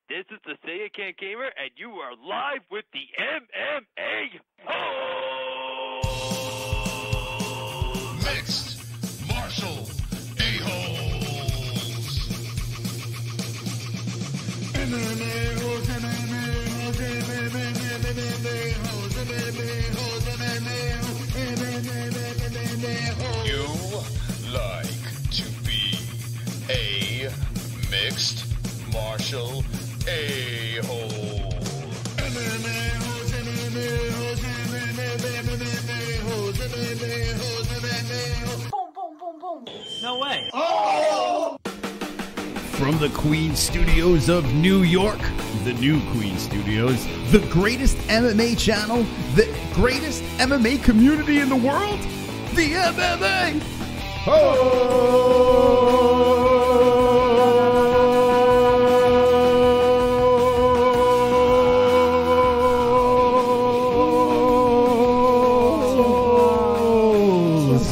This is the Say It Can't Gamer, and you are live with the MMA-Holes! Mixed martial a-holes. MMA-Holes, MMA-Holes, MMA-Holes, MMA-Holes, MMA-Holes. You like to be a mixed martial a-hole. MMA-Holes, MMA-Holes, MMA-Holes, MMA-Holes, MMA-Holes. Boom, boom, boom, boom. No way. Oh! From the Queen Studios of New York, the new Queen Studios, the greatest MMA channel, the greatest MMA community in the world, the MMA.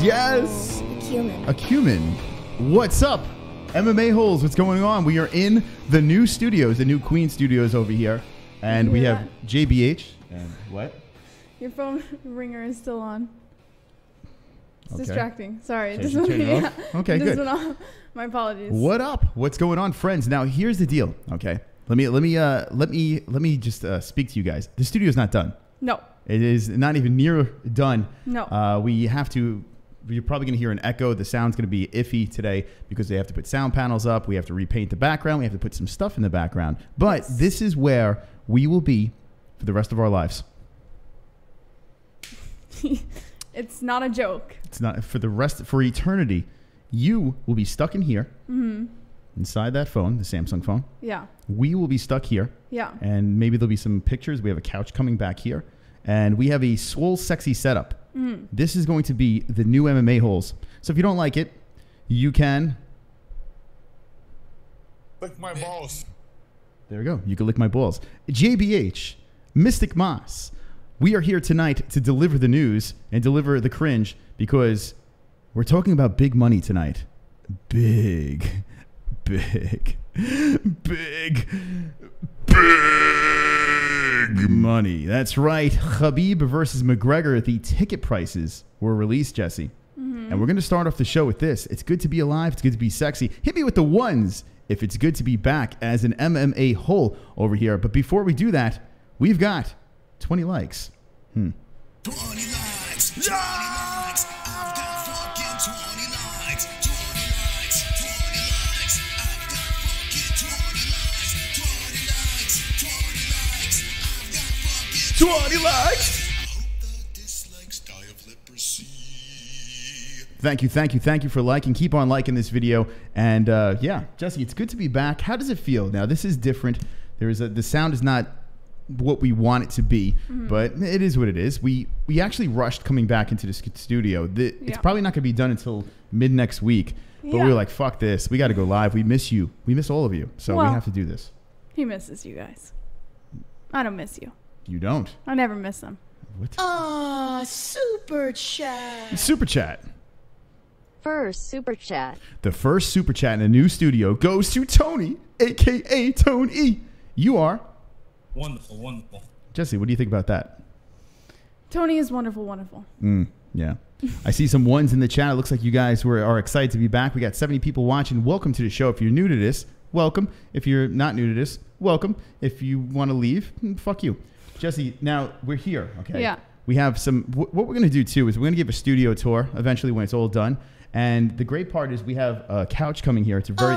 Yes. A cumin. What's up? MMA Holes, what's going on? We are in the new studios, the new Queen Studios over here. And we have JBH. And what? Your phone ringer is still on. It's Okay. distracting. Sorry. It Change doesn't it off? Okay, good. My apologies. What up? What's going on, friends? Now, here's the deal. Okay, let me just speak to you guys. The studio's not done. No. It is not even near done. No. We have to. You're probably going to hear an echo. The sound's going to be iffy today because they have to put sound panels up. We have to repaint the background. We have to put some stuff in the background. But Yes. this is where we will be for the rest of our lives. It's not a joke. It's not for eternity. You will be stuck in here, inside that phone, the Samsung phone. Yeah. We will be stuck here. Yeah. And maybe there'll be some pictures. We have a couch coming back here. And we have a swole, sexy setup. This is going to be the new MMA Holes. So if you don't like it, you can... Lick my balls. There we go. You can lick my balls. JBH, Mystic Moss. We are here tonight to deliver the news and deliver the cringe because we're talking about big money tonight. Big money. That's right. Khabib versus McGregor. The ticket prices were released, Jesse. And we're going to start off the show with this. It's good to be alive. It's good to be sexy. Hit me with the ones if it's good to be back as an MMA hole over here. But before we do that, we've got 20 likes. 20 likes. 20 likes. I've got fucking 20 likes. 20 likes. 20 likes. I've got fucking 20 likes. 20 likes. 20 likes. I've got fucking 20 likes. I hope the dislikes die of leprosy. Thank you for liking. Keep on liking this video. And yeah, Jesse, it's good to be back. How does it feel? Now, this is different. The sound is not what we want it to be, but it is what it is. We actually rushed coming back into the studio. It's probably not going to be done until mid next week. But we were like, fuck this. We got to go live. We miss you. We miss all of you. So we have to do this. He misses you guys. I don't miss you. You don't. I never miss them. What? Super chat. Super chat. First super chat. The first super chat in a new studio goes to Tony, a.k.a. Tony. You are... Wonderful, wonderful. Jesse, what do you think about that? Tony is wonderful, wonderful. Yeah. I see some ones in the chat. It looks like you guys are excited to be back. We got 70 people watching. Welcome to the show. If you're new to this, welcome. If you're not new to this, welcome. If you want to leave, fuck you. Jesse, now we're here, okay? Yeah. We have some... What we're going to do, too, is we're going to give a studio tour eventually when it's all done. And the great part is we have a couch coming here. It's a very...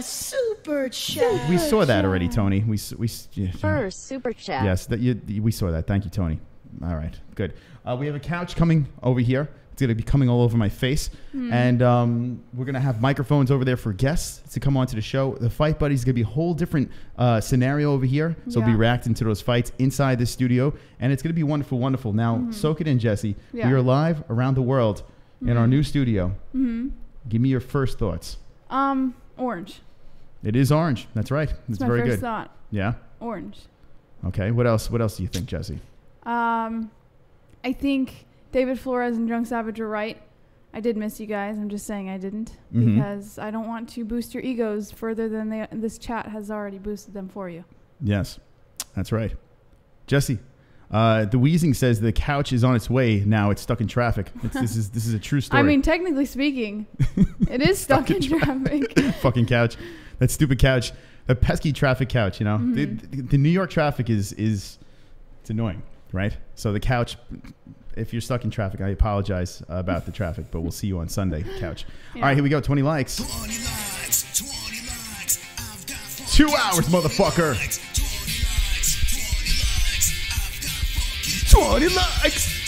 Super chat. We saw that already, Tony. First super chat. Yes, we saw that. Thank you, Tony. All right, good. We have a couch coming over here. It's going to be coming all over my face. And we're going to have microphones over there for guests to come onto the show. The Fight Buddies is going to be a whole different scenario over here. So we'll be reacting to those fights inside the studio. And it's going to be wonderful, wonderful. Now, soak it in, Jesse. Yeah. We are live around the world in our new studio. Give me your first thoughts. Orange. It is orange. That's right. It's my very first good. thought. Yeah? Orange. Okay. What else? What else do you think, Jesse? I think David Flores and Drunk Savage are right. I did miss you guys. I'm just saying I didn't because I don't want to boost your egos further than this chat has already boosted them for you. Yes, that's right. Jesse, the wheezing says the couch is on its way now. It's stuck in traffic. This is a true story. I mean, technically speaking, it is stuck in traffic. Fucking couch. That stupid couch. A pesky traffic couch, you know. The New York traffic is it's annoying, right? So the couch... If you're stuck in traffic, I apologize about the traffic, but we'll see you on Sunday, couch. Yeah. All right, here we go. 20 likes. 20 likes. 20 likes. I've got 2 hours, motherfucker. 20 likes.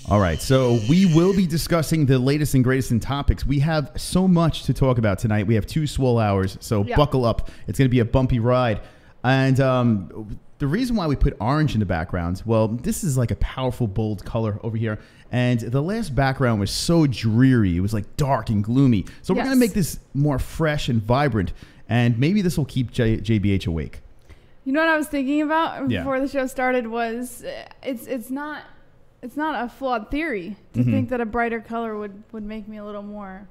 All right, so we will be discussing the latest and greatest in topics. We have so much to talk about tonight. We have 2 swole hours, so buckle up. It's going to be a bumpy ride. And the reason why we put orange in the background, well, this is like a powerful, bold color over here. And the last background was so dreary. It was like dark and gloomy. So we're going to make this more fresh and vibrant. And maybe this will keep JBH awake. You know what I was thinking about before the show started was it's not a flawed theory to think that a brighter color would make me a little more.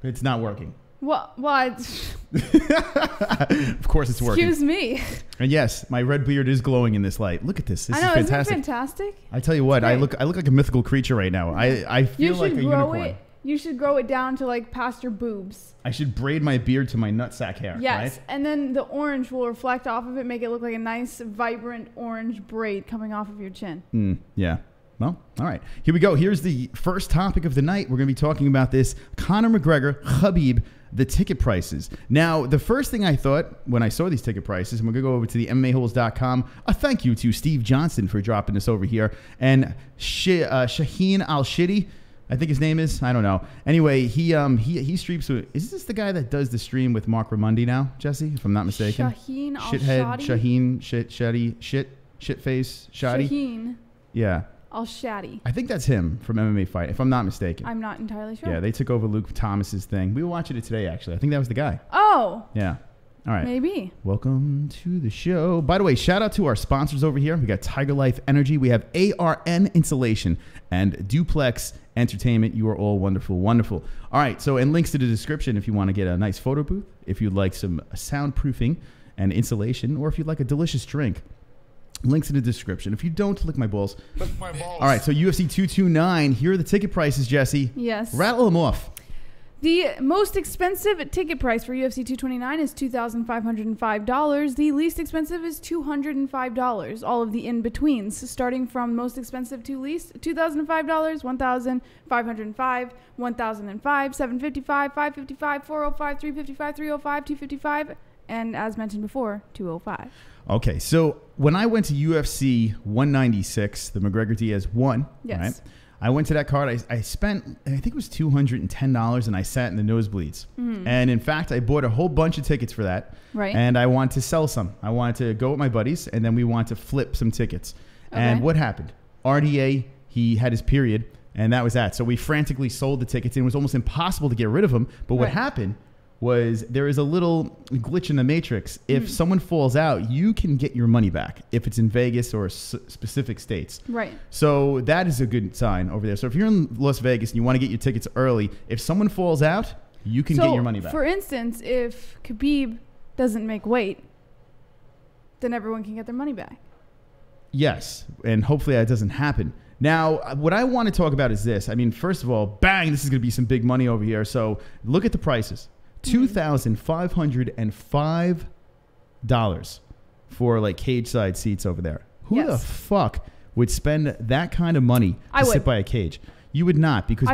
It's not working. What? Of course it's working. Excuse me. And yes, my red beard is glowing in this light. Look at this. This is fantastic. Isn't it fantastic? I tell you what, I look like a mythical creature right now. I feel like a unicorn. You should grow it down to like past your boobs. I should braid my beard to my nutsack hair. Yes, right? And then the orange will reflect off of it, make it look like a nice, vibrant orange braid coming off of your chin. Yeah. Well, all right. Here we go. Here's the first topic of the night. We're going to be talking about this. Conor McGregor, Khabib, the ticket prices. Now, the first thing I thought when I saw these ticket prices, and we're going to go over to the MMA-Holes.com. A thank you to Steve Johnson for dropping this over here. And Shaheen Al-Shidi, I think his name is. I don't know. Anyway, he streams with... Is this the guy that does the stream with Mark Ramundi now, Jesse? If I'm not mistaken. Shaheen Shithead, Al-Shadi? Shaheen, shitface, Shadi. Shaheen. Yeah. Al-Shadi. I think that's him from MMA Fight, if I'm not mistaken. I'm not entirely sure. Yeah, they took over Luke Thomas's thing. We were watching it today, actually. I think that was the guy. Oh. Yeah. All right. Maybe. Welcome to the show. By the way, shout out to our sponsors over here. We got TygerLyfe Energy. We have ARN Insulation and Duplex Entertainment. You are all wonderful, wonderful. All right. So, and links to the description if you want to get a nice photo booth, if you'd like some soundproofing and insulation, or if you'd like a delicious drink. Links in the description. If you don't, lick my balls. Lick my balls. All right. So, UFC 229. Here are the ticket prices, Jesse. Yes. Rattle them off. The most expensive ticket price for UFC 229 is $2,505. The least expensive is $205. All of the in-betweens, starting from most expensive to least, $2,005, $1,505, $1,005, $755, $555, $405, $355, $305, $255, and as mentioned before, $205. Okay, so when I went to UFC 196, the McGregor-Diaz one, right? I went to that card. I spent, I think it was $210, and I sat in the nosebleeds. And in fact, I bought a whole bunch of tickets for that. Right. And I wanted to sell some. I wanted to go with my buddies, and then we wanted to flip some tickets. Okay. And what happened? RDA, he had his period, and that was that. So we frantically sold the tickets, and it was almost impossible to get rid of them. But what happened was there is a little glitch in the matrix. If someone falls out, you can get your money back if it's in Vegas or specific states. Right. So that is a good sign over there. So if you're in Las Vegas and you want to get your tickets early, if someone falls out, you can get your money back. For instance, if Khabib doesn't make weight, then everyone can get their money back. Yes, and hopefully that doesn't happen. Now, what I want to talk about is this. I mean, first of all, bang, this is going to be some big money over here. So look at the prices. $2,505 for like cage side seats over there. Who the fuck would spend that kind of money to sit by a cage? You would not, because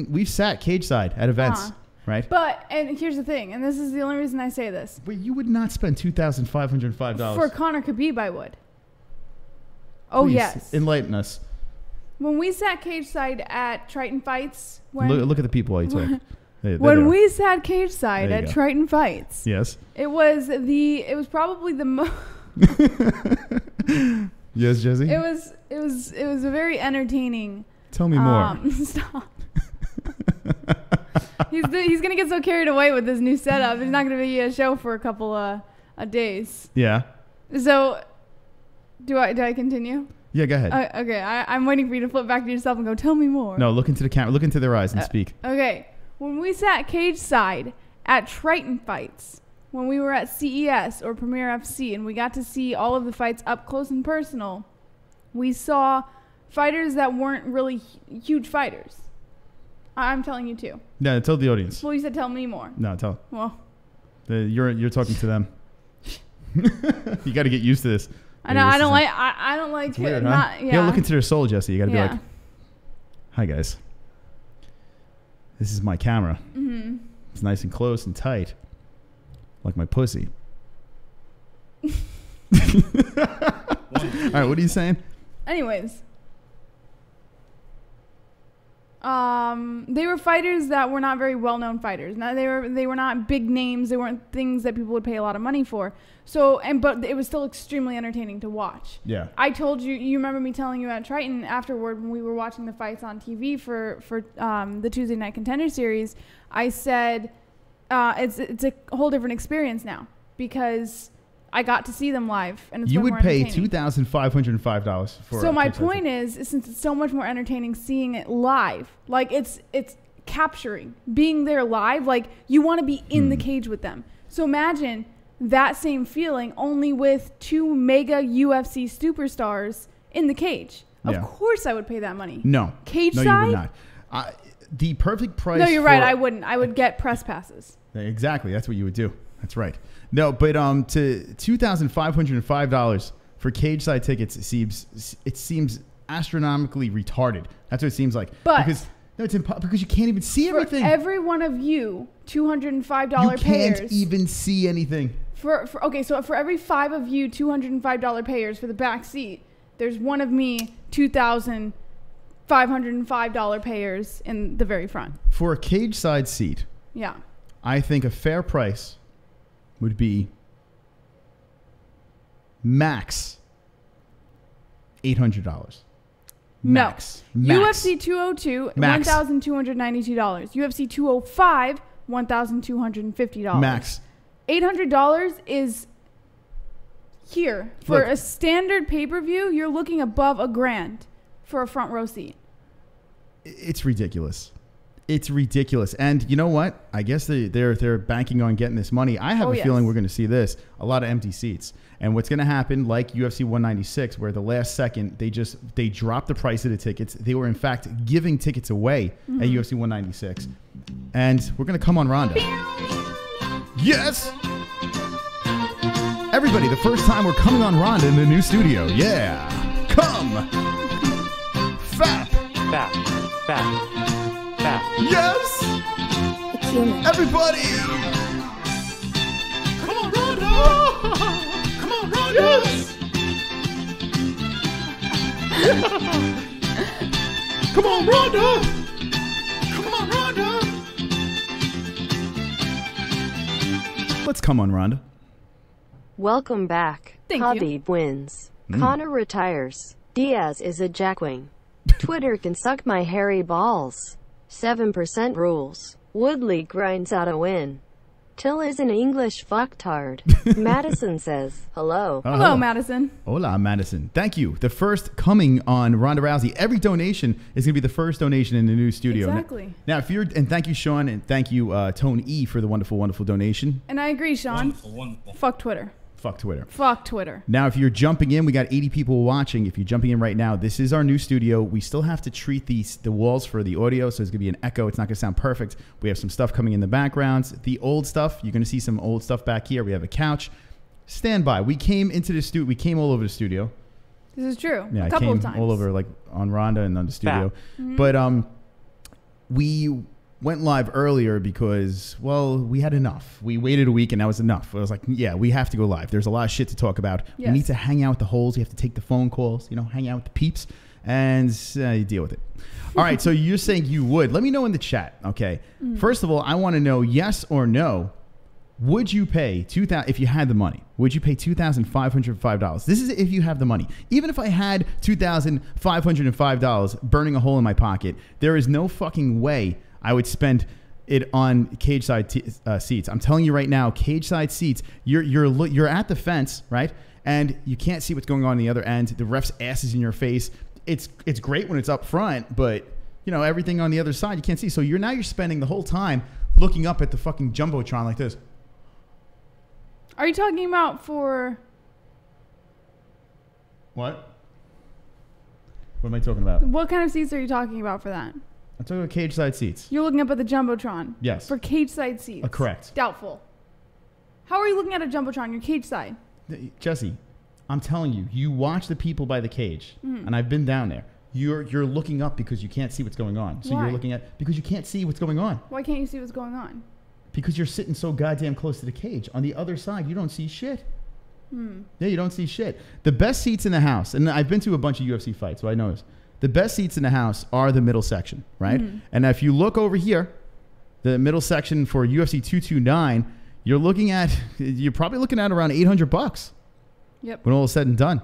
we've sat cage side at events, right? But and here's the thing, and this is the only reason I say this. But you would not spend $2,505 for Conor Khabib. I would. Oh Please, yes. Enlighten us. When we sat cage side at Triton Fights, look at the people while you talk. When we sat cage side at Triton Fights, yes, it was probably the most. Yes, Jesse. It was a very entertaining. Tell me more. Stop. He's gonna get so carried away with this new setup. There's not gonna be a show for a couple a daze. Yeah. So, do I continue? Yeah, go ahead. Okay, I'm waiting for you to flip back to yourself and go, tell me more. No, look into the camera. Look into their eyes and speak. Okay. When we sat cage side at Triton fights, when we were at CES or Premier FC and we got to see all of the fights up close and personal, we saw fighters that weren't really huge fighters. I'm telling you too. Yeah, tell the audience. Well, you said tell me more. No, tell. Well, you're talking to them. You got to get used to this. I know. I don't like. It's weird, not, huh? You got to look into their soul, Jesse. You got to be like, "Hi guys, this is my camera. Mm-hmm. It's nice and close and tight, like my pussy." All right, what are you saying? Anyways, they were fighters that were not very well-known fighters. Now they were not big names. They weren't things that people would pay a lot of money for. So but it was still extremely entertaining to watch. Yeah. I told you. You remember me telling you at Triton afterward when we were watching the fights on TV for the Tuesday Night Contender Series. I said it's a whole different experience now because I got to see them live, and it's you would pay $2,505 for. So my point is, since it's so much more entertaining seeing it live, like it's capturing being there live. Like you want to be in the cage with them. So imagine that same feeling, only with two mega UFC superstars in the cage. Of course, I would pay that money. No, cage no, side. You would not. The perfect price. No, you're right. I wouldn't. I would get press passes. Exactly. That's what you would do. That's right. No, but to $2,505 for cage side tickets it seems astronomically retarded. That's what it seems like. But because you can't even see everything. For every one of you, $205 payers. You can't even see anything. Okay, so for every 5 of you, $205 payers for the back seat, there's one of me, $2,505 payers in the very front. For a cage side seat, yeah, I think a fair price would be max $800. Max. No. UFC 202, $1,292. UFC 205, $1,250. Max. $800 is here. For a standard pay-per-view, you're looking above $1,000 for a front row seat. It's ridiculous. It's ridiculous. And you know what? I guess they're banking on getting this money. I have a feeling we're going to see a lot of empty seats. And what's going to happen, like UFC 196, where the last second they dropped the price of the tickets. They were in fact giving tickets away at UFC 196. And we're going to come on Ronda. Yes! Everybody, the first time we're coming on Ronda in the new studio. Yeah! Come! Fat! Yes! Everybody! Come on, Ronda! Come on, Ronda! Yes! Come on, Ronda! Come on, Ronda! Let's come on, Ronda. Welcome back. Khabib wins. Conor retires. Diaz is a jackwing. Twitter can suck my hairy balls. 7% rules. Woodley grinds out a win. Till is an English fucktard. Madison says, hello. Hello, Madison. Hola, Madison. Thank you. The first coming on Ronda Rousey. Every donation is going to be the first donation in the new studio. Exactly. Now, and thank you, Sean, and thank you, Tone E, for the wonderful, wonderful donation. And I agree, Sean. Wonderful. Fuck Twitter. Fuck Twitter. Fuck Twitter. Now, if you're jumping in, we got 80 people watching. If you're jumping in right now, this is our new studio. We still have to treat the walls for the audio, so there's going to be an echo. It's not going to sound perfect. We have some stuff coming in the backgrounds. The old stuff, you're going to see some old stuff back here. We have a couch. Stand by. We came into the studio. We came all over the studio. This is true. Yeah, a couple of times. All over, like on Ronda and on the studio. But we went live earlier because, well, we had enough. We waited a week and that was enough. I was like, yeah, we have to go live. There's a lot of shit to talk about. Yes. We need to hang out with the holes. You have to take the phone calls, hang out with the peeps and you deal with it. All right. So you're saying you would. Let me know in the chat. Okay. First of all, I want to know yes or no. Would you pay $2,000 if you had the money? Would you pay $2,505? This is if you have the money. Even if I had $2,505 burning a hole in my pocket, there is no fucking way I would spend it on cage side seats. I'm telling you right now, cage side seats, you're at the fence, right? And you can't see what's going on the other end. The ref's ass is in your face. It's great when it's up front, but you know, everything on the other side you can't see. So you're spending the whole time looking up at the fucking Jumbotron like this. Are you talking about for what? What am I talking about? What kind of seats are you talking about for that? I'm talking about cage side seats. You're looking up at the Jumbotron. Yes. For cage side seats. Correct. Doubtful. How are you looking at a Jumbotron? You're cage side. Jesse, I'm telling you, you watch the people by the cage, and I've been down there. You're looking up because you can't see what's going on. So Why? you're looking at because you can't see what's going on. Why can't you see what's going on? Because you're sitting so goddamn close to the cage. On the other side, you don't see shit. Yeah, you don't see shit. The best seats in the house, and I've been to a bunch of UFC fights, so I know this. The best seats in the house are the middle section, right? And if you look over here, the middle section for UFC 229, you're probably looking at around $800. Yep. When all is said and done,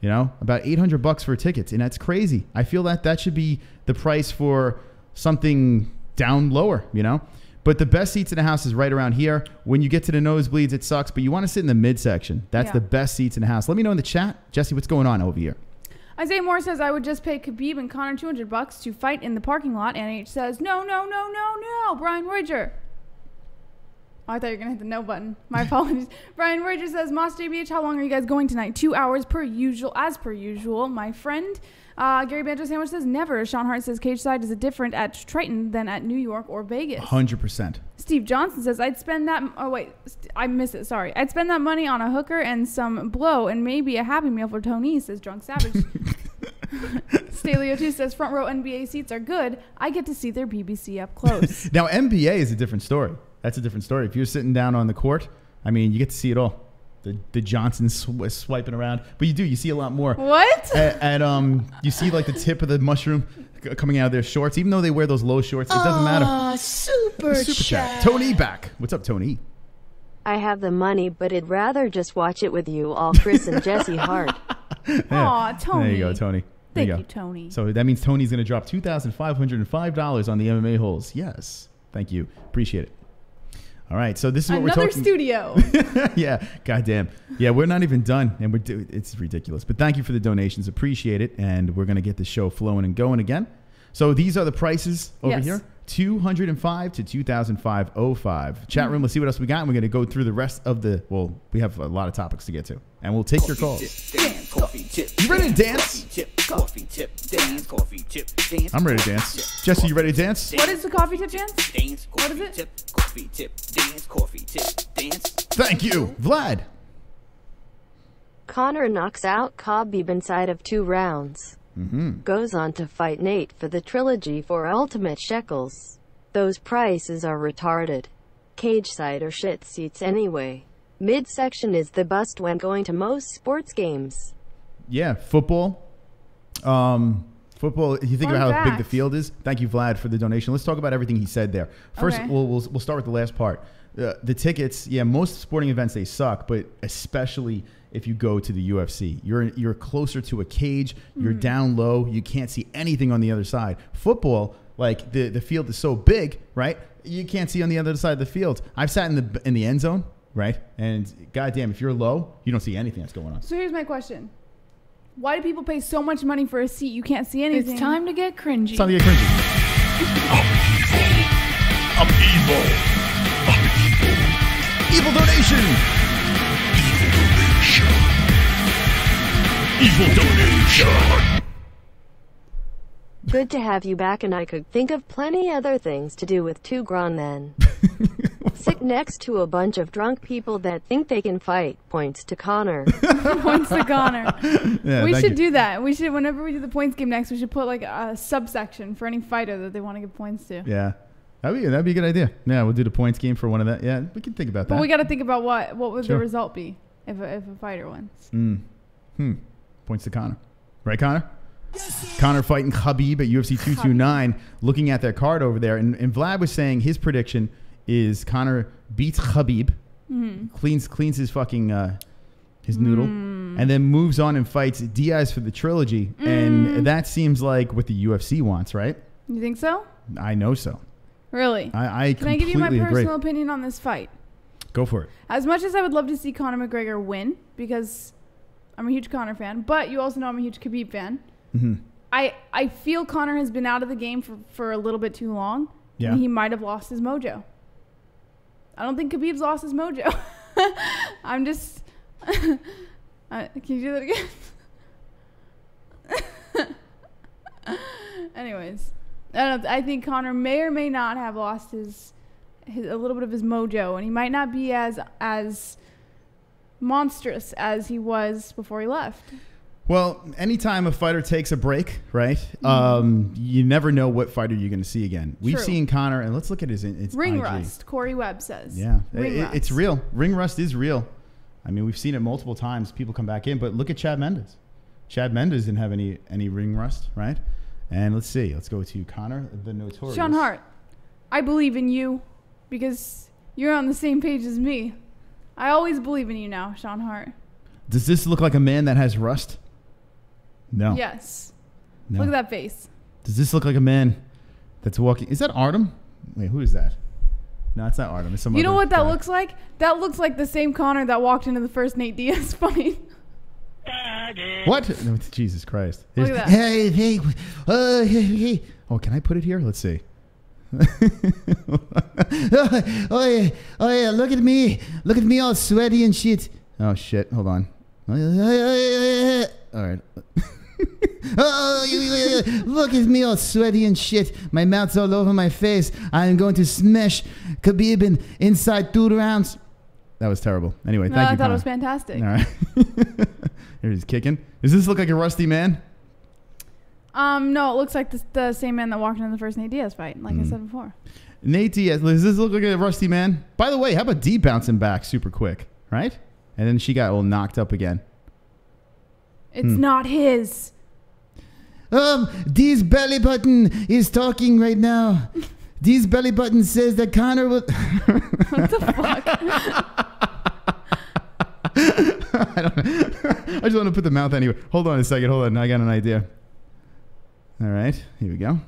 you know, about $800 for tickets, and that's crazy. I feel that should be the price for something down lower, you know. But the best seats in the house is right around here. When you get to the nosebleeds, it sucks, but you want to sit in the midsection. That's the best seats in the house. Let me know in the chat, Jesse, what's going on over here? Isaiah Moore says, I would just pay Khabib and Conor $200 to fight in the parking lot. NH says, no, Brian Roger. Oh, I thought you were going to hit the no button. My apologies. Brian Roger says, Moss JBH, how long are you guys going tonight? 2 hours as per usual. My friend, Gary Banjo Sandwich says, never. Sean Hart says, cage side is different at Triton than at New York or Vegas. 100%. Steve Johnson says, I'd spend that, I missed it, sorry. I'd spend that money on a hooker and some blow and maybe a Happy Meal for Tony, says Drunk Savage. Staley02 says, front row NBA seats are good. I get to see their BBC up close. Now, NBA is a different story. That's a different story. If you're sitting down on the court, I mean, you get to see it all. The Johnsons swiping around. But you see a lot more. What? And you see like the tip of the mushroom coming out of their shorts. Even though they wear those low shorts, it doesn't matter. Super chat. Tony back. What's up, Tony? I have the money, but I'd rather just watch it with you all, Chris and Jesse Hart. Aw, Tony. There you go, Tony. Thank you, Tony. So that means Tony's going to drop $2,505 on the MMA-Holes. Yes. Thank you. Appreciate it. All right, so this is what we're talking. Another studio. Yeah, goddamn. Yeah, we're not even done, and it's ridiculous. But thank you for the donations, appreciate it, and we're gonna get the show flowing and going again. So these are the prices over here: $205 to $2,505. Chat room. Let's see what else we got, and we're gonna go through the rest of the. Well, we have a lot of topics to get to, and we'll take your calls. You ready to dance? I'm ready to dance. Jesse, you ready to dance? What is the coffee tip dance? What is it? Coffee tip, dance. Thank you, Vlad. Conor knocks out Khabib inside of 2 rounds. Goes on to fight Nate for the trilogy for ultimate shekels. Those prices are retarded. Cage side or shit seats anyway. Midsection is the bust when going to most sports games. Yeah, football. Football, you think about how big the field is. Thank you, Vlad, for the donation. Let's talk about everything he said there. First, we'll start with the last part. The tickets, yeah, most sporting events, they suck, but especially if you go to the UFC. You're closer to a cage. You're down low. You can't see anything on the other side. Football, like the field is so big, right? You can't see on the other side of the field. I've sat in the end zone, right? And goddamn, if you're low, you don't see anything that's going on. So here's my question. Why do people pay so much money for a seat you can't see anything? It's time to get cringy. It's time to get cringy. I'm evil. Evil donation. Evil donation. Good to have you back, and I could think of plenty other things to do with 2 grown men. Sit next to a bunch of drunk people that think they can fight. Points to Conor. Points to Conor. Yeah, we should do that. We should, whenever we do the points game next, we should put like a subsection for any fighter that they want to give points to. Yeah. That'd be a good idea. Yeah, we'll do the points game for one of that. Yeah, we can think about that. But we got to think about what would the result be if a fighter wins. Points to Conor. Right, Conor? Conor fighting Khabib at UFC 229. Looking at their card over there. And Vlad was saying his prediction is Conor beats Khabib, cleans his fucking his noodle, and then moves on and fights Diaz for the trilogy. And that seems like what the UFC wants, right? You think so? I know so. Really? I Can I give you my completely personal agree. opinion on this fight? Go for it. As much as I would love to see Conor McGregor win, because I'm a huge Conor fan, but you also know I'm a huge Khabib fan. Mm-hmm. I feel Conor has been out of the game for a little bit too long. Yeah. And he might have lost his mojo. I don't think Khabib's lost his mojo. I'm just... can you do that again? Anyways. I think Conor may or may not have lost his a little bit of his mojo, and he might not be as monstrous as he was before he left. Well, anytime a fighter takes a break, right? You never know what fighter you're going to see again. We've seen Conor, and let's look at his ring IG. rust. Corey Webb says. Yeah, it's real. Ring rust is real. I mean, we've seen it multiple times. People come back in, but look at Chad Mendes. Chad Mendes didn't have any ring rust, right? And let's see. Let's go to Conor, the Notorious. Sean Hart, I believe in you because you're on the same page as me. I always believe in you now, Sean Hart. Does this look like a man that has rust? No. Yes. No. Look at that face. Does this look like a man that's walking? Is that Artem? Wait, who is that? No, it's not Artem. It's some You know other what that guy. looks like? That looks like the same Conor that walked into the first Nate Diaz fight. What? No, Jesus Christ. Look at that. Hey. Oh, can I put it here? Let's see. oh yeah, look at me all sweaty and shit. Oh shit, hold on. All right. Look at me all sweaty and shit. My mouth's all over my face. I'm going to smash Khabib inside 2 rounds. That was terrible. Anyway, thank you, I thought Conor. it was fantastic. All right. Here he's kicking. Does this look like a rusty man? No, it looks like the same man that walked into the first Nate Diaz fight, like I said before. Nate Diaz, does this look like a rusty man? By the way, how about Dee bouncing back super quick, right? And then she got all knocked up again. It's not his. Dee's belly button is talking right now. Dee's belly button says that Conor will... What the fuck? I don't know. I just want to put the mouth anywhere. Hold on a second. Hold on. I got an idea. All right. Here we go.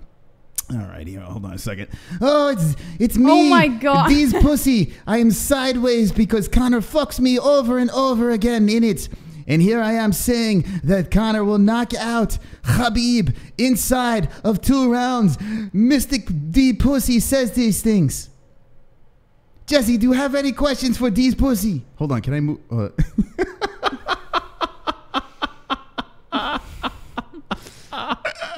All right. Here, hold on a second. Oh, it's me. Oh, my God. Dee's pussy. I am sideways because Conor fucks me over and over again in it. And here I am saying that Conor will knock out Khabib inside of 2 rounds. Mystic D Pussy says these things. Jesse, do you have any questions for D's Pussy? Hold on, can I move?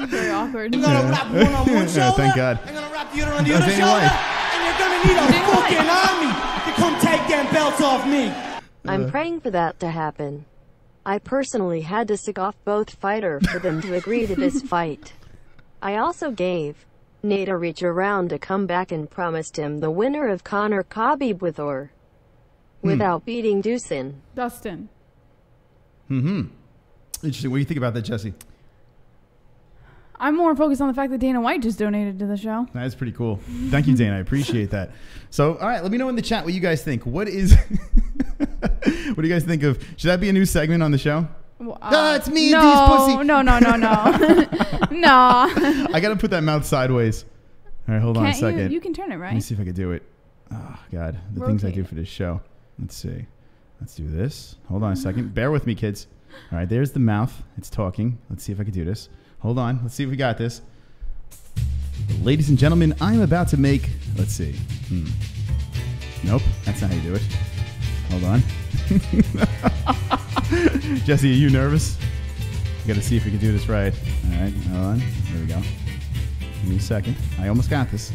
Very awkward. I'm gonna wrap one on one shoulder. Thank God. I'm gonna wrap the other on the other shoulder. And you're gonna need a fucking army to come take them belts off me. I'm praying for that to happen. I personally had to sick off both fighters for them to agree to this fight. I also gave Nate a reach around to come back and promised him the winner of Conor Khabib without beating Dustin. Dustin. Interesting. What do you think about that, Jesse? I'm more focused on the fact that Dana White just donated to the show. That's pretty cool. Thank you, Dana. I appreciate that. So, all right, let me know in the chat what you guys think. What is... What do you guys think of... Should that be a new segment on the show? It's me, no, D's Pussy. No. No. I got to put that mouth sideways. All right, hold on a second. You can turn it, right? Let me see if I can do it. Oh, God. The things I do for this show. Let's see. Let's do this. Hold on a second. Bear with me, kids. All right, there's the mouth. It's talking. Let's see if I can do this. Hold on. Let's see if we got this. Ladies and gentlemen, I'm about to make... Let's see. Nope. That's not how you do it. Hold on. Jesse, are you nervous? We got to see if we can do this right. All right. Hold on. There we go. Give me a second. I almost got this.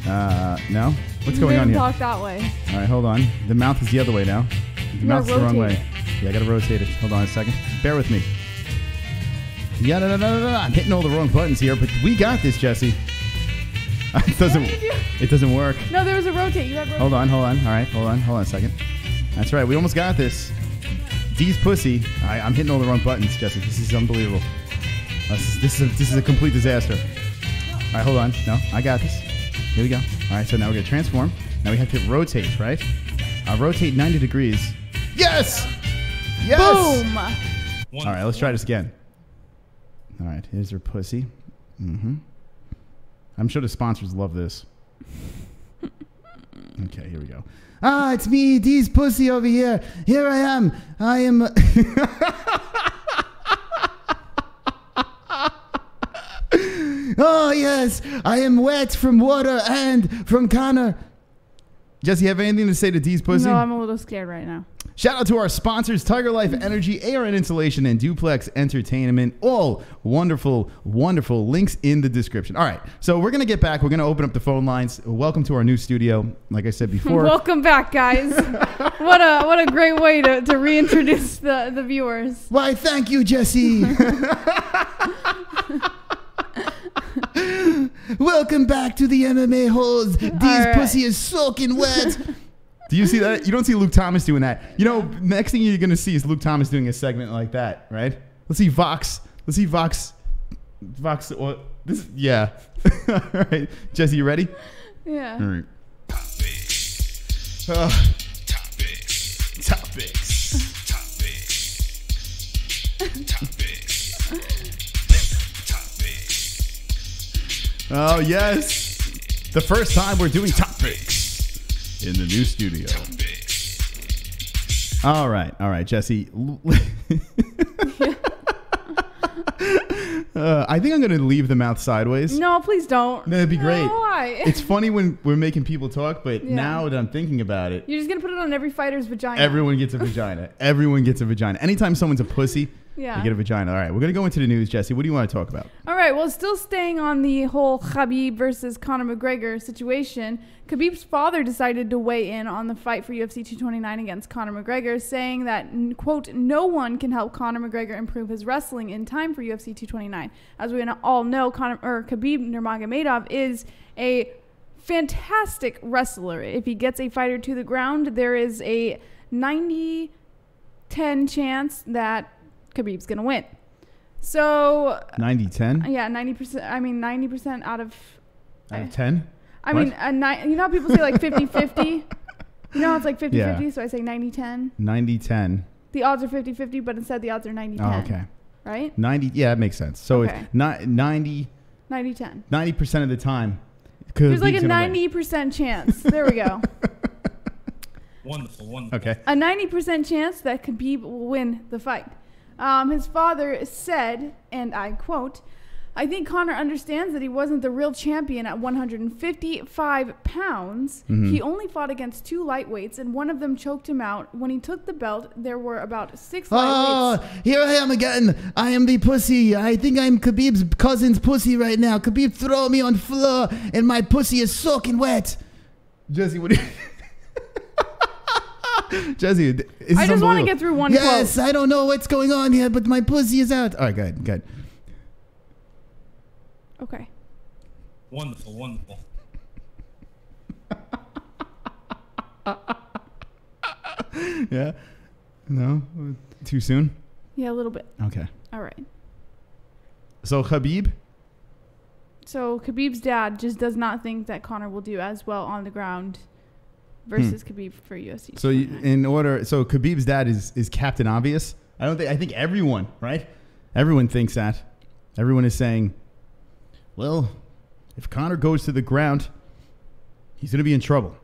No? What's going on here? Talk that way. All right. Hold on. The mouth is the other way now. The mouth's the wrong way. Yeah, I got to rotate it. Hold on a second. Bear with me. Yeah, no. I'm hitting all the wrong buttons here, but we got this, Jesse. It doesn't work. No, there was a rotate. You had rotate. Hold on. All right, hold on a second. That's right. We almost got this. D's Pussy. I'm hitting all the wrong buttons, Jesse. This is unbelievable. This is a complete disaster. All right, hold on. No, I got this. Here we go. All right, so now we're going to transform. Now we have to rotate, right? I'll rotate 90 degrees. Yes! Yes! Boom! All right, let's try this again. All right, here's her pussy. I'm sure the sponsors love this. Okay, here we go. Ah, it's me, D's pussy over here. Here I am. I am. Oh, yes. I am wet from water and from Conor. Jesse, have anything to say to D's pussy? No, I'm a little scared right now. Shout out to our sponsors, TygerLyfe Energy, ARN Insulation, and Duplex Entertainment. All wonderful, wonderful links in the description. All right, so we're going to get back. We're going to open up the phone lines. Welcome to our new studio. Like I said before. Welcome back, guys. What a great way to reintroduce the viewers. Why, thank you, Jesse. Welcome back to the MMA-Holes. D's pussy is soaking wet. Do you see that? You don't see Luke Thomas doing that. You know, next thing you're going to see is Luke Thomas doing a segment like that, right? Let's see Vox. Let's see Vox. Vox. What? This. Yeah. All right. Jesse, you ready? Yeah. All right. Topics. Topics. Topics. Topics. Oh, yes. The first time we're doing topics in the new studio. All right, Jesse. I think I'm going to leave the mouth sideways. No, please don't. That'd be great. No, why? It's funny when we're making people talk, but now that I'm thinking about it. You're just going to put it on every fighter's vagina. Everyone gets a vagina. Everyone gets a vagina. Anytime someone's a pussy, you get a vagina. All right, we're going to go into the news, Jesse. What do you want to talk about? All right, well, still staying on the whole Khabib versus Conor McGregor situation, Khabib's father decided to weigh in on the fight for UFC 229 against Conor McGregor, saying that, quote, no one can help Conor McGregor improve his wrestling in time for UFC 229. As we all know, Khabib Nurmagomedov is a fantastic wrestler. If he gets a fighter to the ground, there is a 90-10 chance that Khabib's going to win. So 90-10? Yeah, 90%. I mean, 90% out of 10? I mean, you know how people say like 50-50? You know, it's like 50-50, Yeah. so I say 90-10. 90-10. The odds are 50-50, but instead the odds are 90-10. Oh, okay. Right? 90, yeah, that makes sense. So Okay. it's 90, 90-10. 90% of the time. There's like a Khabib's gonna win. 90% chance. There we go. Wonderful, wonderful. Okay. A 90% chance that Khabib will win the fight. His father said, and I quote, I think Conor understands that he wasn't the real champion at 155 pounds. Mm-hmm. He only fought against 2 lightweights, and one of them choked him out. When he took the belt, there were about 6 lightweights. Oh, here I am again. I am the pussy. I think I'm Khabib's cousin's pussy right now. Khabib throw me on the floor, and my pussy is soaking wet. Jesse, what do you... Jesse, I just want to get through one quote. Yes, I don't know what's going on here, but my pussy is out. All right, good. Okay. Wonderful, wonderful. Yeah? No? Too soon? Yeah, a little bit. Okay. All right. So Khabib? So Khabib's dad just does not think that Conor will do as well on the ground versus Khabib for UFC. So so Khabib's dad is Captain Obvious? I think everyone, right? Everyone thinks that. Everyone is saying, well, if Conor goes to the ground, he's going to be in trouble.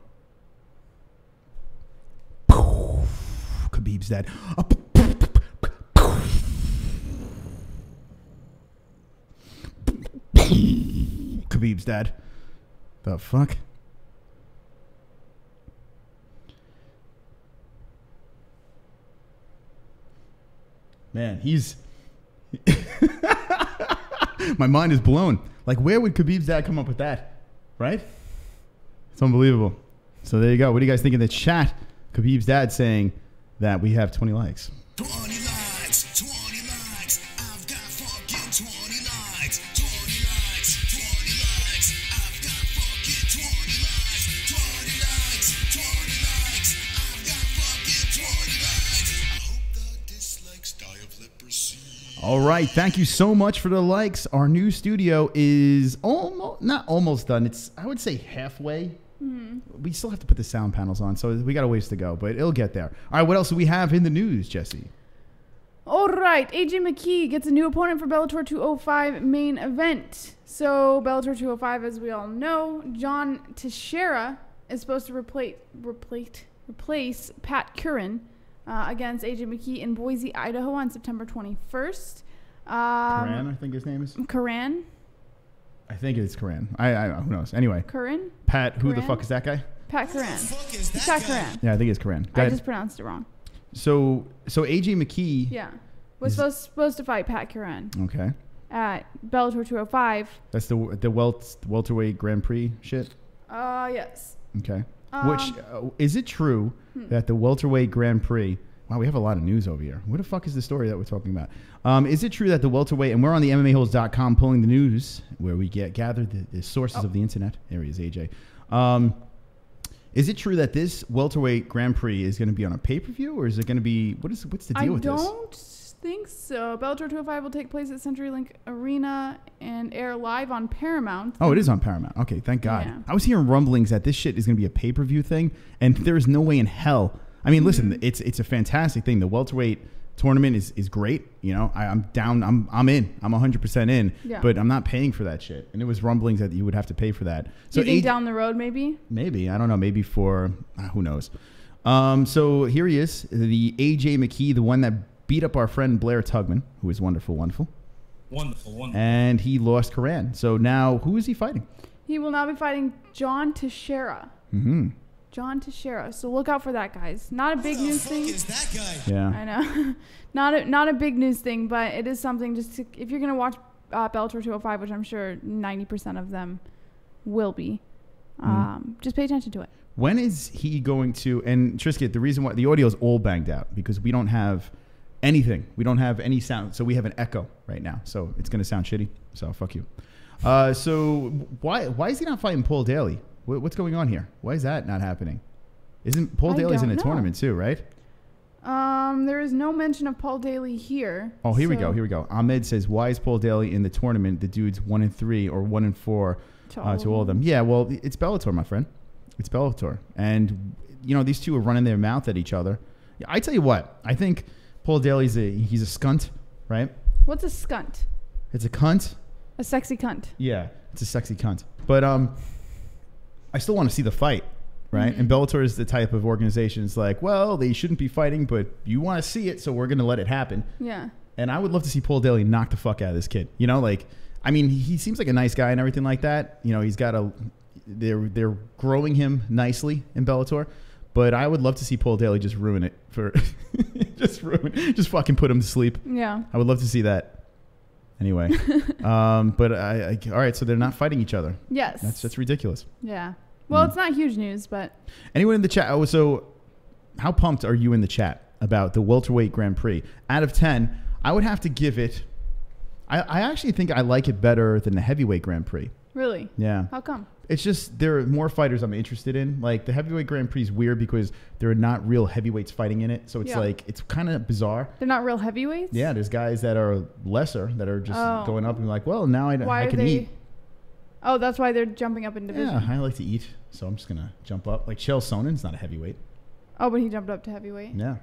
Khabib's dad. Khabib's dad. The fuck? Man, he's... My mind is blown. Like, where would Khabib's dad come up with that? Right? It's unbelievable. So there you go. What do you guys think in the chat? Khabib's dad saying that we have 20 likes. 20 likes, 20 likes. I've got fucking 20 likes. 20 likes, 20 likes. I've got fucking 20 likes. 20 likes, 20 likes. I've got fucking 20 likes. I hope the dislikes die of leprosy. All right. Thank you so much for the likes. Our new studio is not almost done. It's, I would say, halfway. We still have to put the sound panels on, so we got a ways to go, but it'll get there. All right, what else do we have in the news, Jesse? All right, AJ McKee gets a new opponent for Bellator 205 main event. So Bellator 205, as we all know, John Teixeira is supposed to replace Pat Curran against AJ McKee in Boise, Idaho on September 21st. Curran, I think his name is. Curran? I think it's Curran. I who knows? Anyway. Curran? Pat, who the fuck is that guy? Pat Curran. Pat Curran. Yeah, I think it's Curran. I just pronounced it wrong. So AJ McKee. Yeah. Was supposed to fight Pat Curran. Okay. At Bellator 205. That's the welterweight Grand Prix shit? Yes. Okay. Which, is it true that the welterweight Grand Prix... Wow, we have a lot of news over here. What the fuck is the story that we're talking about? Is it true that the welterweight... And we're on the MMAHoles.com pulling the news where we gather the sources of the internet. There he is, AJ. Is it true that this welterweight Grand Prix is going to be on a pay-per-view? Or is it going to be... What's the deal with this? I don't think so. Bellator 205 will take place at CenturyLink Arena and air live on Paramount. Oh, it is on Paramount. Okay, thank God. Yeah. I was hearing rumblings that this shit is going to be a pay-per-view thing, and there is no way in hell. I mean, listen, it's a fantastic thing. The welterweight tournament is great. You know, I'm down. I'm in. I'm 100% in. Yeah. But I'm not paying for that shit. And it was rumblings that you would have to pay for that. So you think down the road, maybe? Maybe. I don't know. Maybe for who knows. So here he is, the AJ McKee, the one that beat up our friend Blair Tugman, who is wonderful. Wonderful. And he lost Curran. So now, who is he fighting? He will now be fighting John Teixeira. Mm-hmm. John Teixeira. So look out for that, guys. Not a big news thing. Is that guy? Yeah. I know. not a big news thing, but it is something just to, if you're going to watch Bellator 205, which I'm sure 90% of them will be, just pay attention to it. When is he going to... And Trisket, the reason why... The audio is all banged out because we don't have... anything. We don't have any sound. So we have an echo right now. So it's going to sound shitty. So fuck you. So why is he not fighting Paul Daly? What's going on here? Why is that not happening? Isn't Paul Daly's in a tournament too, right? There is no mention of Paul Daly here. Oh, here we go. Ahmed says, why is Paul Daly in the tournament? The dude's 1-3 or 1-4 to all of them. Yeah, well, it's Bellator, my friend. It's Bellator. And, you know, these two are running their mouth at each other. Yeah, I tell you what. I think... Paul Daly's he's a skunt, right? What's a skunt? It's a cunt. A sexy cunt. Yeah, it's a sexy cunt. But I still want to see the fight, right? Mm-hmm. And Bellator is the type of organization that's like, well, they shouldn't be fighting, but you want to see it, so we're going to let it happen. Yeah. And I would love to see Paul Daly knock the fuck out of this kid. You know, like, I mean, he seems like a nice guy and everything like that. You know, he's got they're growing him nicely in Bellator. But I would love to see Paul Daly just ruin it just fucking put him to sleep. Yeah. I would love to see that. Anyway. But all right, so they're not fighting each other. Yes. That's ridiculous. Yeah. Well, it's not huge news, but. Anyone in the chat? Oh, so how pumped are you in the chat about the welterweight Grand Prix? Out of 10, I would have to give it. I actually think I like it better than the heavyweight Grand Prix. Really? Yeah. How come? It's just there are more fighters I'm interested in. Like the heavyweight Grand Prix is weird because there are not real heavyweights fighting in it. So it's like it's kind of bizarre. They're not real heavyweights? Yeah, there's guys that are lesser that are just going up and like, well, now I can eat. Oh, that's why they're jumping up in division. Yeah, I like to eat, so I'm just gonna jump up. Like Chael Sonnen's not a heavyweight. Oh, but he jumped up to heavyweight. Yeah.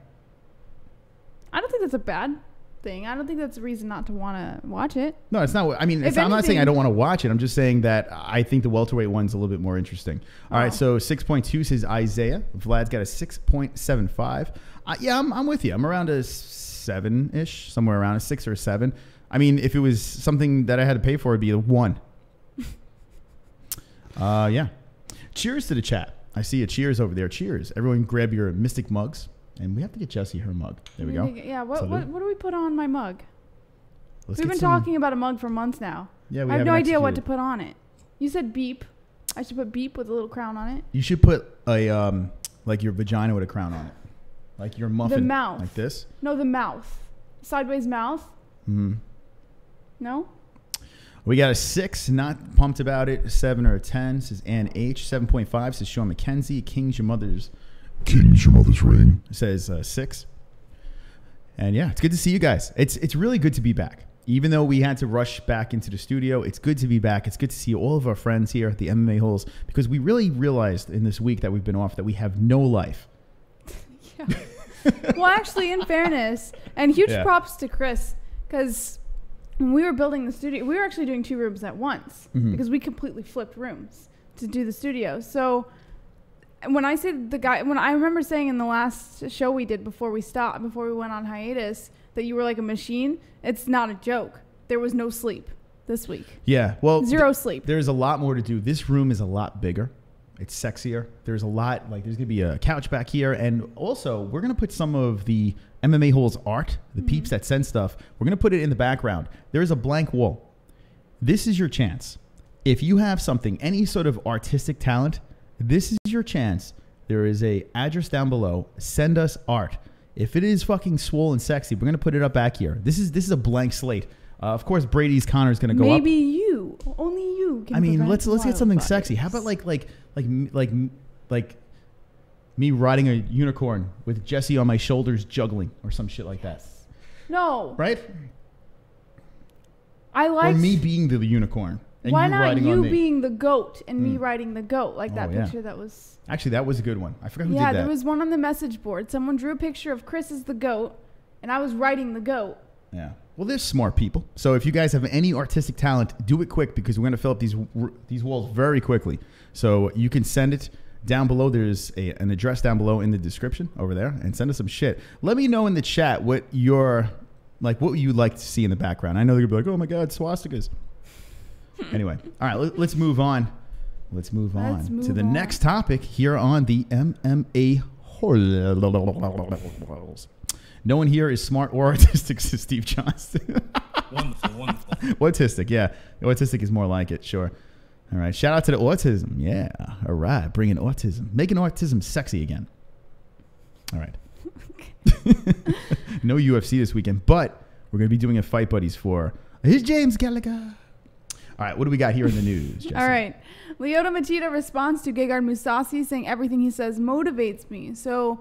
I don't think that's a bad thing. I don't think that's a reason not to want to watch it. No, it's not. I mean, I'm not saying I don't want to watch it. I'm just saying that I think the welterweight one's a little bit more interesting. All right, so 6.2 says Isaiah. Vlad's got a 6.75. Yeah, I'm with you. I'm around a 7-ish, somewhere around a 6 or a 7. I mean, if it was something that I had to pay for, it'd be a 1. Yeah. Cheers to the chat. I see a cheers over there. Cheers. Everyone grab your Mystic mugs. And we have to get Jessie her mug. There we go. Yeah, what do we put on my mug? We've been talking about a mug for months now. Yeah, I have no idea what to put on it. You said beep. I should put beep with a little crown on it. You should put a like your vagina with a crown on it. Like your muffin. The mouth. Like this? No, the mouth. Sideways mouth? Mm-hmm. No? We got a 6, not pumped about it. 7 or a 10, says Ann H. 7.5 says Sean McKenzie. King's your mother's ring. Says 6. And yeah, it's good to see you guys. It's really good to be back. Even though we had to rush back into the studio, it's good to be back. It's good to see all of our friends here at the MMA Holes because we really realized in this week that we've been off that we have no life. Yeah. Well, actually, in fairness, and huge props to Chris, because when we were building the studio, we were actually doing 2 rooms at once because we completely flipped rooms to do the studio. So when I said when I remember saying in the last show we did before we went on hiatus, that you were like a machine, it's not a joke. There was no sleep this week. Yeah. Well, 0 sleep. There's a lot more to do. This room is a lot bigger. It's sexier. There's a lot, there's going to be a couch back here. And also, we're going to put some of the MMA-Holes art, the peeps that send stuff, we're going to put it in the background. There's a blank wall. This is your chance. If you have something, any sort of artistic talent, this is your chance. There is a address down below. Send us art. If it is fucking swole and sexy, we're going to put it up back here. This is a blank slate. Of course, Brady's Conor is going to go up. Maybe you. Only you can. I mean, let's get something sexy. How about like me riding a unicorn with Jesse on my shoulders juggling or some shit like that. No. Right? Or me being the unicorn. And why not you being the goat and me riding the goat? Like that picture that was... Actually, that was a good one. I forgot who did that. Yeah, there was one on the message board. Someone drew a picture of Chris as the goat, and I was riding the goat. Yeah. Well, there's smart people. So if you guys have any artistic talent, do it quick because we're going to fill up these walls very quickly. So you can send it down below. There's an address down below in the description over there, and send us some shit. Let me know in the chat what you'd like to see in the background. I know they're going to be like, oh my God, swastikas. Anyway, all right, let's move on. Let's move on to the next topic here on the MMA-Holes. No one here is smart or autistic, says Steve Johnston. Wonderful. Autistic, yeah. Autistic is more like it, sure. All right, shout out to the autism. Yeah, all right, bringing autism. Making autism sexy again. All right. No UFC this weekend, but we're going to be doing a Fight Buddies for his James Gallagher. All right, what do we got here in the news, Jesse? All right. LYOTO Machida responds to GEGARD Mousasi saying everything he says motivates me. So,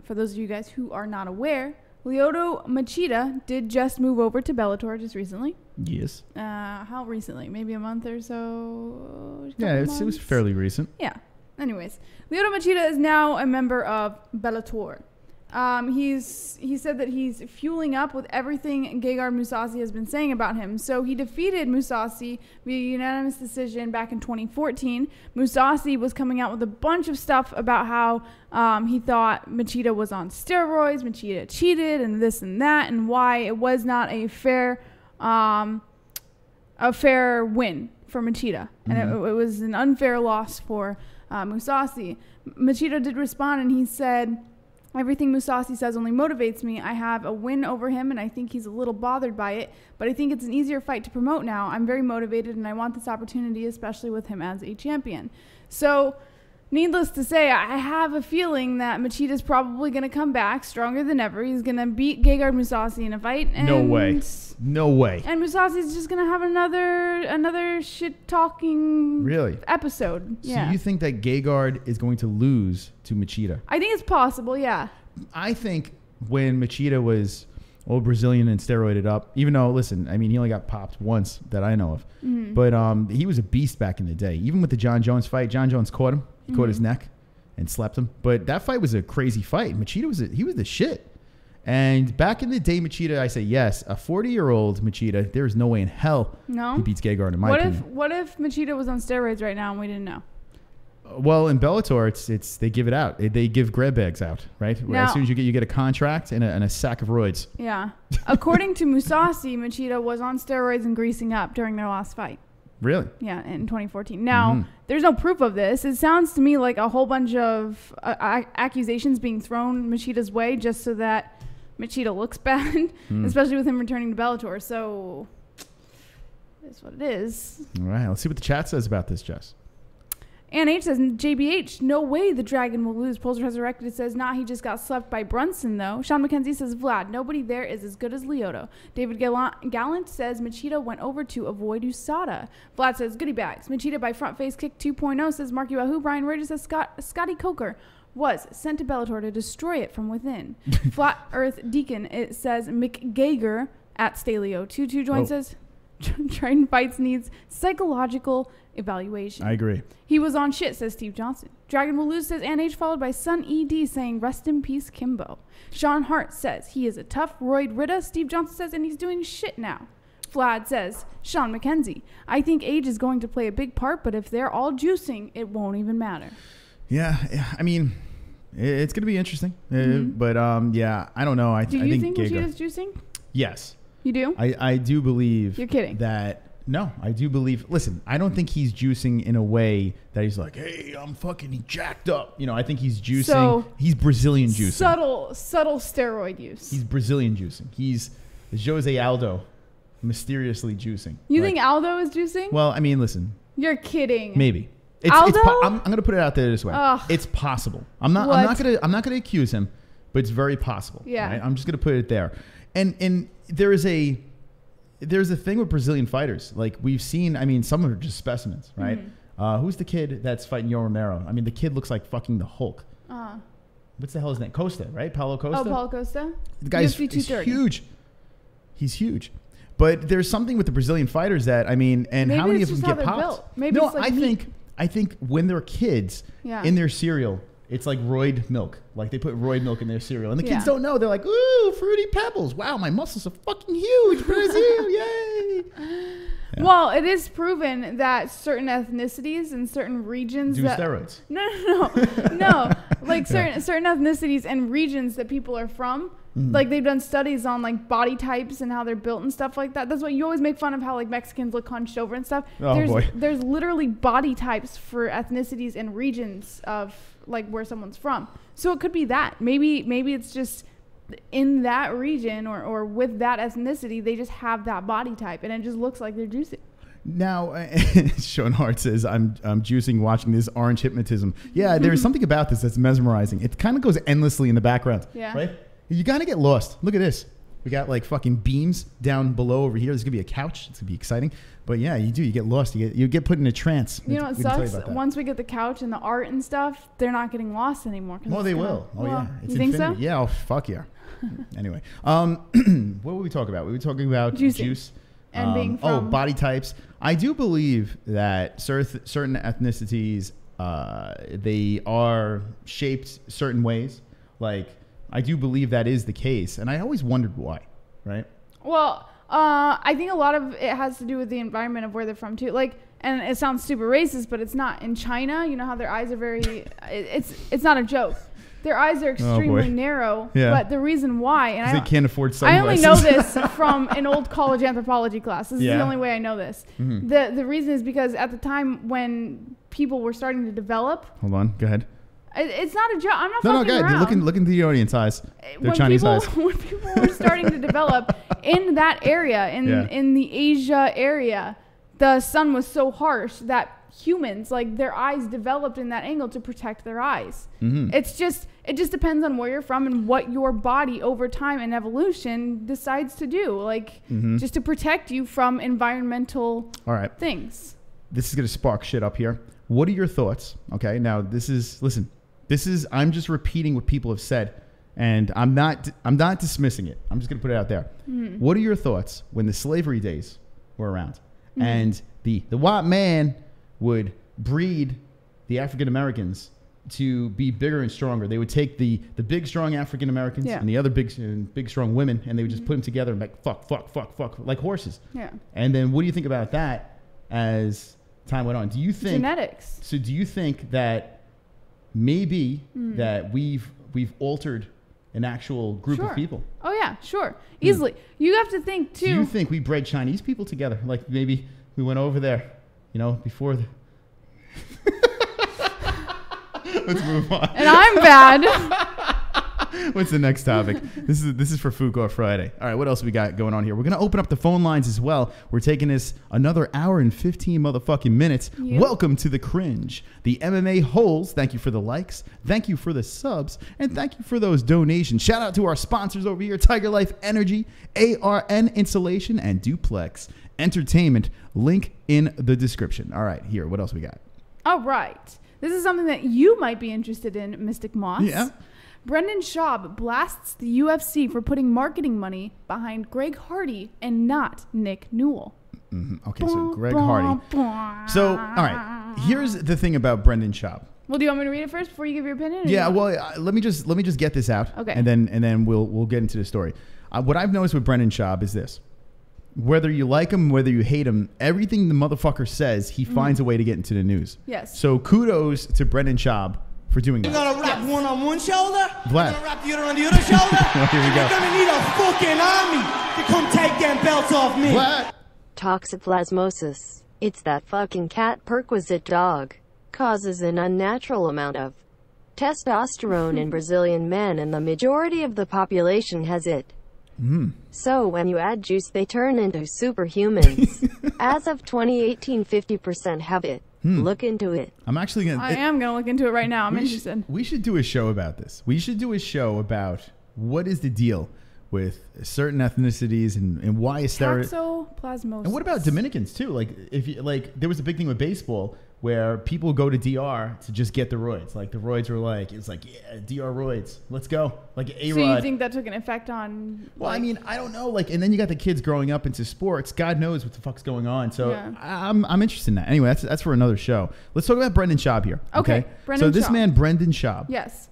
for those of you guys who are not aware, LYOTO Machida did just move over to Bellator just recently. Yes. How recently? Maybe a month or so? Yeah, it was fairly recent. Yeah. Anyways, LYOTO Machida is now a member of Bellator. He said that he's fueling up with everything GEGARD Mousasi has been saying about him. So he defeated Mousasi via unanimous decision back in 2014. Mousasi was coming out with a bunch of stuff about how he thought Machida was on steroids, Machida cheated, and this and that, and why it was not a fair win for Machida, and it was an unfair loss for Mousasi. Machida did respond, and he said, everything Mousasi says only motivates me. I have a win over him, and I think he's a little bothered by it, but I think it's an easier fight to promote now. I'm very motivated, and I want this opportunity, especially with him as a champion. So, needless to say, I have a feeling that Machida's probably going to come back stronger than ever. He's going to beat GEGARD Mousasi in a fight. And no way. No way. And Mousasi's just going to have another shit-talking episode. So you think that GEGARD is going to lose to Machida? I think it's possible, yeah. I think when Machida was old Brazilian and steroided up, even though, listen, I mean, he only got popped once that I know of. But he was a beast back in the day. Even with the John Jones fight, John Jones caught him. He caught his neck and slept him. But that fight was a crazy fight. Machida was the shit. And back in the day, Machida, I say yes, a 40-year-old Machida, there is no way in hell he beats GEGARD in my opinion. What if Machida was on steroids right now and we didn't know? Well, in Bellator, it's they give it out. They give grab bags out, right? Now, as soon as you get a contract and a sack of roids. Yeah. According to Mousasi, Machida was on steroids and greasing up during their last fight. Really? Yeah, in 2014. Now, there's no proof of this. It sounds to me like a whole bunch of accusations being thrown Machida's way just so that Machida looks bad, especially with him returning to Bellator. So, that's what it is. All right, let's see what the chat says about this, Jess. Ann H says, JBH, no way the Dragon will lose. Pulse Resurrected says, nah, he just got slept by Brunson, though. Sean McKenzie says, Vlad, nobody there is as good as LYOTO. David Gallant says, Machida went over to avoid USADA. Vlad says, goodie bags. Machida by front face kick 2.0 says, Mark Wahoo. Brian Reuters says, Scotty Coker was sent to Bellator to destroy it from within. Flat Earth Deacon, it says, McGregor at Stalio. 22 joins says, Triton Fights needs psychological evaluation. I agree. He was on shit, says Steve Johnson. Dragon Will Lose says Ann H, followed by Sun ED saying rest in peace Kimbo. Sean Hart says he is a tough roid Ritta. Steve Johnson says and he's doing shit now. Vlad says Sean McKenzie, I think age is going to play a big part, but if they're all juicing, it won't even matter. Yeah, I mean, it's going to be interesting. But yeah, I don't know. I do you think Machida's juicing? Yes. You do? I do believe. You're kidding. No, I do believe. Listen, I don't think he's juicing in a way that he's like, hey, I'm fucking jacked up. You know, I think he's juicing. So, he's Brazilian juicing. Subtle steroid use. He's Brazilian juicing. He's Jose Aldo mysteriously juicing. You think Aldo is juicing? Well, I mean, listen. You're kidding. Maybe. Aldo? I'm going to put it out there this way. Ugh. It's possible. I'm not going to accuse him, but it's very possible. Yeah. Right? I'm just going to put it there. And there's a thing with Brazilian fighters. Like we've seen, I mean, some of them are just specimens, right? Who's the kid that's fighting Yo Romero? I mean, the kid looks like fucking the Hulk. What's the hell is his name? Costa, right? Paulo Costa? Oh, Paulo Costa? The guy's huge. He's huge. But there's something with the Brazilian fighters that, I mean, and maybe how many of them get popped? Built. Maybe it's like I think when they're kids, in their cereal, it's like roid milk. Like they put roid milk in their cereal. And the kids don't know. They're like, ooh, Fruity Pebbles. Wow, my muscles are fucking huge. Brazil, yay. Yeah. Well, it is proven that certain ethnicities and certain regions do steroids. No. Like certain ethnicities and regions that people are from, like they've done studies on like body types and how they're built and stuff like that. That's what you always make fun of, how like Mexicans look hunched over and stuff. There's literally body types for ethnicities and regions of like where someone's from. So it could be that. Maybe it's just in that region or with that ethnicity, they just have that body type and it just looks like they're juicing. Now, Sean Hart says, I'm juicing watching this orange hypnotism. Yeah, there's something about this that's mesmerizing. It kind of goes endlessly in the background. Yeah. Right? You got to get lost. Look at this. We got like fucking beams down below over here. There's going to be a couch. It's going to be exciting. But yeah, you do. You get lost. You get put in a trance. You know what sucks? Once we get the couch and the art and stuff, they're not getting lost anymore. Well, they will. Oh, yeah. It's you think infinity. So? Yeah. Oh, fuck yeah. Anyway. What were we talking about? We were talking about juice. And being from body types. I do believe that certain ethnicities, they are shaped certain ways. Like, I do believe that is the case. And I always wondered why, right? Well, I think a lot of it has to do with the environment of where they're from, too. Like, and it sounds super racist, but it's not. In China, you know how their eyes are very... it's not a joke. Their eyes are extremely narrow, but the reason why... and they can't afford sunglasses. I only know this from an old college anthropology class. This is the only way I know this. The reason is because at the time when people were starting to develop... Hold on, go ahead. It's not a joke. I'm not fucking around. No, go ahead. Look into the audience eyes. They're Chinese eyes. When people were starting to develop in that area, in the Asia area, the sun was so harsh that humans, like their eyes developed in that angle to protect their eyes. It just depends on where you're from and what your body over time and evolution decides to do, like just to protect you from environmental things. This is going to spark shit up here. What are your thoughts? Okay, now I'm just repeating what people have said, and I'm not dismissing it. I'm just going to put it out there. What are your thoughts when the slavery days were around and the white man would breed the African Americans to be bigger and stronger? They would take the big strong African Americans and the other big strong women, and they would just put them together and like fuck like horses. Yeah. And then what do you think about that as time went on? Do you think genetics? So do you think that maybe that we've altered an actual group of people? Oh yeah, sure, easily. You have to think too. Do you think we bred Chinese people together? Like maybe we went over there, before the. Let's move on. And I'm bad. What's the next topic? This is for Fuko Friday. All right, what else we got going on here? We're gonna open up the phone lines as well. We're taking this another hour and 15 motherfucking minutes. Yep. Welcome to the cringe, the MMA-Holes. Thank you for the likes, thank you for the subs, and thank you for those donations. Shout out to our sponsors over here: TygerLyfe Energy, ARN Insulation, and Duplex Entertainment. Link in the description. All right, here. What else we got? All right, this is something that you might be interested in, Mystic Moss. Yeah. Brendan Schaub blasts the UFC for putting marketing money behind Greg Hardy and not Nick Newell. Okay, so Greg Hardy. So, all right, here's the thing about Brendan Schaub. Well, do you want me to read it first before you give your opinion? Yeah, well, let me just get this out. Okay. And then we'll get into the story. What I've noticed with Brendan Schaub is this. Whether you like him, whether you hate him, everything the motherfucker says, he finds a way to get into the news. Yes. So kudos to Brendan Schaub for doing that. You're gonna wrap one on one shoulder. Vlad. You're gonna wrap the other on the other shoulder. Here we go. You're gonna need a fucking army to come take them belts off me. Vlad. Toxoplasmosis. It's that fucking cat perquisite dog. Causes an unnatural amount of testosterone in Brazilian men, and the majority of the population has it. So when you add juice, they turn into superhumans. As of 2018, 50% have it. Look into it. I'm actually going to... I am going to look into it right now. I'm interested. We should do a show about this. We should do a show about what is the deal with certain ethnicities and why is steroids... Toxoplasmosis. And what about Dominicans, too? Like, if you, like, there was a big thing with baseball where people go to DR to just get the roids. Like, the roids were like, it's like, yeah, DR roids. Let's go. Like, A-Rod. So you think that took an effect on... Well, I mean, I don't know. Like, and then you got the kids growing up into sports. God knows what the fuck's going on. So Yeah. I'm interested in that. Anyway, that's for another show. Let's talk about Brendan Schaub here. Okay, Brendan So this Schaub. man, Brendan Schaub. Yes.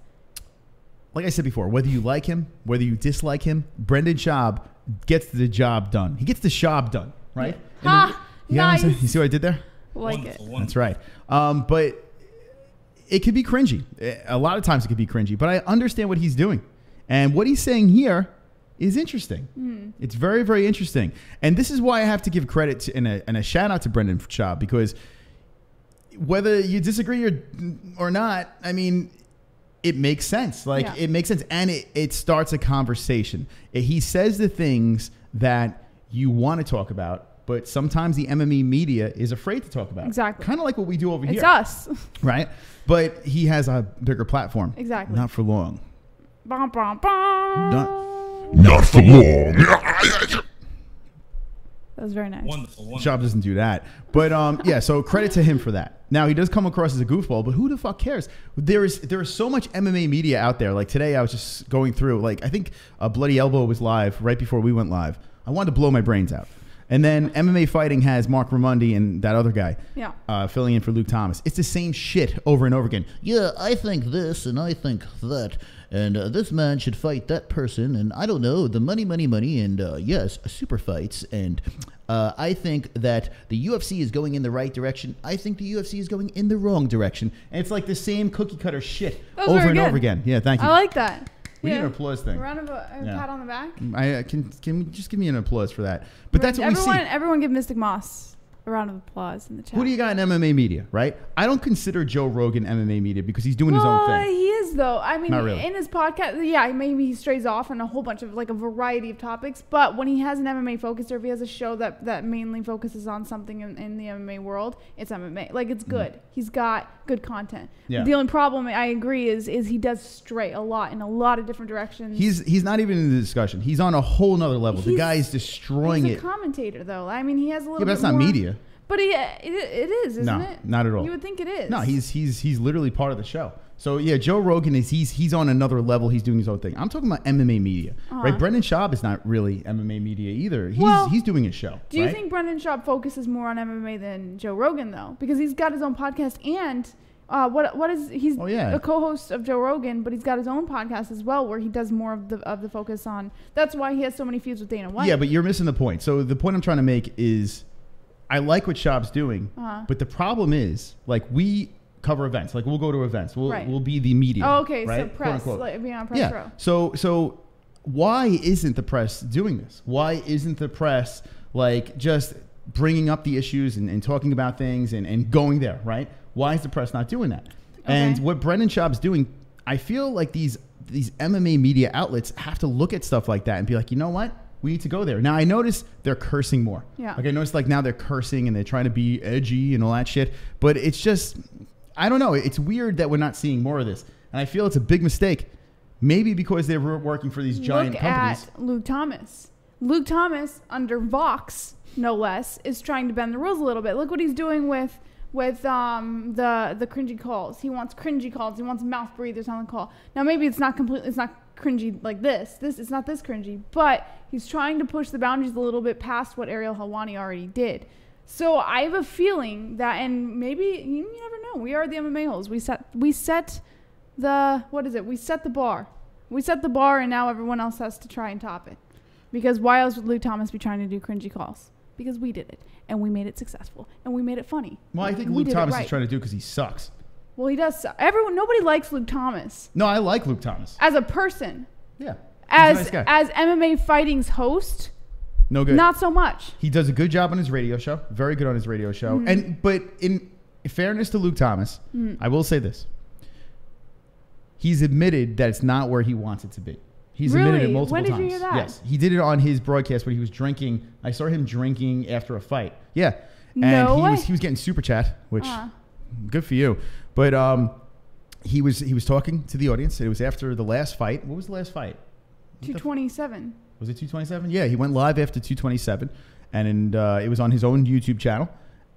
Like I said before, whether you like him, whether you dislike him, Brendan Schaub gets the job done. He gets the job done, right? Ha! You know what I'm saying? Nice. You see what I did there? Like Wonderful, it. wonderful. That's right. But it could be cringy. A lot of times it could be cringy. But I understand what he's doing. And what he's saying here is interesting. It's very, very interesting. And this is why I have to give credit to, and a shout out to Brendan Schaub, because whether you disagree or not, I mean, it makes sense. Like, it makes sense. And it starts a conversation. He says the things that you want to talk about, but sometimes the MMA media is afraid to talk about. Exactly. Kind of like what we do over here. It's us. Right? But he has a bigger platform. Exactly. Not for long. Bum, bum, bum. Not for long. That was very nice. Wonderful, wonderful. Schaub doesn't do that. But yeah, so credit to him for that. Now, he does come across as a goofball, but who the fuck cares? There is so much MMA media out there. Like today, I was just going through, like, I think Bloody Elbow was live right before we went live. I wanted to blow my brains out. And then MMA Fighting has Mark Ramundi and that other guy filling in for Luke Thomas. It's the same shit over and over again. Yeah, I think this and I think that. And this man should fight that person. And I don't know, the money. And yes, super fights. And I think that the UFC is going in the right direction. I think the UFC is going in the wrong direction. And it's like the same cookie cutter shit over and over again. Yeah, thank you. I like that. We need an applause thing. A round of a pat on the back. Can we just give me an applause for that? But that's what we see. Everyone give Mystic Moss a round of applause in the chat. Who do you got in MMA media, right? I don't consider Joe Rogan MMA media because he's doing his own thing. He is, though. I mean, Not really. in his podcast, yeah, maybe he strays off on a whole bunch of, like, a variety of topics. But when he has an MMA focus, or if he has a show that mainly focuses on something in the MMA world, it's MMA. Like, it's good. He's got good content. Yeah. The only problem, I agree, is he does stray a lot in a lot of different directions. He's not even in the discussion. He's on a whole nother level. The guy is destroying it. He's a commentator, though. I mean, he has a little bit Yeah, but that's more, not media. But it is, isn't it? No, not at all. You would think it is. No, he's literally part of the show. So yeah, Joe Rogan he's on another level. He's doing his own thing. I'm talking about MMA media, right? Brendan Schaub is not really MMA media either. He's doing his show. Do you think Brendan Schaub focuses more on MMA than Joe Rogan though? Because he's got his own podcast and he's a co-host of Joe Rogan, but he's got his own podcast as well where he does more of the focus on. That's why he has so many feuds with Dana White. Yeah, but you're missing the point. So the point I'm trying to make is, I like what Schaub's doing, but the problem is, like, we cover events. Like, we'll go to events. We'll be the media. Oh, okay. Right? So press, like, being on press row. So why isn't the press doing this? Why isn't the press, like, just bringing up the issues and talking about things and going there, right? Why is the press not doing that? Okay. And what Brendan Schaub's doing, I feel like these MMA media outlets have to look at stuff like that and be like, you know what? We need to go there. Now, I notice they're cursing more. Yeah. Like, I noticed, like, now they're cursing and they're trying to be edgy and all that shit. But it's just, I don't know. It's weird that we're not seeing more of this. And I feel it's a big mistake. Maybe because they're working for these giant companies. Look at Luke Thomas. Luke Thomas, under Vox, no less, is trying to bend the rules a little bit. Look what he's doing with the cringy calls. He wants cringy calls. He wants mouth breathers on the call. Now, maybe it's not cringy like this. It's not this cringy, but he's trying to push the boundaries a little bit past what Ariel Helwani already did. So I have a feeling that, and maybe you never know. We are the MMA-Holes. We set the what is it? We set the bar. We set the bar, and now everyone else has to try and top it. Because why else would Luke Thomas be trying to do cringy calls? Because we did it, and we made it successful, and we made it funny. Well, I think Luke Thomas is trying to do because he sucks. Well, he does suck. Nobody likes Luke Thomas. No, I like Luke Thomas as a person. Yeah. As MMA Fighting's host. No good. Not so much. He does a good job on his radio show. Very good on his radio show. But in fairness to Luke Thomas, I will say this. He's admitted that it's not where he wants it to be. He's admitted it multiple times. When did you hear that? Yes. He did it on his broadcast when he was drinking. I saw him drinking after a fight. Yeah. And he was getting super chat, which good for you. But he was talking to the audience. It was after the last fight. What was the last fight? 227. Was it 227? Yeah, he went live after 227, and it was on his own YouTube channel.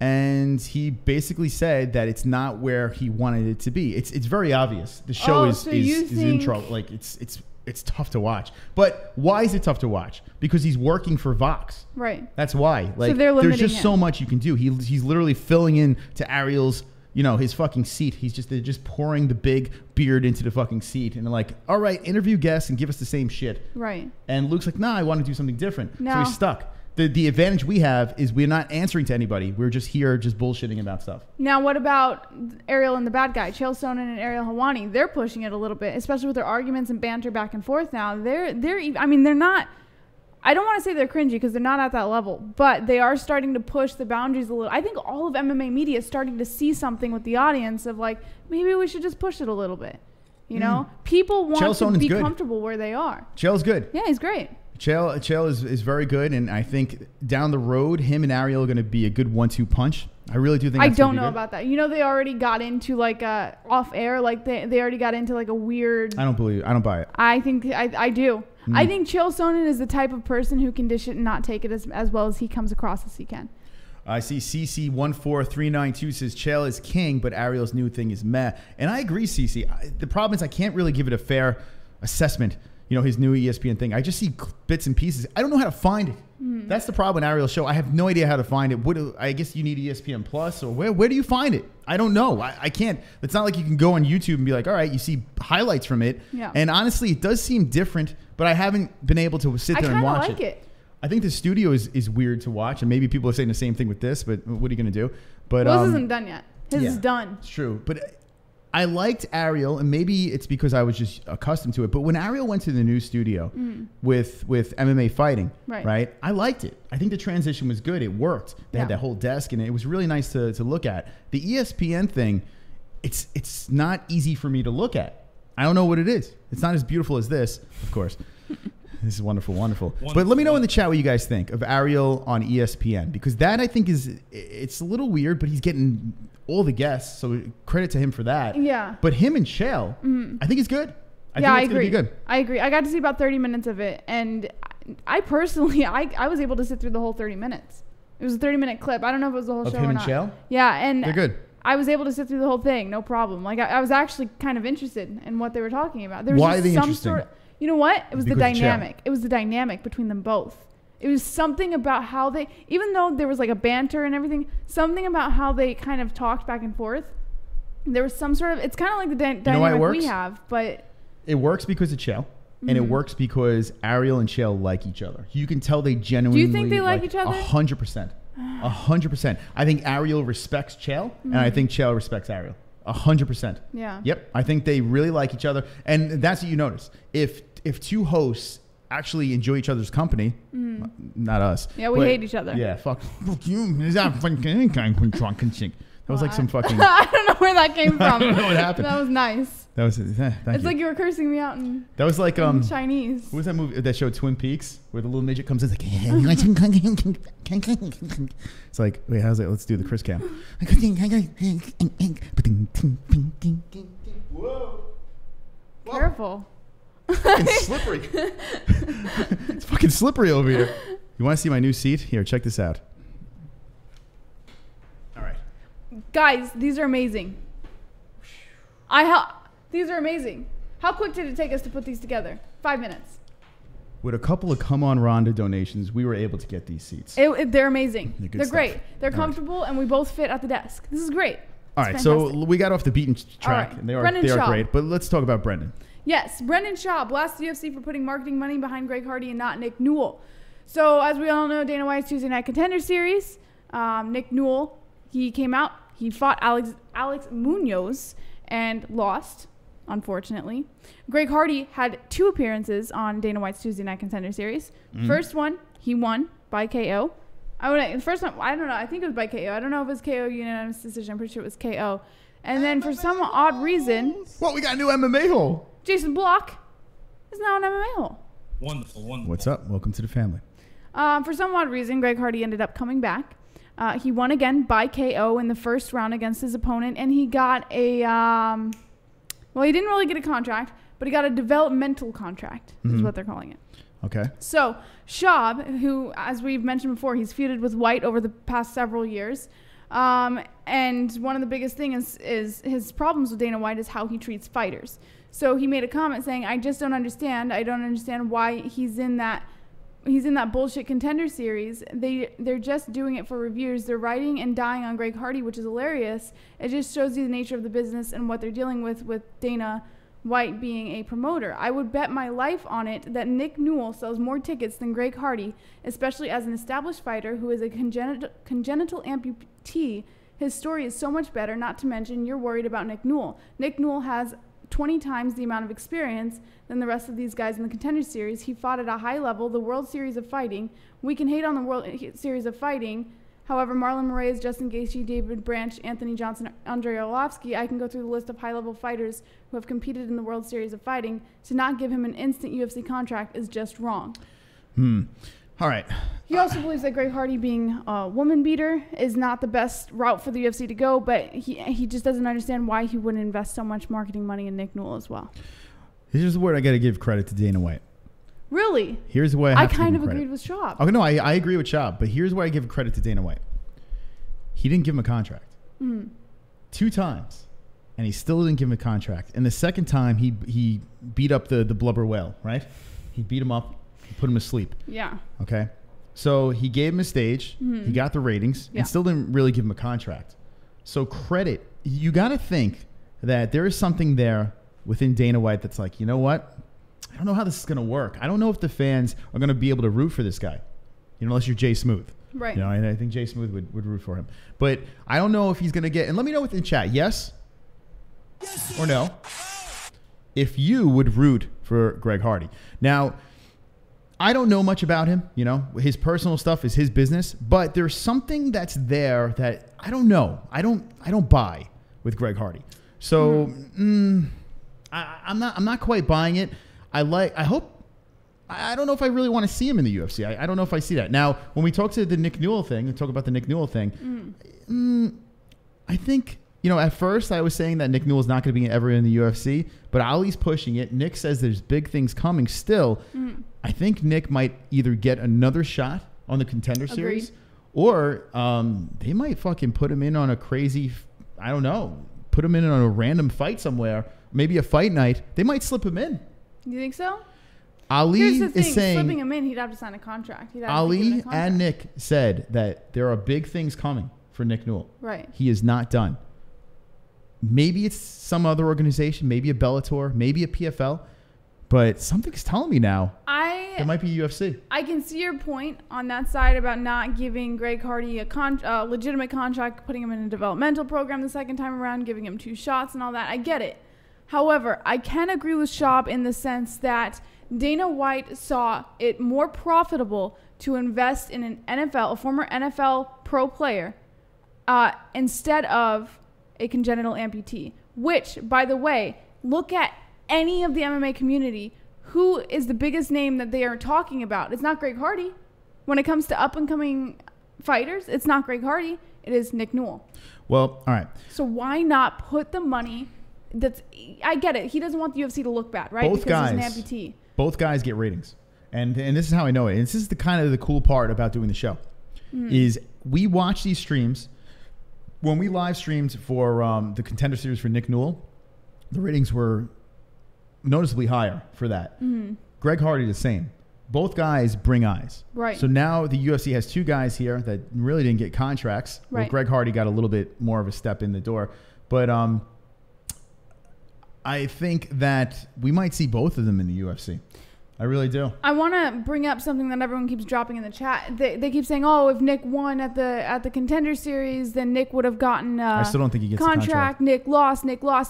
And he basically said that it's not where he wanted it to be. It's very obvious. The show is in trouble. Like it's tough to watch. But why is it tough to watch? Because he's working for Vox. Right. That's why. Like so there's just so much you can do. He's literally filling in to Ariel's, his fucking seat. They're just pouring the big beard into the fucking seat, and they're like, all right, interview guests and give us the same shit. Right. And Luke's like, nah, I want to do something different. No. So he's stuck. The advantage we have is we're not answering to anybody. We're just here just bullshitting about stuff. Now, what about Ariel and the bad guy? Chael Sonnen and Ariel Helwani, they're pushing it a little bit, especially with their arguments and banter back and forth now. They're not, I don't want to say they're cringy because they're not at that level, but they are starting to push the boundaries a little. I think all of MMA media is starting to see something with the audience of like, maybe we should just push it a little bit. People want to be comfortable where they are. Chael's good. Yeah, he's great. Chael is very good, and I think down the road, him and Ariel are going to be a good 1-2 punch. I really do think. I don't know about that. They already got into like off air, like they already got into like a weird. I don't buy it. I think I do. I think Chael Sonnen is the type of person who can dish it and not take it as well as he comes across as he can. I see CC14392 says Chael is king, but Ariel's new thing is meh. And I agree, CC. The problem is I can't really give it a fair assessment. His new ESPN thing. I just see bits and pieces. I don't know how to find it. That's the problem with Ariel's show. I have no idea how to find it. I guess you need ESPN Plus, or where do you find it? I don't know. I can't. It's not like you can go on YouTube and be like, all right, you see highlights from it. Yeah. And honestly, it does seem different, but I haven't been able to sit there and watch it. I kind of like it. I think the studio is weird to watch, and maybe people are saying the same thing with this, but what are you going to do? But his isn't done yet. His is done. It's true. But I liked Ariel, and maybe it's because I was just accustomed to it. But when Ariel went to the new studio with MMA Fighting, right? I liked it. I think the transition was good. It worked. They had that whole desk, and it was really nice to look at. The ESPN thing, it's not easy for me to look at. I don't know what it is. It's not as beautiful as this, of course. This is wonderful. But let me know in the chat what you guys think of Ariel on ESPN, because that I think it's a little weird, but he's getting all the guests, so credit to him for that. Yeah. But him and Chael, I think it's good. I think it's going to be good. I agree. I got to see about 30 minutes of it, and I personally, I was able to sit through the whole 30 minutes. It was a 30-minute clip. I don't know if it was the whole show or not. Of him and Chael? Yeah, and they're good. I was able to sit through the whole thing, no problem. Like I was actually kind of interested in what they were talking about. There was Why are they interesting? You know what? It was the dynamic. It was the dynamic between them both. It was something about how they, even though there was like a banter and everything, something about how they kind of talked back and forth. There was some sort of, it's kind of like the dynamic we have, but. It works because of Chael, and it works because Ariel and Chael like each other. You can tell they genuinely. Do you think they like each other? 100%. 100%. I think Ariel respects Chael, and I think Chael respects Ariel. 100%. Yeah. Yep. I think they really like each other, and that's what you notice. If two hosts actually enjoy each other's company, not us. Yeah, we hate each other. Yeah, fuck you. That was like some fucking. I don't know where that came from. I don't know what happened. That was nice. That was. It's like you were cursing me out in. That was like Chinese. What was that movie? That show Twin Peaks, where the little midget comes in, like. It's like, wait, how's that? Let's do the Chris cam. Whoa. Careful. Fucking slippery. It's fucking slippery over here. You want to see my new seat? Here, check this out. All right. Guys, these are amazing. These are amazing. How quick did it take us to put these together? 5 minutes. with a couple of Come On Ronda donations, we were able to get these seats. They're amazing. They're great. They're All comfortable, and we both fit at the desk. This is great. All right, so we got off the beaten track, and they are great. But let's talk about Brendan. Yes, Brendan Schaub blasts the UFC for putting marketing money behind Greg Hardy and not Nick Newell. So as we all know, Dana White's Tuesday Night Contender Series, Nick Newell, he came out, he fought Alex Munoz and lost, unfortunately. Greg Hardy had 2 appearances on Dana White's Tuesday Night Contender Series. First one, he won by KO. First time, I don't know. I think it was by KO. I don't know if it was KO unanimous decision. I'm pretty sure it was KO. And then for some odd reason, well, we got a new MMA hole. Jason Block is now an MMA hole. Wonderful, wonderful. What's up? Welcome to the family. For some odd reason, Greg Hardy ended up coming back. He won again by KO in the first round against his opponent, and he got a well, he didn't really get a contract, but he got a developmental contract, is what they're calling it. Okay. So Schaub, who, as we've mentioned before, he's feuded with White over the past several years. And one of the biggest things is his problems with Dana White is how he treats fighters. So he made a comment saying, I just don't understand. I don't understand why he's in that bullshit Contender Series. They're just doing it for reviews. They're riding and dying on Greg Hardy, which is hilarious. It just shows you the nature of the business and what they're dealing with Dana White being a promoter. I would bet my life on it that Nick Newell sells more tickets than Greg Hardy, especially as an established fighter who is a congenital amputee. His story is so much better, not to mention you're worried about Nick Newell. Nick Newell has 20 times the amount of experience than the rest of these guys in the Contender Series. He fought at a high level, the World Series of Fighting. We can hate on the World Series of Fighting. However, Marlon Moraes, Justin Gaethje, David Branch, Anthony Johnson, Andrei Arlovski, I can go through the list of high-level fighters who have competed in the World Series of Fighting. To not give him an instant UFC contract is just wrong. All right. He also believes that Greg Hardy being a woman beater is not the best route for the UFC to go, but he just doesn't understand why he wouldn't invest so much marketing money in Nick Newell as well. Here's where I got to give credit to Dana White. Really? Here's why I kind of agreed with Schaub. Oh, no, I agree with Schaub, but here's where I give credit to Dana White. He didn't give him a contract. 2 times, and he still didn't give him a contract. And the second time, he beat up the blubber whale, right? He beat him up, put him to sleep. Yeah. Okay? So he gave him a stage, he got the ratings, and still didn't really give him a contract. So credit, you got to think that there is something there within Dana White that's like, you know what? I don't know how this is going to work. I don't know if the fans are going to be able to root for this guy, unless you're Jay Smooth. Right. You know, and I think Jay Smooth would root for him. But I don't know if he's going to get, and let me know within chat, yes or no, if you would root for Greg Hardy. Now, I don't know much about him. You know, his personal stuff is his business, but there's something that's there that I don't know. I don't buy with Greg Hardy. So I'm not quite buying it. I don't know if I really want to see him in the UFC. I don't know if I see that. Now, when we talk to the Nick Newell thing, and talk about the Nick Newell thing, I think, you know, at first I was saying that Nick Newell's not going to be ever in the UFC, but Ali's pushing it. Nick says there's big things coming still. I think Nick might either get another shot on the Contender Series, or they might fucking put him in on a crazy, I don't know, put him in on a random fight somewhere, maybe a fight night. They might slip him in. You think so? Ali Here's the thing, is saying, slipping him in, he'd have to sign a contract. Ali and Nick said that there are big things coming for Nick Newell. Right. He is not done. Maybe it's some other organization, maybe a Bellator, maybe a PFL, but something's telling me now it might be UFC. I can see your point on that side about not giving Greg Hardy a legitimate contract, putting him in a developmental program the second time around, giving him 2 shots and all that. I get it. However, I can agree with Schaub in the sense that Dana White saw it more profitable to invest in an NFL, a former NFL pro player, instead of a congenital amputee. Which, by the way, look at any of the MMA community. Who is the biggest name that they are talking about? It's not Greg Hardy. When it comes to up-and-coming fighters, it's not Greg Hardy. It is Nick Newell. Well, all right. So why not put the money that's... I get it. He doesn't want the UFC to look bad, right? Both guys, he's an amputee. Both guys get ratings. And this is how I know it. And this is the kind of the cool part about doing the show. Is we watch these streams. When we live streamed for the Contender Series for Nick Newell, the ratings were noticeably higher for that. Greg Hardy the same. both guys bring eyes. Right. So now the UFC has two guys here that really didn't get contracts. Right. Well, Greg Hardy got a little bit more of a step in the door. But I think that we might see both of them in the UFC. I really do. I want to bring up something that everyone keeps dropping in the chat. They keep saying, "Oh, if Nick won at the Contender Series, then Nick would have gotten I still don't think he gets contract. Nick lost.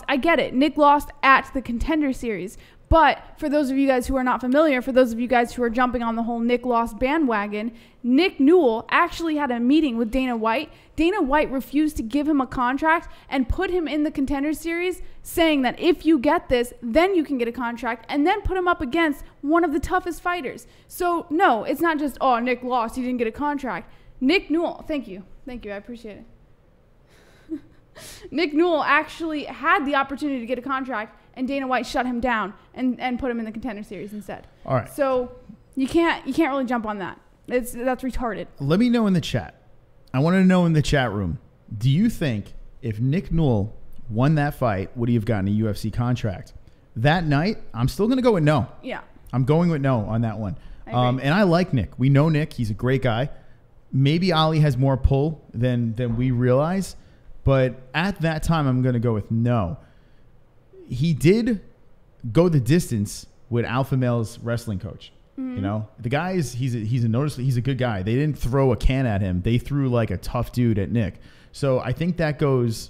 I get it. Nick lost at the Contender Series. But for those of you guys who are not familiar, for those of you guys who are jumping on the whole Nick lost bandwagon, Nick Newell actually had a meeting with Dana White. Dana White refused to give him a contract and put him in the Contender Series, saying that if you get this, then you can get a contract, and then put him up against one of the toughest fighters. So, no, it's not just, oh, Nick lost, he didn't get a contract. Nick Newell, thank you, I appreciate it. Nick Newell actually had the opportunity to get a contract, and Dana White shut him down and put him in the Contender Series instead. All right. So you can't really jump on that. That's retarded. Let me know in the chat. I want to know in the chat room. Do you think if Nick Newell won that fight, would he have gotten a UFC contract? That night, I'm still going to go with no. Yeah. I'm going with no on that one. And I like Nick. We know Nick. He's a great guy. Maybe Ali has more pull than we realize. But at that time, I'm going to go with no. He did go the distance with Alpha Male's wrestling coach. Mm-hmm. You know, the guy he's a good guy. They didn't throw a can at him. They threw like a tough dude at Nick. So I think that goes,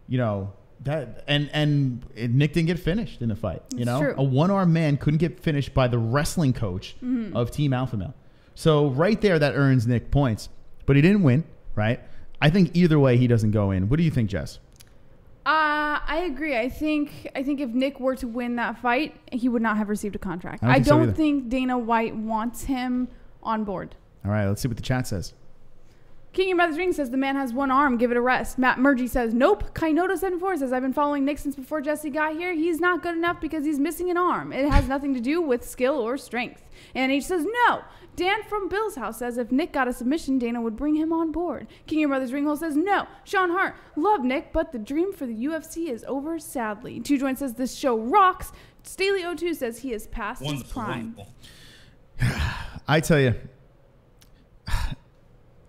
you know, that and Nick didn't get finished in the fight. You know, true. A one-armed man couldn't get finished by the wrestling coach of Team Alpha Male. So right there, that earns Nick points, but he didn't win. Right? I think either way he doesn't go in. What do you think, Jess? I agree. I think if Nick were to win that fight, he would not have received a contract. I don't think Dana White wants him on board. All right, let's see what the chat says. King Your Mother's Ring says the man has one arm. Give it a rest. Matt Murgy says nope. Kainoto74 says I've been following Nick since before Jesse got here. He's not good enough because he's missing an arm. It has nothing to do with skill or strength. And H says no. Dan from Bill's house says if Nick got a submission, Dana would bring him on board. King Your Mother's Ringhole says no. Sean Hart, love Nick, but the dream for the UFC is over, sadly. Two Joint says this show rocks. Staley02 says he is past his prime. I tell you,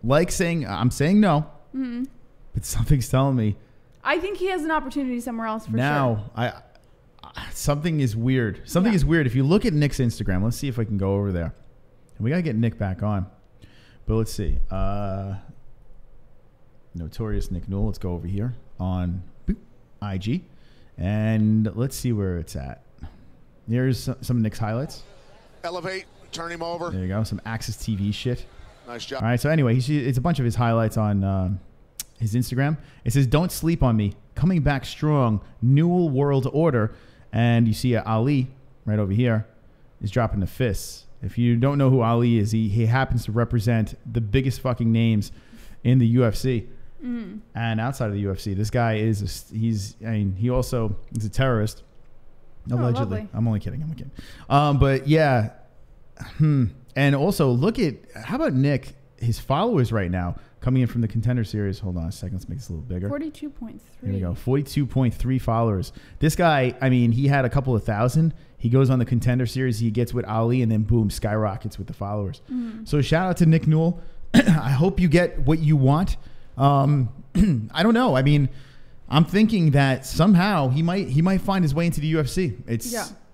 I'm saying no, but something's telling me. I think he has an opportunity somewhere else for sure. Now, something is weird. Something is weird. If you look at Nick's Instagram, let's see if I can go over there. We got to get Nick back on. But let's see. Notorious Nick Newell. Let's go over here on IG. And let's see where it's at. Here's some of Nick's highlights. Elevate. Turn him over. There you go. Some Access TV shit. Nice job. All right. So anyway, it's a bunch of his highlights on his Instagram. It says, don't sleep on me. Coming back strong. Newell World Order. And you see Ali right over here is dropping the fists. If you don't know who Ali is, he happens to represent the biggest fucking names in the UFC and outside of the UFC. This guy he also is a terrorist, allegedly. I'm only kidding. But yeah, and also how about Nick? His followers right now coming in from the Contender Series. Hold on a second, let's make this a little bigger. 42.3. Here we go. 42.3 followers. This guy, I mean, he had a couple of thousand. He goes on the Contender Series. He gets with Ali, and then boom, skyrockets with the followers. So shout out to Nick Newell. I hope you get what you want. I don't know. I mean, I'm thinking that somehow he might find his way into the UFC.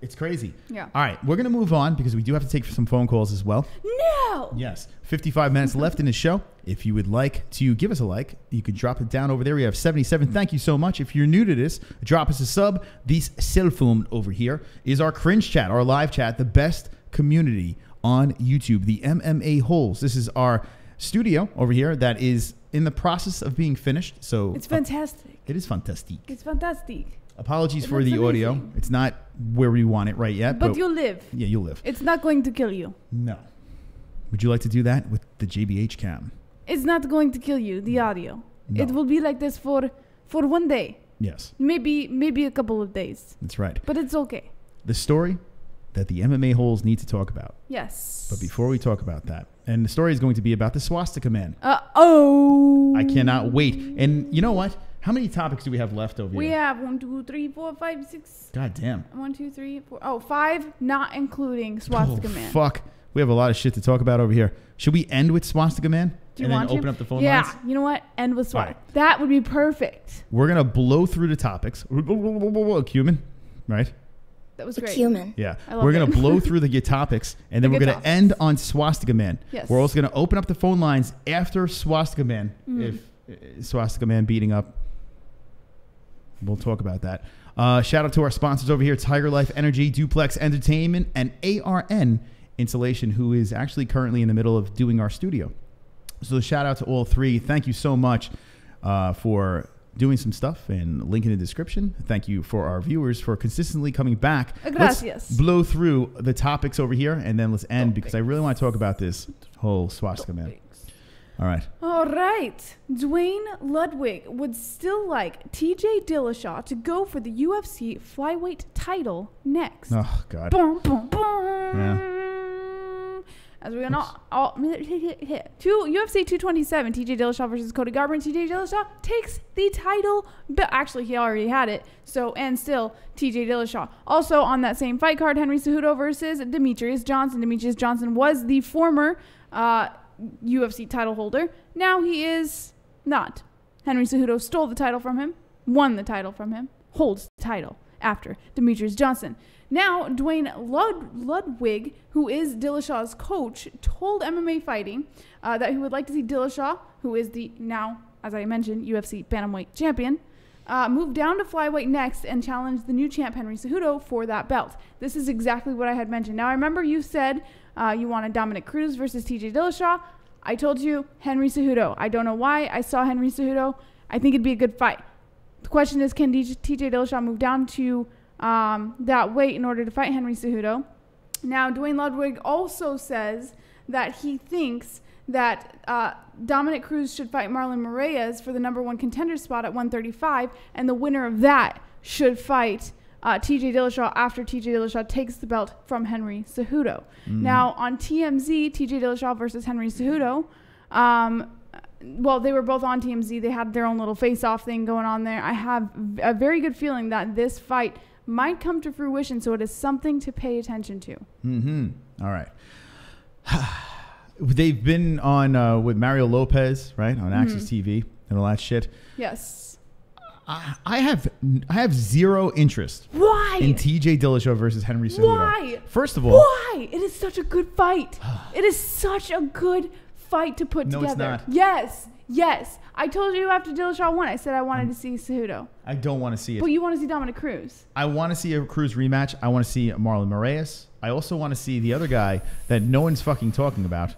It's crazy. Yeah. All right, we're gonna move on because we do have to take some phone calls as well. No. Yes. 55 minutes left in the show. If you would like to give us a like, you could drop it down over there. We have 77. Thank you so much. If you're new to this, drop us a sub. This cell phone over here is our cringe chat, our live chat, the best community on YouTube, the MMA-Holes. This is our studio over here that is in the process of being finished. So it's fantastic. It is fantastic. It's fantastic. Apologies for the audio. It's not where we want it right yet. But you'll live. Yeah, you'll live. It's not going to kill you. No. Would you like to do that with the JBH cam? It's not going to kill you, the audio. No. It will be like this for 1 day. Yes. Maybe a couple of days. That's right. But it's okay. The story that the MMA-Holes need to talk about. Yes. But before we talk about that, and the story is going to be about the swastika man. I cannot wait. And you know what? How many topics do we have left over here? We have 1, 2, 3, 4, 5, 6. God damn. 1, 2, 3, 4. Oh, 5, not including swastika man. Fuck. We have a lot of shit to talk about over here. Should we end with Swastika Man? Do you want to? Open up the phone lines? Yeah, you know what? End with Swastika. Right. That would be perfect. We're going to blow through the topics. Cumin, right? That was great. Cumin. Yeah. We're going to blow through the topics, and then we're going to end on Swastika Man. Yes. We're also going to open up the phone lines after Swastika Man. If Swastika Man beating up, we'll talk about that. Shout out to our sponsors over here, TygerLyfe Energy, Duplex Entertainment, and ARN Insulation, who is actually currently in the middle of doing our studio. So shout out to all three. Thank you so much for doing some stuff, and link in the description. Thank you for our viewers for consistently coming back. Gracias. Let's blow through the topics over here, and then let's end because I really want to talk about this whole Swastika Man. All right. All right. Dwayne Ludwig would still like TJ Dillashaw to go for the UFC flyweight title next. Oh, God. Boom, boom, boom. Yeah. As we know, UFC 227, TJ Dillashaw versus Cody Garbrandt. TJ Dillashaw takes the title, but actually he already had it. So, and still, TJ Dillashaw. Also on that same fight card, Henry Cejudo versus Demetrius Johnson. Demetrius Johnson was the former UFC title holder. Now he is not. Henry Cejudo stole the title from him, won the title from him, holds the title after Demetrius Johnson. Now, Dwayne Ludwig, who is Dillashaw's coach, told MMA Fighting that he would like to see Dillashaw, who is the now, as I mentioned, UFC bantamweight champion, move down to flyweight next and challenge the new champ Henry Cejudo for that belt. This is exactly what I had mentioned. Now, I remember you said you wanted Dominic Cruz versus TJ Dillashaw. I told you Henry Cejudo. I don't know why. I saw Henry Cejudo. I think it'd be a good fight. The question is, can TJ Dillashaw move down to that weight in order to fight Henry Cejudo? Now, Dwayne Ludwig also says that he thinks that Dominic Cruz should fight Marlon Moraes for the #1 contender spot at 135, and the winner of that should fight TJ Dillashaw after TJ Dillashaw takes the belt from Henry Cejudo. Now, on TMZ, TJ Dillashaw versus Henry Cejudo, well, they were both on TMZ. They had their own little face-off thing going on there. I have a very good feeling that this fight might come to fruition, so it is something to pay attention to. All right. They've been on with Mario Lopez, right, on Access TV and all that shit. Yes. I have zero interest. Why? In TJ Dillashaw versus Henry Cejudo. Why? First of all, why? It is such a good fight. It is such a good fight to put together. No, it's not. Yes. I told you after Dillashaw won, I said I wanted to see Cejudo. I don't want to see it. But you want to see Dominic Cruz. I want to see a Cruz rematch. I want to see Marlon Moraes. I also want to see the other guy that no one's fucking talking about.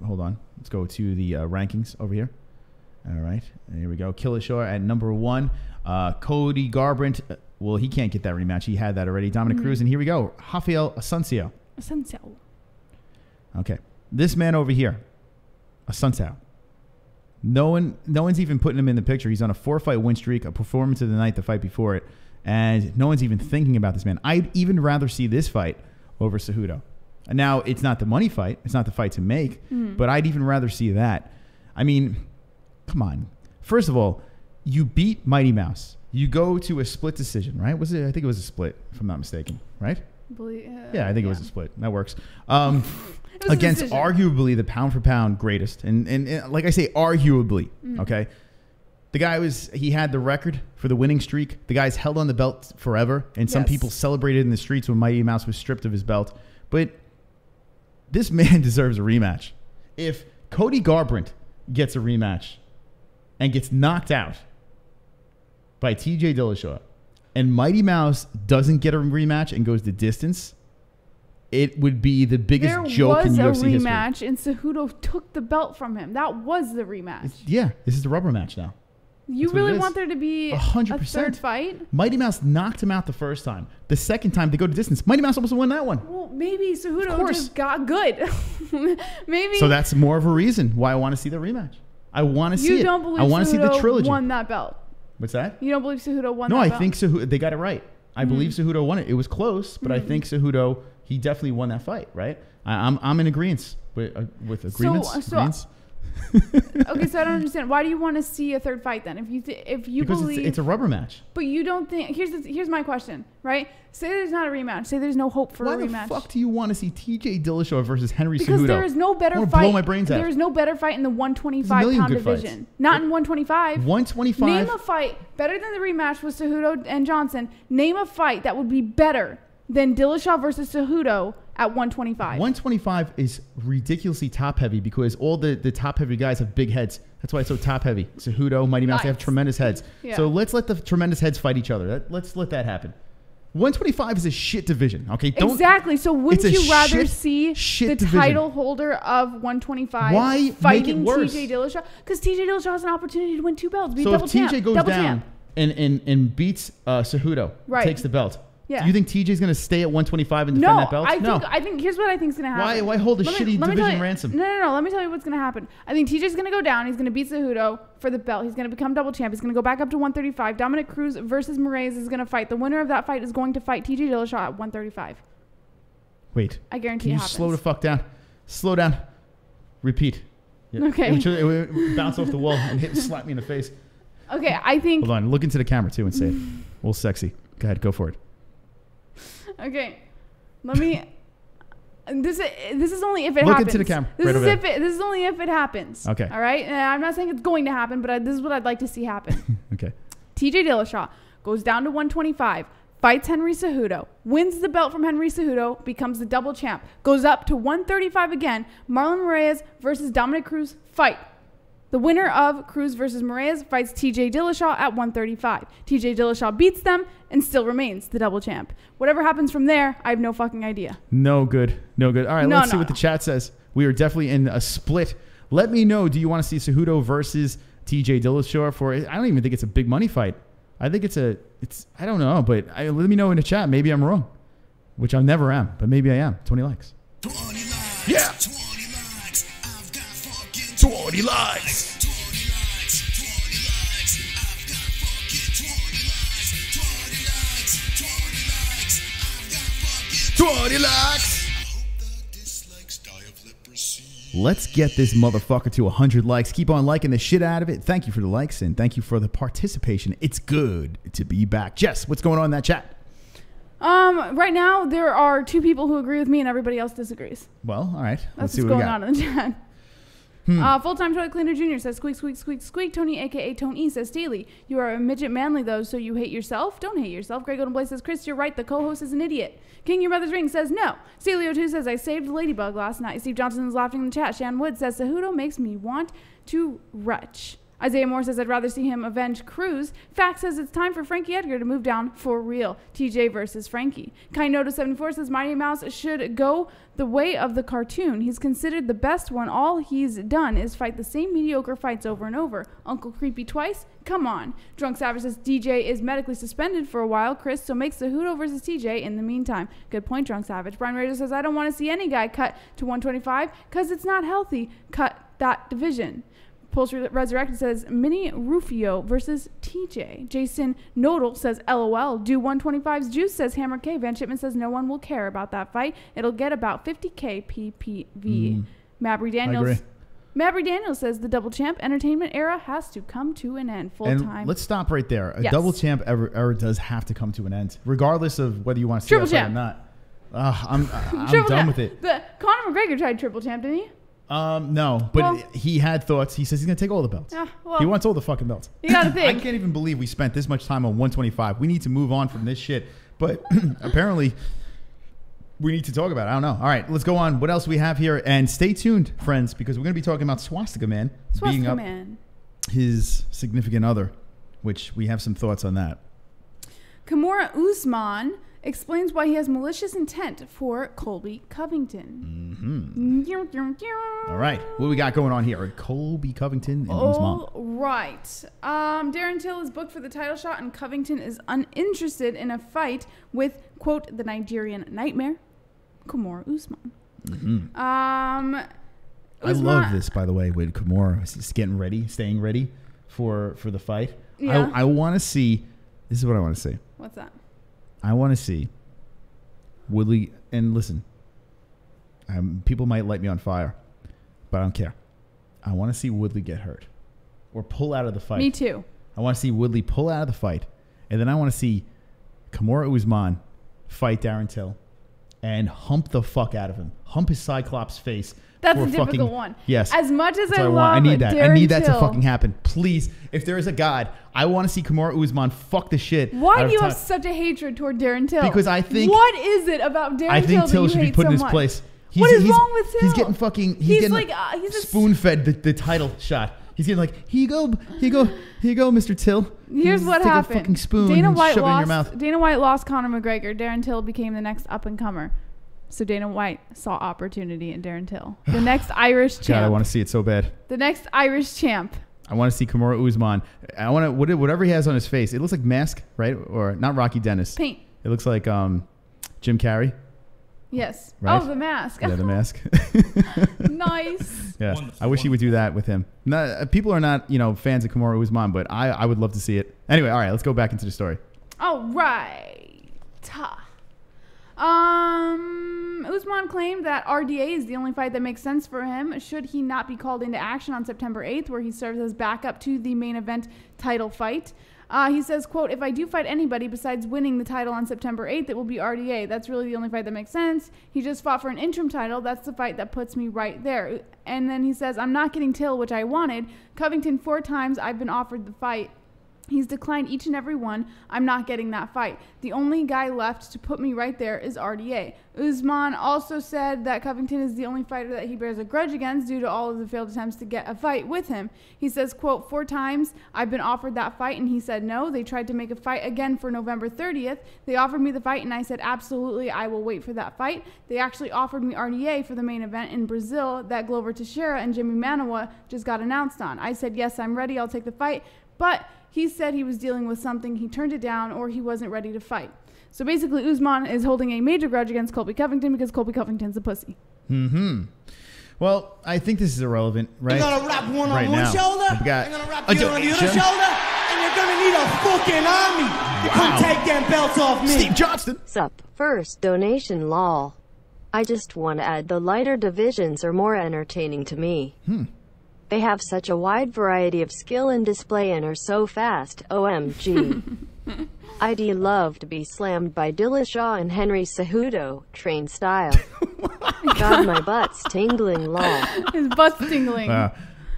Hold on. Let's go to the rankings over here. All right. Here we go. Dillashaw at #1. Cody Garbrandt. Well, he can't get that rematch. He had that already. Dominic Cruz. And here we go. Rafael Assunção. Okay. This man over here. Assunção. No one's even putting him in the picture. He's on a 4-fight win streak, a performance of the night, the fight before it, and no one's even thinking about this man. I'd even rather see this fight over Cejudo. Now, it's not the money fight. It's not the fight to make, but I'd even rather see that. I mean, come on. First of all, you beat Mighty Mouse. You go to a split decision, right? I think it was a split, if I'm not mistaken, right? Yeah, I think it was a split. That works. Against arguably the pound-for-pound greatest. And like I say, arguably, okay? The guy he had the record for the winning streak. The guy's held on the belt forever, and some people celebrated in the streets when Mighty Mouse was stripped of his belt. But this man deserves a rematch. If Cody Garbrandt gets a rematch and gets knocked out by TJ Dillashaw, and Mighty Mouse doesn't get a rematch and goes the distance, it would be the biggest joke in UFC history. There was a rematch, and Cejudo took the belt from him. That was the rematch. This is the rubber match now. You really want there to be 100%. A third fight? Mighty Mouse knocked him out the first time. The second time, they go to distance. Mighty Mouse almost won that one. Well, maybe Cejudo just got good. Maybe. So that's more of a reason why I want to see the rematch. I want to see it. You don't believe I want to see the trilogy. Won that belt? What's that? You don't believe Cejudo won that belt? No, I think Cejudo, they got it right. I believe Cejudo won it. It was close, but I think Cejudo, he definitely won that fight, right? I'm in agreement with agreements. Okay, so I don't understand. Why do you want to see a third fight then? If you because believe it's a rubber match. But you don't think here's my question, right? Say there's not a rematch. Say there's no hope for a rematch. Why the fuck do you want to see TJ Dillashaw versus Henry Cejudo? Because there is no better fight. Blow my brains out. There is no better fight in the 125-pound division. Fights. Not in 125. 125. Name a fight better than the rematch with Cejudo and Johnson. Name a fight that would be better than Dillashaw versus Cejudo at 125. 125 is ridiculously top heavy because all the top heavy guys have big heads. That's why it's so top heavy. Cejudo, Mighty Mouse, they have tremendous heads. Yeah. So let's let the tremendous heads fight each other. Let's let that happen. 125 is a shit division. Okay, exactly. So wouldn't you rather see the title holder of 125 fighting TJ Dillashaw? Because TJ Dillashaw has an opportunity to win 2 belts. Be so double if TJ champ, goes down and beats Cejudo, takes the belt. Yeah. Do you think TJ's going to stay at 125 and defend that belt? I think here's what I think is going to happen. Why hold a shitty division ransom? No. Let me tell you what's going to happen. I think TJ's going to go down. He's going to beat Cejudo for the belt. He's going to become double champ. He's going to go back up to 135. Dominic Cruz versus Moraes is going to fight. The winner of that fight is going to fight TJ Dillashaw at 135. Wait. I guarantee it happens. Slow the fuck down. Slow down. Repeat. Yeah. Okay. It would bounce off the wall and slap me in the face. Okay, I think... Hold on. Look into the camera, too, and say it. Well, sexy. Go ahead. Go for it. Okay, let me. This is only if it happens. Look into the camera. This is only if it happens. Okay. All right. And I'm not saying it's going to happen, but this is what I'd like to see happen. Okay. TJ Dillashaw goes down to 125, fights Henry Cejudo, wins the belt from Henry Cejudo, becomes the double champ, goes up to 135 again. Marlon Moraes versus Dominic Cruz fight. The winner of Cruz versus Moraes fights TJ Dillashaw at 135. TJ Dillashaw beats them and still remains the double champ. Whatever happens from there, I have no fucking idea. No good. All right, let's see what the chat says. We are definitely in a split. Let me know, do you want to see Cejudo versus TJ Dillashaw for... I don't even think it's a big money fight. I think it's I don't know, but let me know in the chat. Maybe I'm wrong, which I never am, but maybe I am. 20 likes. 20 likes. Yeah. 20 likes. I've got fucking 20 likes. 20 likes. Let's get this motherfucker to 100 likes. Keep on liking the shit out of it. Thank you for the likes and thank you for the participation. It's good to be back. Jess, what's going on in that chat? Right now there are 2 people who agree with me and everybody else disagrees. Well, all right. Let's see what's going on in the chat. Full-time toilet cleaner junior says squeak, squeak, squeak, squeak. Tony, a.k.a. Tony, says Daily, you are a midget manly, though, so you hate yourself? Don't hate yourself. Greg Golden Blaze says, Chris, you're right. The co-host is an idiot. King, your mother's ring says no. LYOTO says, I saved the ladybug last night. Steve Johnson is laughing in the chat. Shan Wood says, Cejudo makes me want to retch. Isaiah Moore says, I'd rather see him avenge Cruz. Fact says it's time for Frankie Edgar to move down for real. TJ versus Frankie. Kainoto74 says, Mighty Mouse should go the way of the cartoon. He's considered the best one. All he's done is fight the same mediocre fights over and over. Uncle Creepy twice? Come on. Drunk Savage says, DJ is medically suspended for a while, Chris, so make Cejudo versus TJ in the meantime. Good point, Drunk Savage. Brian Raider says, I don't want to see any guy cut to 125 because it's not healthy. Cut that division. Pulse Resurrected says, Mini Rufio versus TJ. Jason Nodal says, LOL. Do 125's juice, says Hammer K. Van Shipman says, no one will care about that fight. It'll get about 50K PPV. Mabry Daniels says, the double champ entertainment era has to come to an end. Full time. Let's stop right there. A double champ era does have to come to an end, regardless of whether you want to see that fight or not. I'm done with it. Conor McGregor tried triple champ, didn't he? No, but he had thoughts. He says he's going to take all the belts. He wants all the fucking belts. You got to think. I can't even believe we spent this much time on 125. We need to move on from this shit. But apparently, we need to talk about it. I don't know. All right, let's go on. What else we have here? And stay tuned, friends, because we're going to be talking about Swastika Man beating up his significant other, which we have some thoughts on that. Kamaru Usman explains why he has malicious intent for Colby Covington. All right. What we got going on here? Colby Covington and Usman. All right. Darren Till is booked for the title shot, and Covington is uninterested in a fight with, quote, the Nigerian Nightmare, Kamaru Usman. I love this, by the way, with Kamaru. He's getting ready, staying ready for the fight. Yeah. I want to see. This is what I want to see. What's that? I want to see Woodley, and listen, people might light me on fire, but I don't care. I want to see Woodley get hurt or pull out of the fight. Me too. I want to see Woodley pull out of the fight. And then I want to see Kamaru Usman fight Darren Till and hump the fuck out of him. Hump his Cyclops face. That's a difficult one. Yes. As much as I love I need that. I need that to Till, fucking happen. Please, if there is a God, I want to see Kamaru Usman fuck the shit. Why do you have such a hatred toward Darren Till? Because I think... What is it about Darren Till I think Till should be put in his place. What is wrong with Till? He's getting fucking... He's like spoon-fed the title shot. He's getting like, here you go, Mr. Till. Here's what happened. Take a fucking spoon Dana and White shove it in your mouth. Dana White lost Conor McGregor. Darren Till became the next up-and-comer. So Dana White saw opportunity in Darren Till. The next Irish champ. God, I want to see it so bad. The next Irish champ. I want to see Kamaru Usman. I want to, whatever he has on his face. It looks like mask, right? Or not Rocky Dennis. Paint. It looks like Jim Carrey. Yes. Right? Oh, the mask. Yeah, the mask. Nice. Yeah. Wonderful, I wish he would do that with him. People are not, fans of Kamaru Usman, but I would love to see it. Anyway, all right, let's go back into the story. All right. Usman claimed that RDA is the only fight that makes sense for him should he not be called into action on September 8th, where he serves as backup to the main event title fight. He says, quote, if I do fight anybody besides winning the title on September 8th, it will be RDA. That's really the only fight that makes sense. He just fought for an interim title. That's the fight that puts me right there. And then he says, I'm not getting Till, which I wanted. Covington 4 times I've been offered the fight. He's declined each and every one. I'm not getting that fight. The only guy left to put me right there is RDA. Usman also said that Covington is the only fighter that he bears a grudge against due to all of the failed attempts to get a fight with him. He says, quote, 4 times I've been offered that fight and he said no. They tried to make a fight again for November 30th. They offered me the fight and I said, absolutely, I will wait for that fight. They actually offered me RDA for the main event in Brazil that Glover Teixeira and Jimmy Manuwa just got announced on. I said, yes, I'm ready. I'll take the fight. But he said he was dealing with something. He turned it down or he wasn't ready to fight. So basically, Usman is holding a major grudge against Colby Covington because Colby Covington's a pussy. Mm-hmm. Well, I think this is irrelevant, right? You're going to wrap one right on one now. shoulder, I've got you're going to wrap the other on the other shoulder, and you're going to need a fucking army to come take them belts off me. Steve Johnston. Sup. First donation lol. I just want to add the lighter divisions are more entertaining to me. They have such a wide variety of skill and display and are so fast, OMG. I'd love to be slammed by Dillashaw and Henry Cejudo, train style. God, my butt's tingling, lol. His butt's tingling.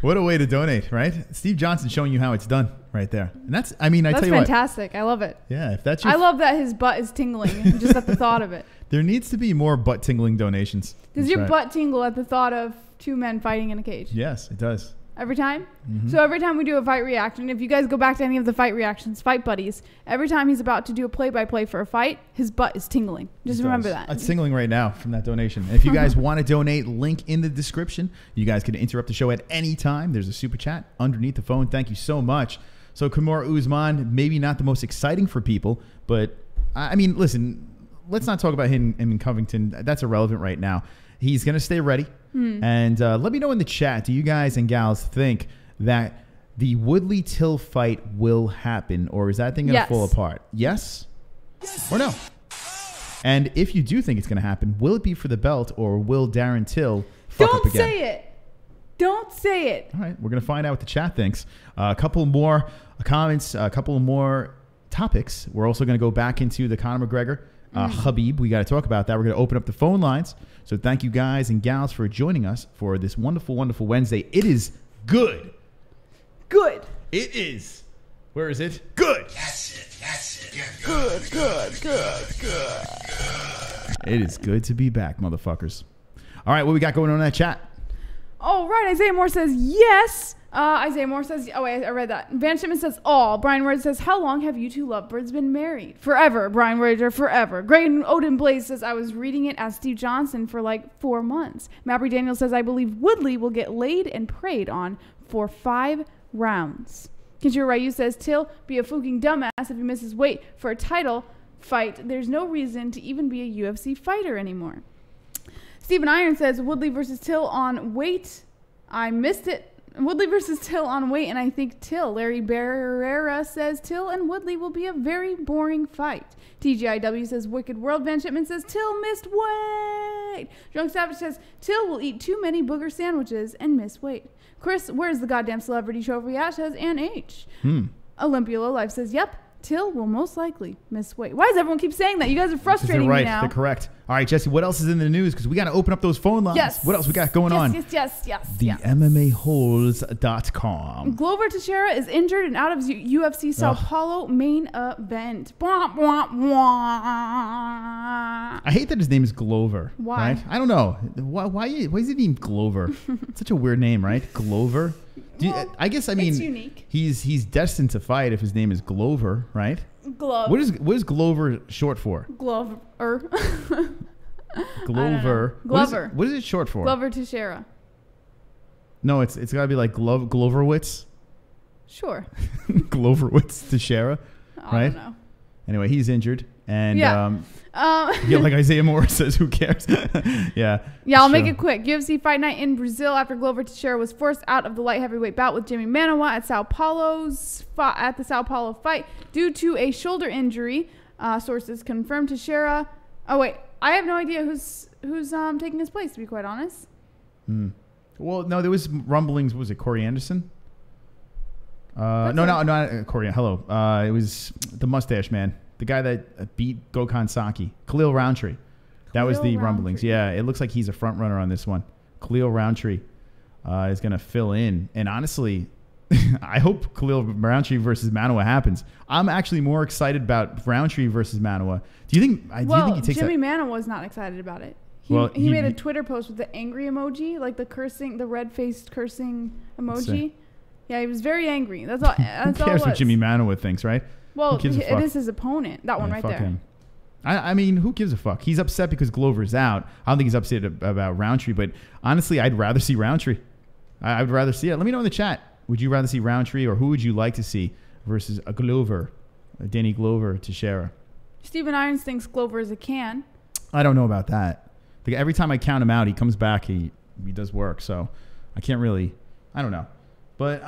What a way to donate, right? Steve Johnson showing you how it's done right there. And that's, I mean, I tell you what. That's fantastic. I love it. Yeah, if that's your... I love that his butt is tingling just at the thought of it. There needs to be more butt tingling donations. Does your butt tingle at the thought of 2 men fighting in a cage? Yes, it does. Every time? So every time we do a fight reaction, if you guys go back to any of the fight reactions, Fight Buddies, every time he's about to do a play-by-play for a fight, his butt is tingling. Just remember that. It's tingling right now from that donation. And if you guys want to donate, link in the description. You guys can interrupt the show at any time. There's a super chat underneath the phone. Thank you so much. So Kamaru Usman, maybe not the most exciting for people, but I mean, listen, let's not talk about him in Covington. That's irrelevant right now. He's going to stay ready. And let me know in the chat, do you guys and gals think that the Woodley Till fight will happen, or is that thing going to fall apart? Yes or no? And if you do think it's going to happen, will it be for the belt, or will Darren Till fuck up again? Don't say it. Don't say it. All right, we're going to find out what the chat thinks. A couple more comments, a couple more topics. We're also going to go back into the Conor McGregor, Khabib. We got to talk about that. We're going to open up the phone lines. So thank you guys and gals for joining us for this wonderful, wonderful Wednesday. It is good. Good. It is. Where is it? Good. That's it. Yeah, Good. It is good to be back, motherfuckers. All right, what we got going on in that chat? All right, Isaiah Moore says yes. Isaiah Moore says, oh wait, I read that. Van Shipman says, Brian Ward says, how long have you 2 lovebirds been married? Forever, Brian Rager, forever. Graydon Odin Blaze says, I was reading it as Steve Johnson for like 4 months. Mabry Daniel says, I believe Woodley will get laid and preyed on for 5 rounds. Kinshiro Ryu says, Till, be a fucking dumbass if he misses weight for a title fight. There's no reason to even be a UFC fighter anymore. Stephen Iron says, Woodley versus Till on weight. I missed it. Woodley versus Till on weight, and I think Till. Larry Barrera says Till and Woodley will be a very boring fight. TGIW says Wicked World. Van Shipman says Till missed weight. Drunk Savage says Till will eat too many booger sandwiches and miss weight. Chris, where's the goddamn celebrity trophy at? Says Ann H. Olympia Low Life says, yep, Till will most likely miss weight. Why does everyone keep saying that? You guys are frustrating me now. They're correct. All right, Jesse, what else is in the news? Because we got to open up those phone lines. Yes. What else we got going on? Yes. The MMA-Holes.com. Glover Teixeira is injured and out of UFC Sao Paulo main event. Bwah, bwah, bwah. I hate that his name is Glover. Why? Right? I don't know. Why is it named Glover? It's such a weird name, right? Glover. I guess, I mean, it's unique. He's destined to fight if his name is Glover, right? Glove. What is Glover short for? Glover. Glover. Glover. What is it short for? Glover Teixeira. No, it's got to be like Gloverwitz. Sure. Gloverwitz Teixeira, right? I don't know. Anyway, he's injured. And yeah, like Isaiah Moore says, who cares? Yeah, I'll make it quick. UFC Fight Night in Brazil after Glover Teixeira was forced out of the light heavyweight bout with Jimmy Manuwa at the Sao Paulo fight due to a shoulder injury. Sources confirmed Teixeira. Oh wait, I have no idea who's taking his place, to be quite honest. Well, no, there was rumblings. Was it Corey Anderson? No, not Corey. Hello. It was the mustache man. The guy that beat Gokhan Saki. Khalil Roundtree. That was the rumblings. Yeah, it looks like he's a front runner on this one. Khalil Roundtree is going to fill in. And honestly, I hope Khalil Roundtree versus Manuwa happens. I'm actually more excited about Roundtree versus Manuwa. Do you think he takes Jimmy Manuwa was not excited about it. He made a Twitter post with the angry emoji, like the red-faced cursing emoji. Yeah, he was very angry. That's all. That's who cares what Jimmy Manuwa thinks, right? Well, it is his opponent. That one right there. Him. I mean, who gives a fuck? He's upset because Glover's out. I don't think he's upset about Roundtree, but honestly, I'd rather see Roundtree. I would rather see it. Let me know in the chat. Would you rather see Roundtree, or who would you like to see versus a Glover, Danny Glover Teixeira? Steven Irons thinks Glover is a can. I don't know about that. Like, every time I count him out, he comes back. He does work. So I can't really. I don't know, but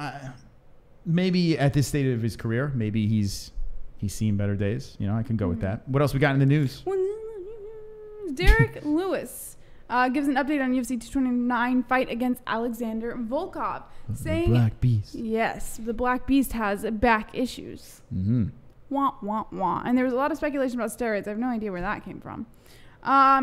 maybe at this state of his career, maybe he's seen better days. You know, I can go with that. What else we got in the news? Derrick Lewis gives an update on UFC 229 fight against Alexander Volkov, saying the Black Beast. Yes, the Black Beast has back issues. Wah, wah, wah. And there was a lot of speculation about steroids. I have no idea where that came from.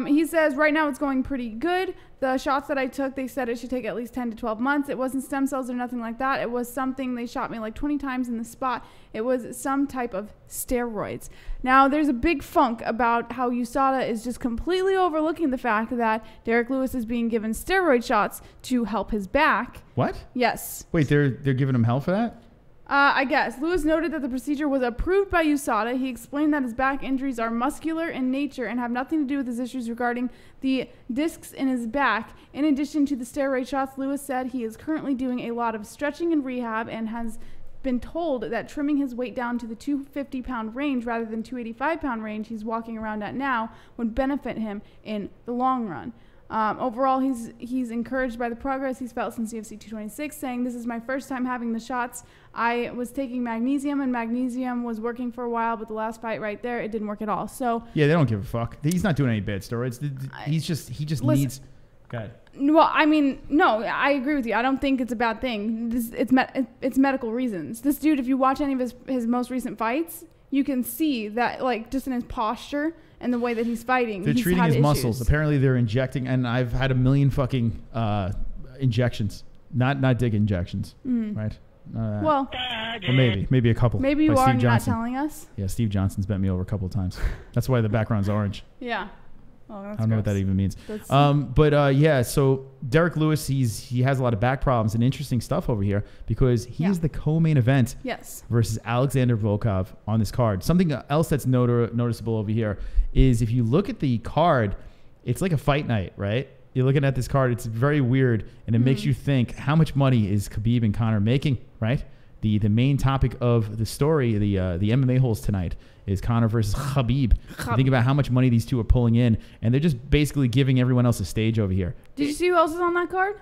He says, right now it's going pretty good. The shots that I took, they said it should take at least 10 to 12 months. It wasn't stem cells or nothing like that. It was something, they shot me like 20 times in the spot. It was some type of steroids. Now, there's a big funk about how USADA is just completely overlooking the fact that Derrick Lewis is being given steroid shots to help his back. What? Yes. Wait, they're giving him hell for that? I guess. Lewis noted that the procedure was approved by USADA. He explained that his back injuries are muscular in nature and have nothing to do with his issues regarding the discs in his back. In addition to the steroid shots, Lewis said he is currently doing a lot of stretching and rehab and has been told that trimming his weight down to the 250-pound range rather than 285-pound range he's walking around at now would benefit him in the long run. Overall, he's encouraged by the progress he's felt since UFC 226, saying, this is my first time having the shots. I was taking magnesium, and magnesium was working for a while, but the last fight right there, it didn't work at all. So yeah, they don't give a fuck. He's not doing any bad steroids. He just needs. Go ahead. Well, I mean, no, I agree with you. I don't think it's a bad thing. It's medical reasons. This dude, if you watch any of his most recent fights, you can see that, like, just in his posture and the way that he's fighting. They're treating his muscles. Apparently, they're injecting, and I've had a million fucking injections, not dick injections, right? Well, maybe a couple. Maybe you are, and you're not telling us. Yeah, Steve Johnson's bent me over a couple of times. That's why the background's orange. Yeah. Oh, that's I don't know what that even means. Yeah, so Derrick Lewis, he has a lot of back problems and interesting stuff over here because he is the co-main event versus Alexander Volkov on this card. Something else that's noticeable over here is if you look at the card, it's like a fight night, right? You're looking at this card, it's very weird, and it makes you think, how much money is Khabib and Conor making, right? The main topic of the story, the MMA-Holes tonight, is Conor versus Khabib. Think about how much money these two are pulling in, and they're just basically giving everyone else a stage over here. Did you see who else is on that card?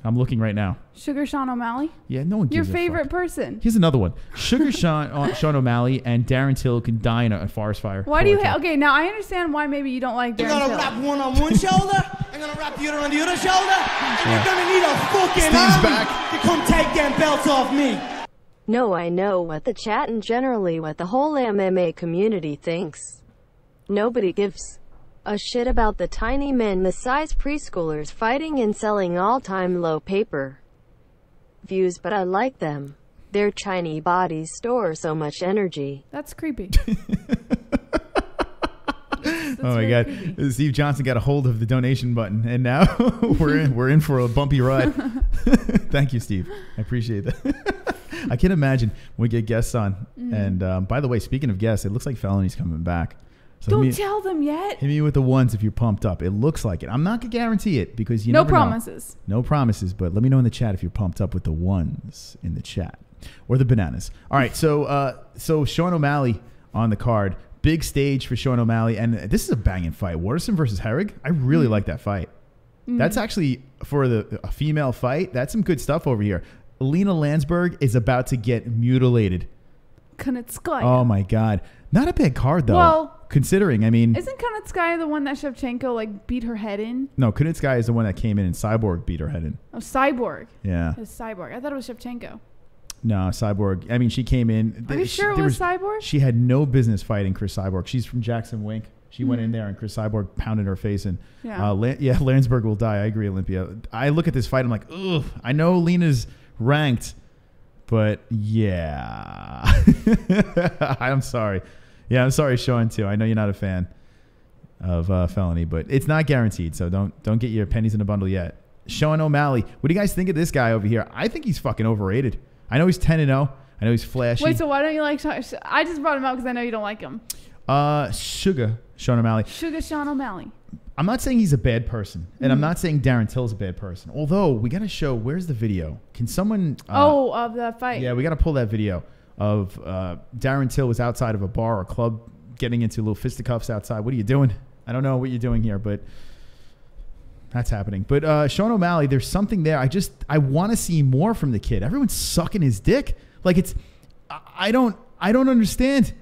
I'm looking right now. Sugar Sean O'Malley? Yeah, no one gives Your a favorite fuck. person. Here's another one. Sugar Sean O'Malley and Darren Till can die in a forest fire. Why do you okay, now I understand why maybe you don't like Darren Till. You're going to wrap one on one shoulder, I'm going to wrap the other on the other shoulder, and you're going to need a fucking army to come take them belts off me. No, I know what the chat and generally what the whole MMA community thinks. Nobody gives a shit about the tiny men the size preschoolers fighting and selling all-time low pay-per views, but I like them. Their tiny bodies store so much energy. That's creepy. That's oh my God! Creepy. Steve Johnson got a hold of the donation button, and now we're in for a bumpy ride. Thank you, Steve. I appreciate that. I can imagine when we get guests on. And by the way, speaking of guests, it looks like Felony's coming back. So don't tell them yet. Hit me with the ones if you're pumped up. It looks like it. I'm not gonna guarantee it because you no never promises. Know. No promises, but let me know in the chat if you're pumped up with the ones in the chat or the bananas. All right, so Sean O'Malley on the card. Big stage for Sean O'Malley, and this is a banging fight. Waterson versus Herrig. I really like that fight. That's actually, for a female fight, that's some good stuff over here. Alina Landsberg is about to get mutilated. Kunitskaya. Oh, my God. Not a bad card, though. Well, considering, I mean... Isn't Kunitskaya the one that Shevchenko, beat her head in? No, Kunitskaya is the one that came in and Cyborg beat her head in. Oh, Cyborg. Yeah. It was Cyborg. I thought it was Shevchenko. No, Cyborg. I mean, she came in. Are you sure it was Cyborg? She had no business fighting Chris Cyborg. She's from Jackson Wink. She went in there and Chris Cyborg pounded her face in. Yeah. Landsberg will die. I agree, Olympia. I look at this fight. I'm like, ugh. I know Lena's ranked, but yeah. I'm sorry. Yeah, I'm sorry, Sean, too. I know you're not a fan of Felony, but it's not guaranteed. So don't get your pennies in a bundle yet. Sean O'Malley. What do you guys think of this guy over here? I think he's fucking overrated. I know he's 10-0. I know he's flashy. Wait, so why don't you like Sean? I just brought him out because I know you don't like him. Sugar Sean O'Malley. Sugar Sean O'Malley. I'm not saying he's a bad person, and I'm not saying Darren Till's a bad person. Although, we got to show, where's the video? Can someone... of the fight. Yeah, we got to pull that video of Darren Till was outside of a bar or club getting into little fisticuffs outside. What are you doing? I don't know what you're doing here, but... That's happening. But Sean O'Malley, there's something there. I want to see more from the kid. Everyone's sucking his dick. I don't understand.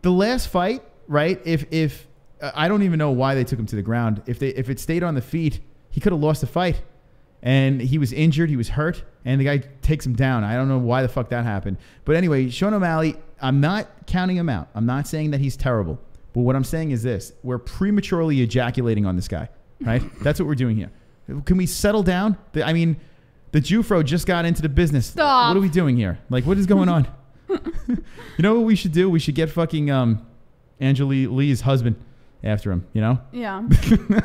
The last fight, right? If I don't even know why they took him to the ground. If it stayed on the feet, he could have lost the fight. And he was injured, he was hurt, and the guy takes him down. I don't know why the fuck that happened. But anyway, Sean O'Malley, I'm not counting him out. I'm not saying that he's terrible. But what I'm saying is this. We're prematurely ejaculating on this guy. Right? That's what we're doing here. Can we settle down? The Jufro just got into the business. Stop. What are we doing here? What is going on? You know what we should do? We should get fucking Andrea Lee's husband after him, you know? Yeah.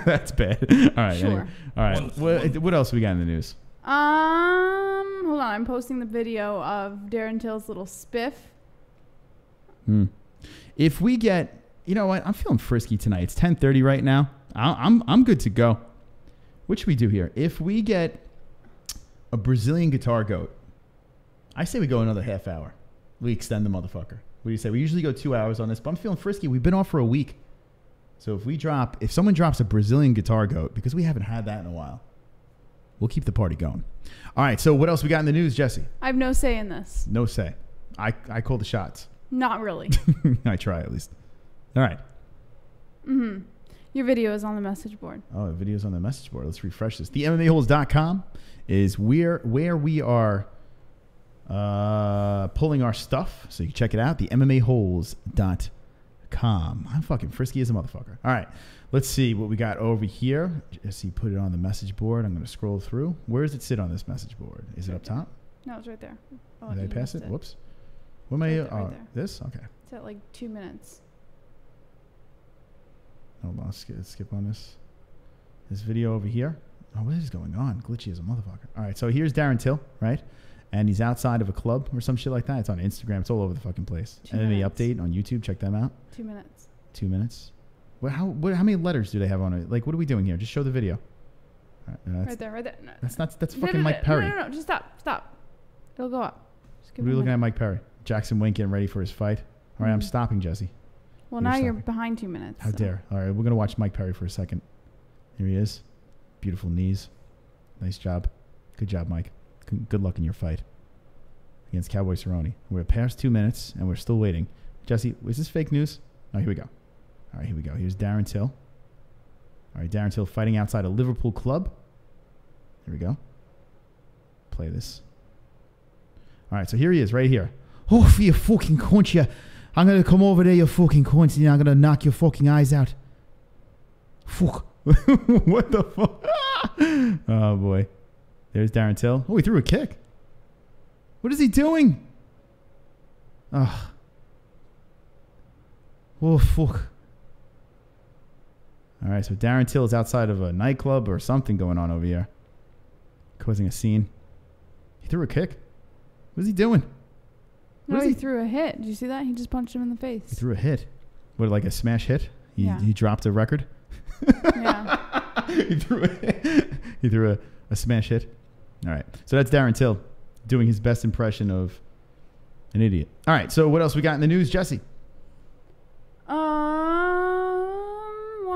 That's bad. All right. Sure. Anyway. All right. What else we got in the news? Hold on. I'm posting the video of Darren Till's little spiff. If we get... You know what? I'm feeling frisky tonight. It's 10:30 right now. I'm good to go. What should we do here? If we get a Brazilian guitar goat, I say we go another half hour. We extend the motherfucker. What do you say? We usually go 2 hours on this, but I'm feeling frisky. We've been off for a week. So if someone drops a Brazilian guitar goat, because we haven't had that in a while, we'll keep the party going. All right, so what else we got in the news, Jesse? I have no say in this. No say. I call the shots. Not really. I try at least. All right. Your video is on the message board. Oh, the video's on the message board. Let's refresh this. The MMAHoles.com is where we are pulling our stuff. So you can check it out. The MMAHoles.com. I'm fucking frisky as a motherfucker. All right. Let's see what we got over here. Jesse put it on the message board. I'm going to scroll through. Where does it sit on this message board? Is it up top? No, it's right there. Oh, did I pass it? Whoops. What am I? Right there. This? Okay. It's at 2 minutes. Hold on, let's skip on this video over here. Oh, what is going on? Glitchy as a motherfucker. All right, so here's Darren Till, right? And he's outside of a club or some shit like that. It's on Instagram. It's all over the fucking place. And then the update on YouTube. Check them out. 2 minutes. 2 minutes. How many letters do they have on it? What are we doing here? Just show the video. All right, right there. No. That's fucking Mike Perry. No. Just stop. It'll go up. What are we looking at, Mike Perry? Jackson Wink getting ready for his fight. All right, I'm stopping, Jesse. Well, now you're behind 2 minutes. How dare. All right, we're going to watch Mike Perry for a second. Here he is. Beautiful knees. Nice job. Good job, Mike. Good luck in your fight against Cowboy Cerrone. We're past 2 minutes, and we're still waiting. Jesse, is this fake news? Oh, here we go. All right, here we go. Here's Darren Till. All right, Darren Till fighting outside a Liverpool club. Here we go. Play this. All right, so here he is, right here. Oh, for your fucking cunt, you. I'm going to come over there, you fucking cunt, and I'm going to knock your fucking eyes out. Fuck. What the fuck? Oh, boy. There's Darren Till. Oh, he threw a kick. What is he doing? Oh. Oh, fuck. All right, so Darren Till is outside of a nightclub or something going on over here. Causing a scene. He threw a kick. What is he doing? No, he threw a hit. Did you see that? He just punched him in the face. He threw a hit. What, like a smash hit? He dropped a record? Yeah. He threw a smash hit. All right. So that's Darren Till doing his best impression of an idiot. All right. So what else we got in the news, Jesse? One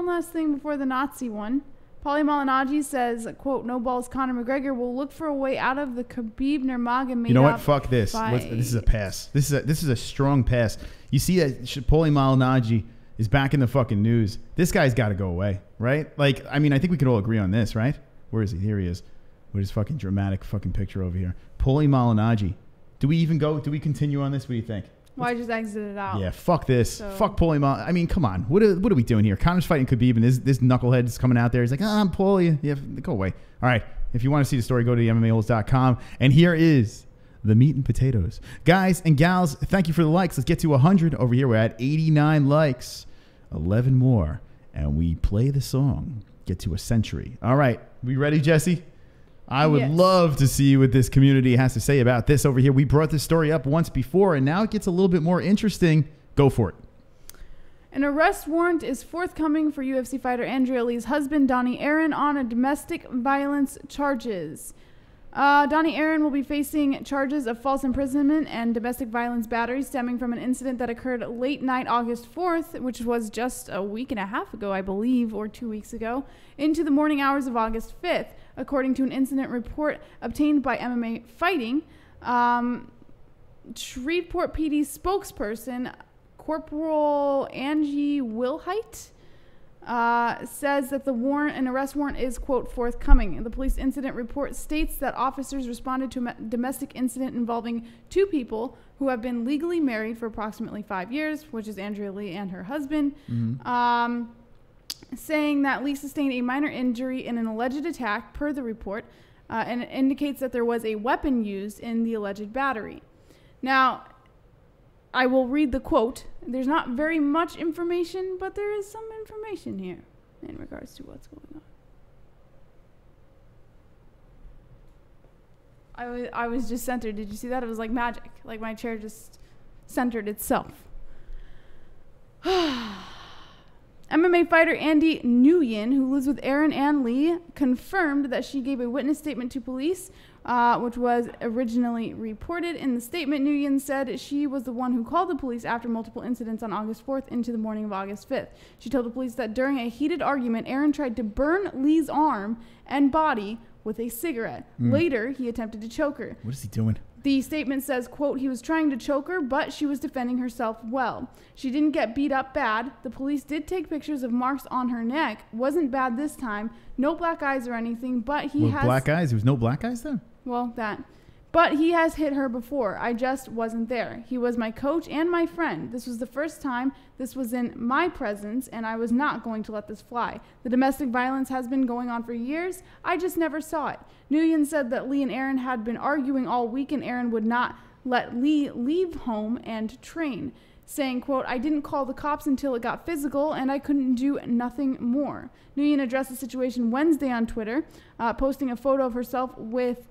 last thing before the Nazi one. Paulie MALIGNAGGI says, quote, no balls Conor McGregor will look for a way out of the Khabib Nurmagomedov. You know what? Fuck this. This is a pass. This is a strong pass. You see that Paulie MALIGNAGGI is back in the fucking news. This guy's got to go away, right? Like, I mean, I think we can all agree on this, right? Where is he? Here he is with his fucking dramatic fucking picture over here. Paulie MALIGNAGGI. Do we even go? Do we continue on this? What do you think? Well, I just exited out. Yeah, fuck this. So. Fuck Paulie MALIGNAGGI. I mean, come on. What are we doing here? Conor's fighting Khabib, and this knucklehead is coming out there. He's like, I'm Paulie. Yeah, go away. All right. If you want to see the story, go to the MMA-Holes.com. And here is the meat and potatoes. Guys and gals, thank you for the likes. Let's get to 100 over here. We're at 89 likes. 11 more. And we play the song. Get to a century. All right. We ready, Jesse? I would love to see what this community has to say about this over here. We brought this story up once before, and now it gets a little bit more interesting. Go for it. An arrest warrant is forthcoming for UFC fighter Andrea Lee's husband, Donnie Aaron, on a domestic violence charges. Donnie Aaron will be facing charges of false imprisonment and domestic violence battery stemming from an incident that occurred late night August 4th, which was just a week and a half ago, I believe, or 2 weeks ago, into the morning hours of August 5th, according to an incident report obtained by MMA Fighting. Shreveport PD spokesperson Corporal Angie Wilhite says that an arrest warrant is, quote, forthcoming. The police incident report states that officers responded to a domestic incident involving two people who have been legally married for approximately 5 years, which is Andrea Lee and her husband, saying that Lee sustained a minor injury in an alleged attack, per the report, and it indicates that there was a weapon used in the alleged battery. Now, I will read the quote. There's not very much information, but there is some information here in regards to what's going on. I was just centered. Did you see that? It was like magic. Like my chair just centered itself. MMA fighter Andy Nguyen, who lives with Aaron and Lee, confirmed that she gave a witness statement to police, which was originally reported. In the statement, Nguyen said she was the one who called the police after multiple incidents on August 4th into the morning of August 5th. She told the police that during a heated argument, Aaron tried to burn Lee's arm and body with a cigarette. Later, he attempted to choke her. What is he doing? The statement says, quote, he was trying to choke her, but she was defending herself well. She didn't get beat up bad. The police did take pictures of marks on her neck. Wasn't bad this time. No black eyes or anything, but he has... Black eyes? There was no black eyes there? Well, that. But he has hit her before. I just wasn't there. He was my coach and my friend. This was the first time this was in my presence, and I was not going to let this fly. The domestic violence has been going on for years. I just never saw it. Nguyen said that Lee and Aaron had been arguing all week, and Aaron would not let Lee leave home and train, saying, quote, I didn't call the cops until it got physical, and I couldn't do nothing more. Nguyen addressed the situation Wednesday on Twitter, posting a photo of herself with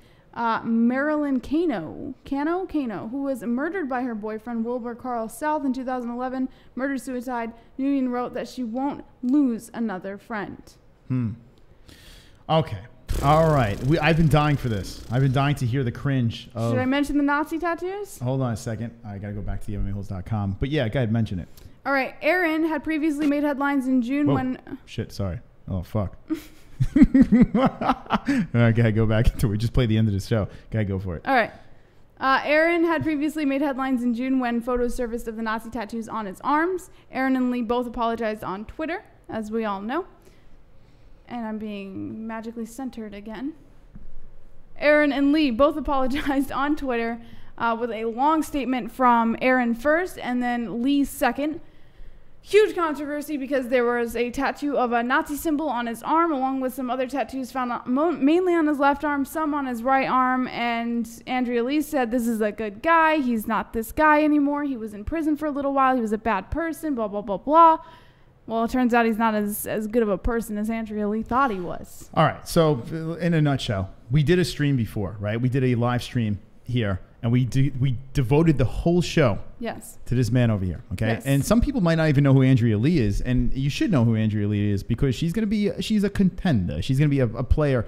Marilyn Cano, who was murdered by her boyfriend Wilbur Carl South in 2011, murder-suicide. Nguyen wrote that she won't lose another friend. Okay. All right. I've been dying for this. I've been dying to hear the cringe of... Should I mention the Nazi tattoos? Hold on a second. I got to go back to the MMAHoles.com. But yeah, go ahead, mention it. All right. Aaron had previously made headlines in June when... Shit, sorry. Oh, fuck. All right, go back into it. Just play the end of the show. Go for it. All right. Aaron had previously made headlines in June when photos surfaced of the Nazi tattoos on his arms. Aaron and Lee both apologized on Twitter, as we all know. And I'm being magically centered again. Aaron and Lee both apologized on Twitter with a long statement from Aaron first and then Lee second. Huge controversy because there was a tattoo of a Nazi symbol on his arm along with some other tattoos found mainly on his left arm, some on his right arm. And Andrea Lee said, this is a good guy. He's not this guy anymore. He was in prison for a little while. He was a bad person, blah, blah, blah, blah. Well, it turns out he's not as good of a person as Andrea Lee thought he was. All right. So in a nutshell, we did a stream before, right? We did a live stream here, and we devoted the whole show to this man over here, okay? Yes. And some people might not even know who Andrea Lee is, and you should know who Andrea Lee is because she's a contender. She's going to be a player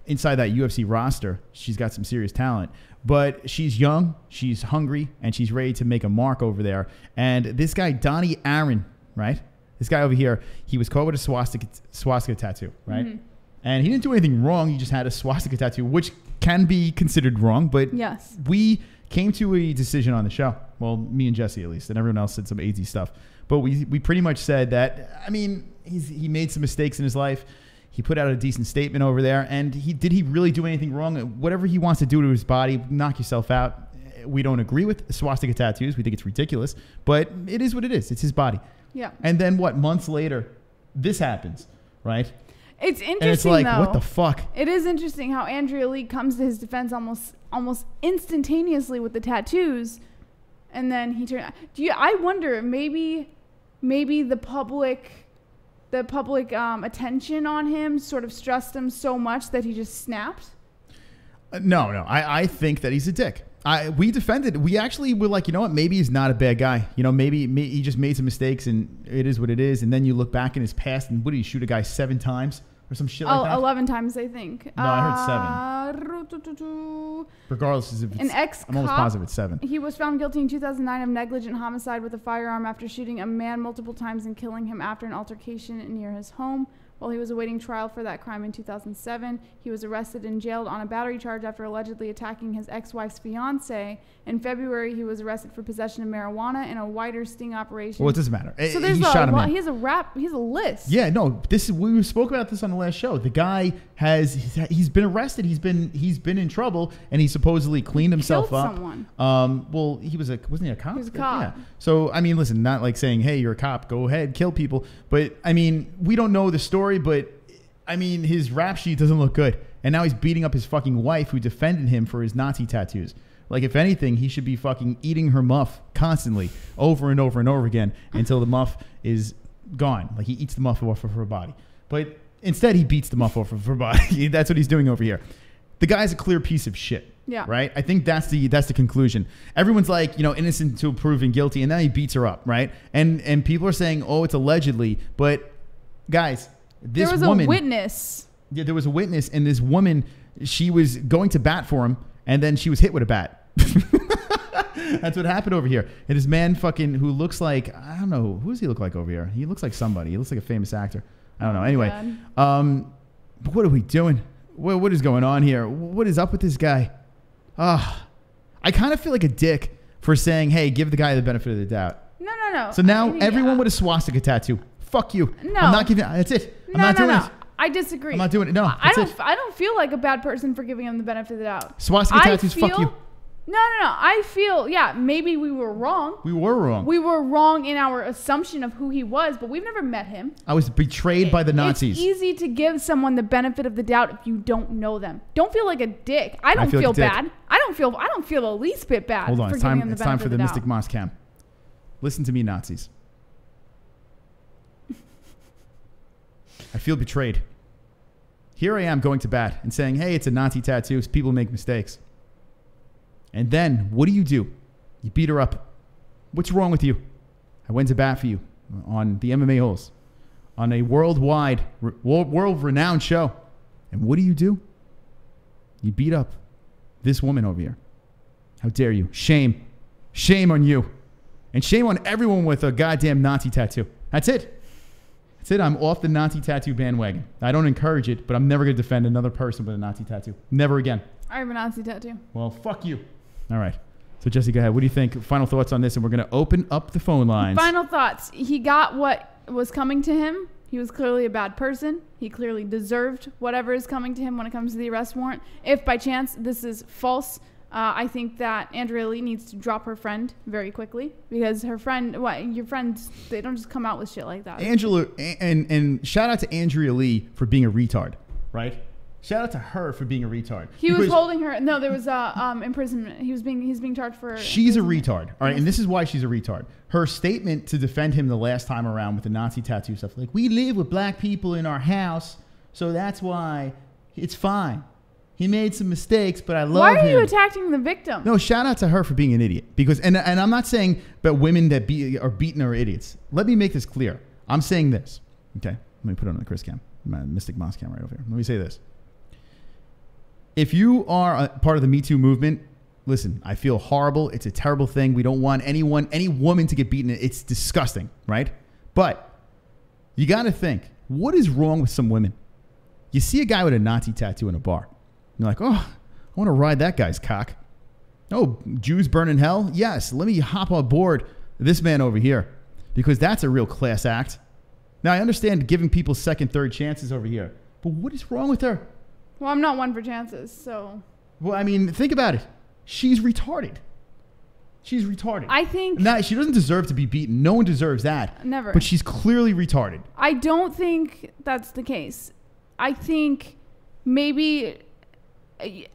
inside that UFC roster. She's got some serious talent. But she's young, she's hungry, and she's ready to make a mark over there. And this guy, Donnie Aaron, right? This guy over here, he was caught with a swastika tattoo, right? Mm-hmm. And he didn't do anything wrong. He just had a swastika tattoo, which can be considered wrong. But yes, we came to a decision on the show. Well, me and Jesse at least, and everyone else said some AZ stuff. But we pretty much said that, I mean, he made some mistakes in his life. He put out a decent statement over there. And did he really do anything wrong? Whatever he wants to do to his body, knock yourself out. We don't agree with swastika tattoos. We think it's ridiculous. But it is what it is. It's his body. Yeah. And then what? Months later, this happens, right? It's interesting, and it's like, though. What the fuck? It is interesting how Andrea Lee comes to his defense almost instantaneously with the tattoos, and then he turned. I wonder maybe the public attention on him sort of stressed him so much that he just snapped. No. I think that he's a dick. We defended. We actually were like, you know what? Maybe he's not a bad guy. You know, maybe he just made some mistakes, and it is what it is. And then you look back in his past, and what did he shoot a guy 7 times or some shit like that? 11 times, I think. No, I heard 7. Regardless, if it's, I'm almost positive it's 7. He was found guilty in 2009 of negligent homicide with a firearm after shooting a man multiple times and killing him after an altercation near his home. While he was awaiting trial for that crime in 2007, he was arrested and jailed on a battery charge after allegedly attacking his ex-wife's fiancé. In February, he was arrested for possession of marijuana in a wider sting operation. Well, it doesn't matter. So there's he's a list. Yeah, no, we spoke about this on the last show. The guy he's been arrested. He's been in trouble, and he supposedly cleaned himself up. Someone. Well, wasn't he a cop? He was a cop. Yeah. So I mean, listen, not like saying, hey, you're a cop, go ahead, kill people. But I mean, we don't know the story, but I mean, his rap sheet doesn't look good. And now he's beating up his fucking wife who defended him for his Nazi tattoos. Like, if anything, he should be fucking eating her muff constantly over and over and over again until the muff is gone. Like, he eats the muff off of her body. But instead, he beats the muff off of her body. That's what he's doing over here. The guy's a clear piece of shit. Yeah. Right? I think that's the conclusion. Everyone's like, you know, innocent until proven guilty, and then he beats her up, right? And people are saying, oh, it's allegedly. But, guys, this woman... There was a witness. Yeah, there was a witness, and this woman, she was going to bat for him, and then she was hit with a bat. That's what happened over here. And this man fucking who looks like, I don't know, who does he look like over here? He looks like somebody. He looks like a famous actor. I don't know. Anyway, what are we doing? What is going on here? What is up with this guy? I kind of feel like a dick for saying, hey, give the guy the benefit of the doubt. No. So now everyone with a swastika tattoo, fuck you. No. I'm not giving, that's it. I'm not doing it. I disagree. I'm not doing it. No, I don't feel like a bad person for giving him the benefit of the doubt. Swastika tattoos, fuck you. No. I feel, maybe we were wrong. We were wrong. We were wrong in our assumption of who he was, but we've never met him. I was betrayed by the Nazis. It's easy to give someone the benefit of the doubt if you don't know them. Don't feel like a dick. I don't feel bad. I don't feel the least bit bad. Hold on, it's time for the Mystic Moss Cam. Listen to me, Nazis. I feel betrayed. Here I am going to bat and saying, hey, it's a Nazi tattoo. People make mistakes. And then, what do? You beat her up. What's wrong with you? I went to bat for you on the MMA-Holes, on a world-renowned show. And what do? You beat up this woman over here. How dare you? Shame. Shame on you. And shame on everyone with a goddamn Nazi tattoo. That's it. That's it. I'm off the Nazi tattoo bandwagon. I don't encourage it, but I'm never going to defend another person with a Nazi tattoo. Never again. I have a Nazi tattoo. Well, fuck you. All right. So, Jesse, go ahead. What do you think? Final thoughts on this, and we're going to open up the phone lines. Final thoughts. He got what was coming to him. He was clearly a bad person. He clearly deserved whatever is coming to him when it comes to the arrest warrant. If by chance this is false, I think that Andrea Lee needs to drop her friend very quickly, because her friend, your friends, they don't just come out with shit like that. Angela, and shout out to Andrea Lee for being a retard, right? Shout out to her for being a retard. He was holding her. No, there was imprisonment. He's being charged for. She's a retard, all right, and this is why she's a retard. Her statement to defend him the last time around with the Nazi tattoo stuff, like, we live with black people in our house, so that's why it's fine. He made some mistakes, but I love him. Why are you attacking the victim? No, shout out to her for being an idiot. Because, and I'm not saying that women that are beaten are idiots. Let me make this clear. I'm saying this. Okay, let me put it on the Chris cam, my Mystic Moss cam right over here. Let me say this. If you are a part of the Me Too movement, listen, I feel horrible. It's a terrible thing. We don't want any woman to get beaten. It's disgusting, right? But you got to think, what is wrong with some women? You see a guy with a Nazi tattoo in a bar. You're like, oh, I want to ride that guy's cock. Oh, Jews burn in hell? Yes, let me hop on board this man over here, because that's a real class act. Now, I understand giving people second, third chances over here, but what is wrong with her? Well, I'm not one for chances, so. Well, I mean, think about it. She's retarded. She's retarded. I think. Now, she doesn't deserve to be beaten. No one deserves that. Never. But she's clearly retarded. I don't think that's the case. I think maybe.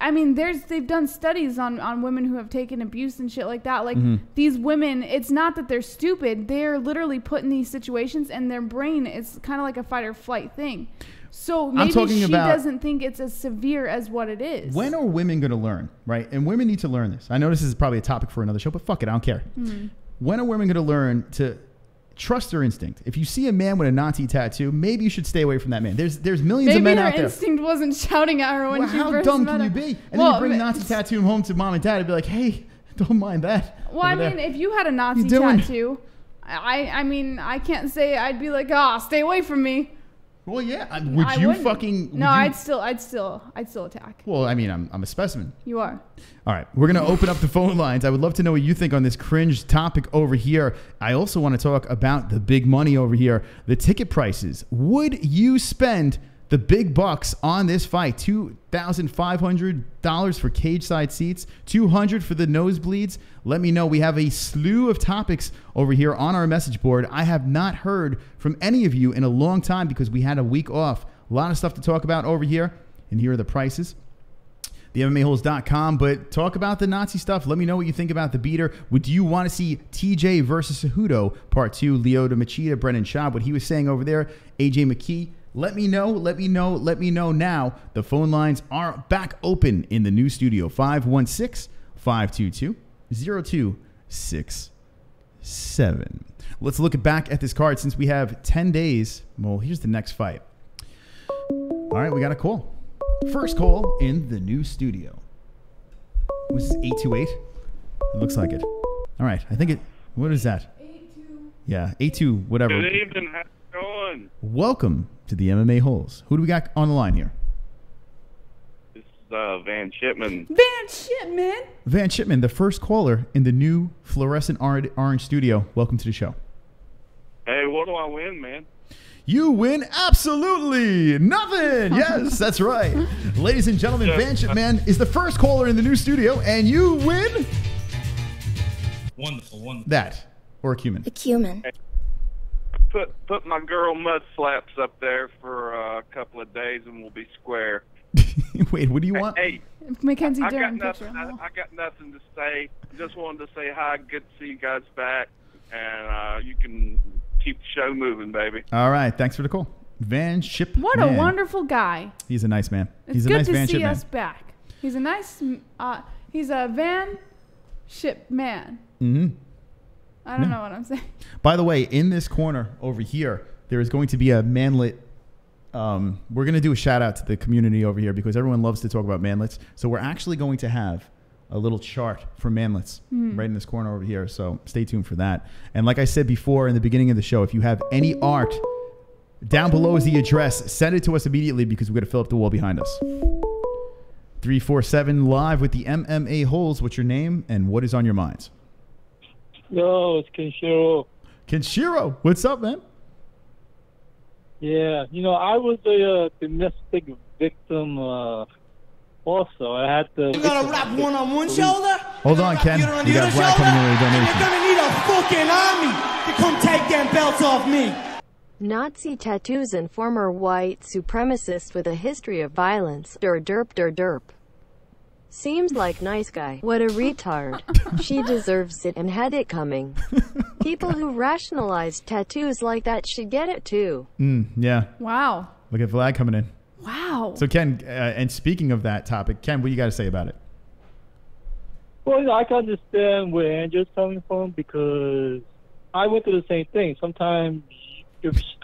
I mean, they've done studies on women who have taken abuse and shit like that. Like, these women, it's not that they're stupid. They're literally put in these situations, and their brain is kind of like a fight or flight thing. So maybe she doesn't think it's as severe as what it is. When are women going to learn, right? And women need to learn this. I know this is probably a topic for another show, but fuck it, I don't care. When are women going to learn to trust their instinct? If you see a man with a Nazi tattoo, maybe you should stay away from that man. There's millions of men out there. Maybe her instinct wasn't shouting at her when she first met her. How dumb can you be? And then you bring a Nazi tattoo home to mom and dad and be like, hey, don't mind that. Well, I mean, if you had a Nazi tattoo, I mean, I can't say I'd be like, stay away from me. Well, yeah. Would you fucking... No, I'd still attack. Well, I mean, I'm a specimen. You are. All right. We're going to open up the phone lines. I would love to know what you think on this cringe topic over here. I also want to talk about the big money over here, the ticket prices. Would you spend the big bucks on this fight? $2,500 for cage side seats, $200 for the nosebleeds. Let me know. We have a slew of topics over here on our message board. I have not heard from any of you in a long time because we had a week off. A lot of stuff to talk about over here. And here are the prices. The MMAHoles.com, but talk about the Nazi stuff. Let me know what you think about the beater. Would you want to see TJ versus Cejudo Part 2, LYOTO, Machida, Brennan Schaub, what he was saying over there, AJ McKee? Let me know now. The phone lines are back open in the new studio, 516-522-0267. Let's look back at this card since we have 10 days. Well, here's the next fight. All right, we got a call. First call in the new studio. Was this 828? It looks like it. All right, I think it... What is that? 82. Yeah, 82, whatever. Good evening. How's it going? Welcome to the MMA Holes. Who do we got on the line here? This is Van Shipman. Van Shipman, the first caller in the new fluorescent orange studio. Welcome to the show. Hey, what do I win, man? You win absolutely nothing. Yes, that's right. Ladies and gentlemen, Van Shipman is the first caller in the new studio, and you win... Wonderful. That, or a cumin. A cumin. Hey, put my girl Mud Slaps up there for a couple of days, and we'll be square. Wait, what do you want? Hey, Mackenzie I got nothing to say. Just wanted to say hi. Good to see you guys back, and you can keep the show moving, baby. All right, thanks for the call, Van Shipman. What a wonderful guy. He's a nice man. It's good to see us back. He's a nice. He's a Van Shipman. Mm-hmm. I don't know what I'm saying. By the way, in this corner over here, there is going to be a manlet. We're going to do a shout out to the community over here because everyone loves to talk about manlets. So we're actually going to have a little chart for manlets right in this corner over here. So stay tuned for that. And like I said before in the beginning of the show, if you have any art Down below is the address. Send it to us immediately because we're going to fill up the wall behind us. 347 live with the MMA-Holes. What's your name and what is on your minds? Yo, it's Kenshiro. Kenshiro, what's up, man? Yeah, you know, I was a domestic victim also. I had to... You gonna wrap one on one shoulder? Hold on, Ken. You got Vlad coming in with a donation. You're gonna need a fucking army to come take them belts off me. Nazi tattoos and former white supremacist with a history of violence. Derp. Seems like nice guy. What a retard. She deserves it and had it coming. People who rationalize tattoos like that should get it too. Yeah. Wow. Look at Vlad coming in. Wow. So Ken, and speaking of that topic, Ken, what do you got to say about it? Well, I can understand where Andrew's coming from because I went through the same thing. Sometimes,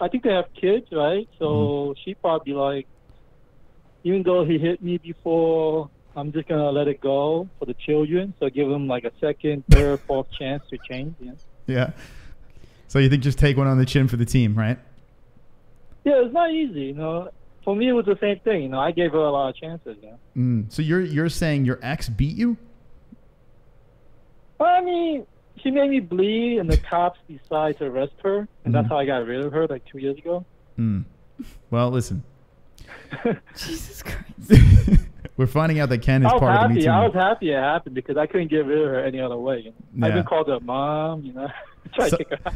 I think they have kids, right? So she probably like, even though he hit me before, I'm just going to let it go for the children. So give them like a second, third, fourth chance to change. Yeah. So you think just take one on the chin for the team, right? Yeah, it's not easy, you know. For me, it was the same thing. You know, I gave her a lot of chances. So you're saying your ex beat you? Well, I mean, she made me bleed, and the cops decided to arrest her, and that's how I got rid of her like 2 years ago. Well, listen. Jesus Christ. We're finding out that Ken is part of the Me Too. I was happy it happened because I couldn't get rid of her any other way. I even called her mom, you know. Try to kick her out.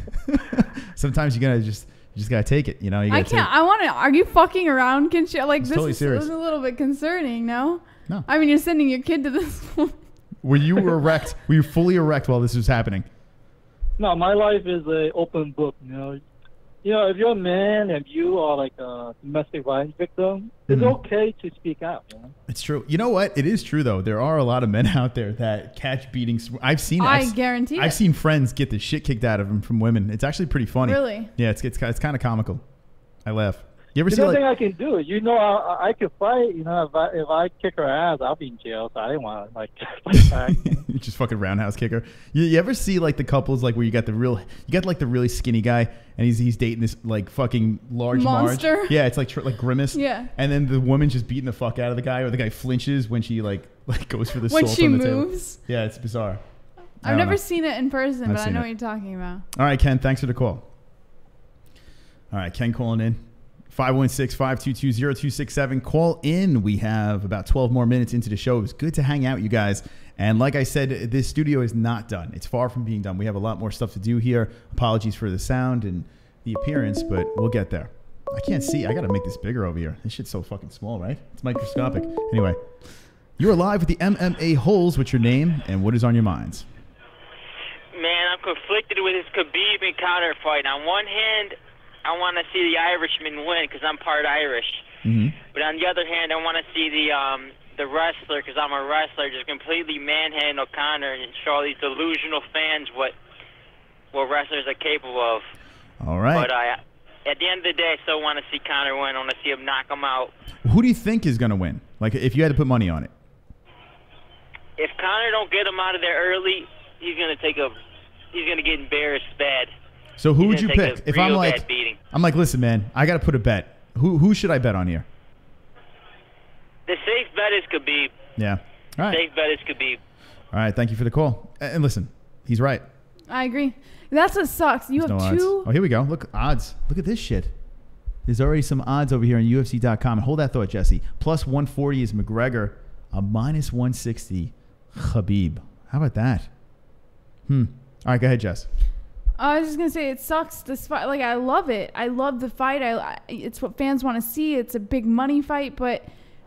Sometimes you just gotta take it, you know. I can't. I want to. Are you fucking around, Ken? Like, this totally is serious. a little bit concerning. No. No. I mean, you're sending your kid to this. Were you erect? Were you fully erect while this was happening? No, my life is an open book. You know, if you're a man and you are like a domestic violence victim, it's okay to speak out. You know? It's true. You know what? It is true though. There are a lot of men out there that catch beatings. I've seen. I guarantee. I've seen friends get the shit kicked out of them from women. It's actually pretty funny. Really? Yeah, it's kind of comical. I laugh. You ever see There's nothing I can do. You know, I could fight. You know, if I kick her ass, I'll be in jail. So I didn't want to like fight back. You just fucking roundhouse kicker. You ever see like the couples like where you got like the really skinny guy and he's dating this like fucking large monster. Marge. Yeah, it's like Grimace. Yeah. And then the woman's just beating the fuck out of the guy, or the guy flinches when she like goes for the when salt she on the moves. Table. Yeah, it's bizarre. I've never seen it in person, but I know what you're talking about. All right, Ken, thanks for the call. All right, Ken calling in. 516-522-0267. Call in. We have about 12 more minutes into the show. It was good to hang out, you guys. And like I said, this studio is not done. It's far from being done. We have a lot more stuff to do here. Apologies for the sound and the appearance, but we'll get there. I can't see. I got to make this bigger over here. This shit's so fucking small, right? It's microscopic. Anyway, you're live with the MMA-Holes. What's your name and what is on your minds? Man, I'm conflicted with this Khabib and Conor fight. On one hand, I want to see the Irishman win because I'm part Irish. But on the other hand, I want to see the wrestler, because I'm a wrestler, just completely manhandle Conor and show all these delusional fans what wrestlers are capable of. All right. But at the end of the day, I still want to see Conor win. I want to see him knock him out. Who do you think is going to win? Like, if you had to put money on it. If Conor don't get him out of there early, he's going to get embarrassed bad. So who would you pick? If I'm like, listen, man, I got to put a bet. Who should I bet on here? The safe bet is Khabib. Yeah. All right. Safe bet is Khabib. All right. Thank you for the call. And listen, he's right. I agree. That's what sucks. You have two. Odds. Oh, here we go. Look, odds. Look at this shit. There's already some odds over here on UFC.com. Hold that thought, Jesse. Plus 140 is McGregor. A minus 160, Khabib. How about that? All right, go ahead, Jess. I was just gonna say it sucks. This fight, like, I love it. I love the fight. It's what fans want to see. It's a big money fight, but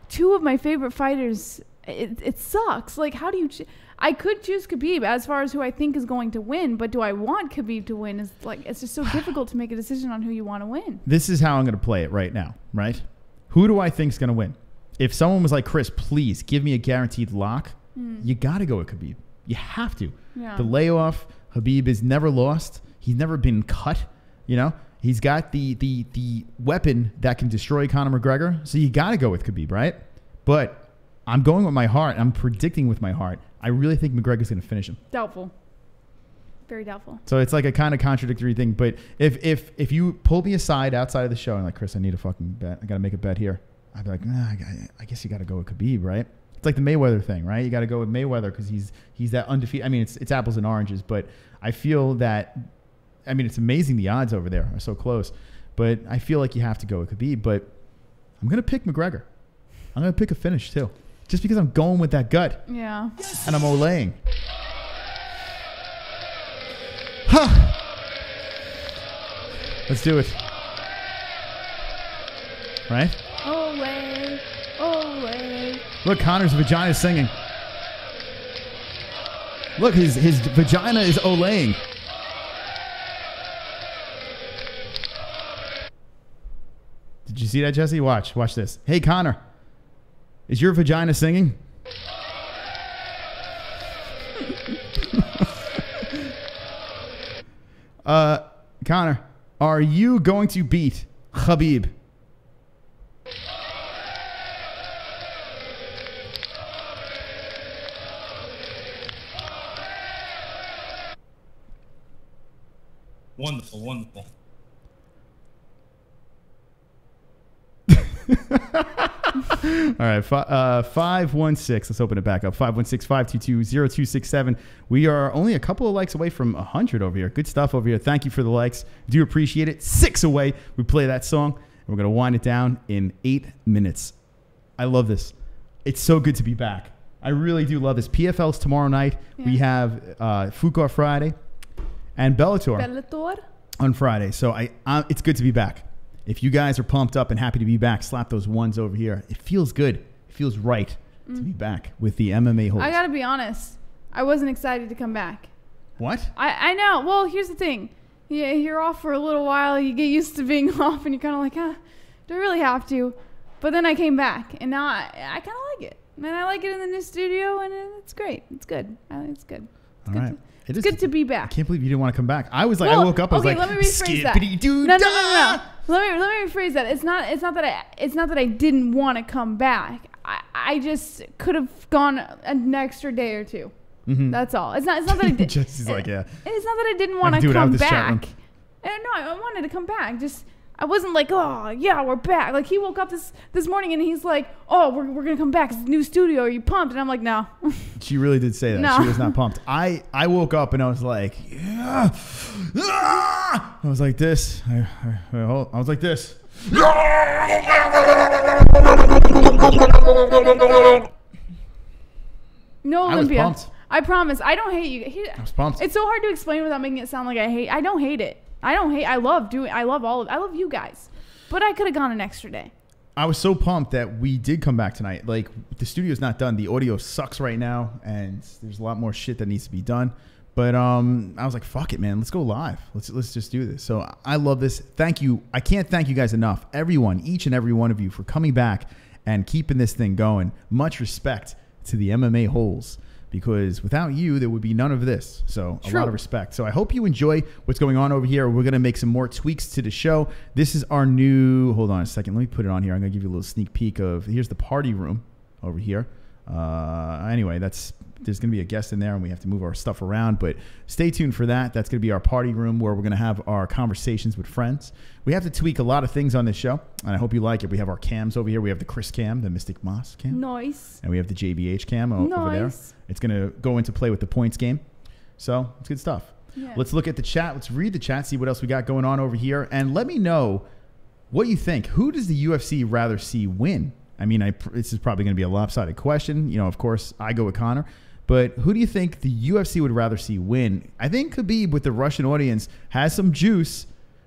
two of my favorite fighters. It sucks. Like, how do you? I could choose Khabib as far as who I think is going to win, but do I want Khabib to win? It's just so difficult to make a decision on who you want to win. This is how I'm gonna play it right now. Right? Who do I think is gonna win? If someone was like, Chris, please give me a guaranteed lock, you got to go with Khabib. You have to. Yeah. The layoff. Khabib is never lost. He's never been cut, you know. He's got the weapon that can destroy Conor McGregor. So you got to go with Khabib, right? But I'm going with my heart. I'm predicting with my heart. I really think McGregor's going to finish him. Doubtful. Very doubtful. So it's like a kind of contradictory thing. But if you pull me aside outside of the show and like, Chris, I need a fucking bet. I got to make a bet here. I'd be like, nah, I guess you got to go with Khabib, right? It's like the Mayweather thing, right? You got to go with Mayweather because he's that undefeated. I mean, it's apples and oranges, but I feel that, I mean, it's amazing the odds over there are so close. But I feel like you have to go with Khabib. But I'm going to pick McGregor. I'm going to pick a finish too. Just because I'm going with that gut. Yeah. And I'm olaying. Huh. Let's do it. Right? Olay. Olay. Look, Conor's vagina is singing. Look, his vagina is olaying. Did you see that, Jesse? Watch this. Hey, Conor, is your vagina singing? Conor, are you going to beat Khabib? Wonderful, wonderful. All right, 516. Let's open it back up. 516-522-0267. We are only a couple of likes away from 100 over here. Good stuff over here. Thank you for the likes. Do appreciate it. 6 away. We play that song, and we're going to wind it down in 8 minutes. I love this. It's so good to be back. I really do love this. PFL's tomorrow night. Yeah. We have Fuka Friday and Bellator on Friday. So it's good to be back. If you guys are pumped up and happy to be back, slap those ones over here. It feels good. It feels right to be back with the MMA-Holes. I got to be honest. I wasn't excited to come back. What? I know. Well, here's the thing. Yeah, you're off for a little while. You get used to being off, and you're kind of like, do I really have to? But then I came back, and now I kind of like it. And I like it in the new studio, and it's great. It's good. It's good. All right. It's good to be back. I can't believe you didn't want to come back. I was like, I woke up, I was like, let me rephrase that. No. Let me rephrase that. It's not that I didn't want to come back. I just could have gone an extra day or two. Mm-hmm. That's all. It's not that I did. Jesse's like, yeah. It's not that I didn't want to come back. No, I wanted to come back. Just I wasn't like, oh yeah, we're back. Like he woke up this morning and he's like, oh, we're gonna come back. It's a new studio. Are you pumped? And I'm like, no. She really did say that. No. She was not pumped. I woke up and I was like, yeah. I was like this. I was like this. No, Olympia. I was pumped. I promise. I don't hate you. I was pumped. It's so hard to explain without making it sound like I hate. I don't hate it. I love you guys. But I could have gone an extra day. I was so pumped that we did come back tonight. Like, the studio's not done. The audio sucks right now, and there's a lot more shit that needs to be done. But I was like, fuck it, man. Let's go live. Let's just do this. So I love this. Thank you. I can't thank you guys enough. Everyone, each and every one of you, for coming back and keeping this thing going. Much respect to the MMA-Holes. Because without you, there would be none of this. So a lot of respect. So I hope you enjoy what's going on over here. We're going to make some more tweaks to the show. This is our new, hold on a second. Let me put it on here. I'm going to give you a little sneak peek of, here's the party room over here. Anyway, there's going to be a guest in there and we have to move our stuff around. But stay tuned for that. That's going to be our party room where we're going to have our conversations with friends. We have to tweak a lot of things on this show, and I hope you like it. We have our cams over here. We have the Chris cam, the Mystic Moss cam. Nice. And we have the JBH cam over there. It's going to go into play with the points game. So it's good stuff. Yeah. Let's look at the chat. Let's read the chat, see what else we got going on over here. And let me know what you think. Who does the UFC rather see win? I mean, this is probably going to be a lopsided question. You know, of course, I go with Conor. But who do you think the UFC would rather see win? I think Khabib, with the Russian audience, has some juice.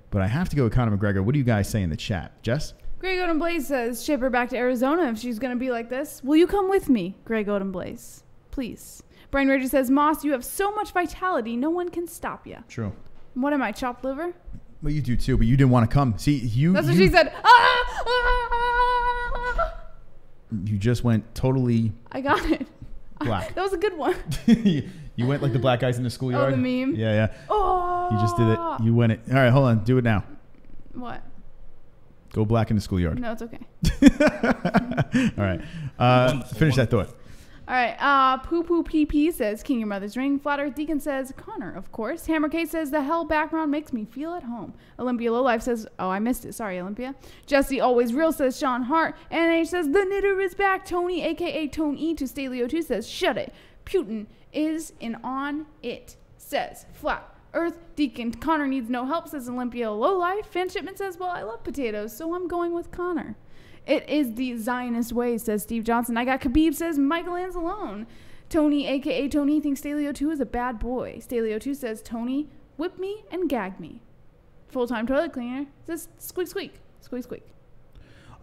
But I have to go with Conor McGregor. What do you guys say in the chat? Jess? Greg Odom Blaze says, ship her back to Arizona if she's going to be like this. Will you come with me, Greg Odom Blaze? Please. Brian Rager says, Moss, you have so much vitality, no one can stop you. True. What am I, chopped liver? Well, you do too, but you didn't want to come. See, you... That's what she said. You just went totally... I got it. Black. That was a good one. You went like the black guys in the schoolyard. Oh, the meme? Yeah. Oh. You just did it. You went it. All right, hold on. Do it now. What? Go black in the schoolyard. No, it's okay. All right. Finish that thought. All right. Poo Poo PP says, King Your Mother's Ring. Flat Earth Deacon says, Conor, of course. Hammer K says, the hell background makes me feel at home. Olympia Lowlife says, oh, I missed it. Sorry, Olympia. Jesse Always Real says, Sean Hart. NH says, the knitter is back. Tony, a.k.a. Tony to Stalio2 says, shut it. Putin is in on it, says Flat Earth Deacon. Conor needs no help, says Olympia Lowlife. Fan Shipment says, well, I love potatoes, so I'm going with Conor. It is the Zionist way, says Steve Johnson. I got Khabib, says Michael Anzalone. Tony, a.k.a. Tony, thinks Stalio2 is a bad boy. Stalio2 says, Tony, whip me and gag me. Full-time toilet cleaner says, squeak, squeak, squeak, squeak.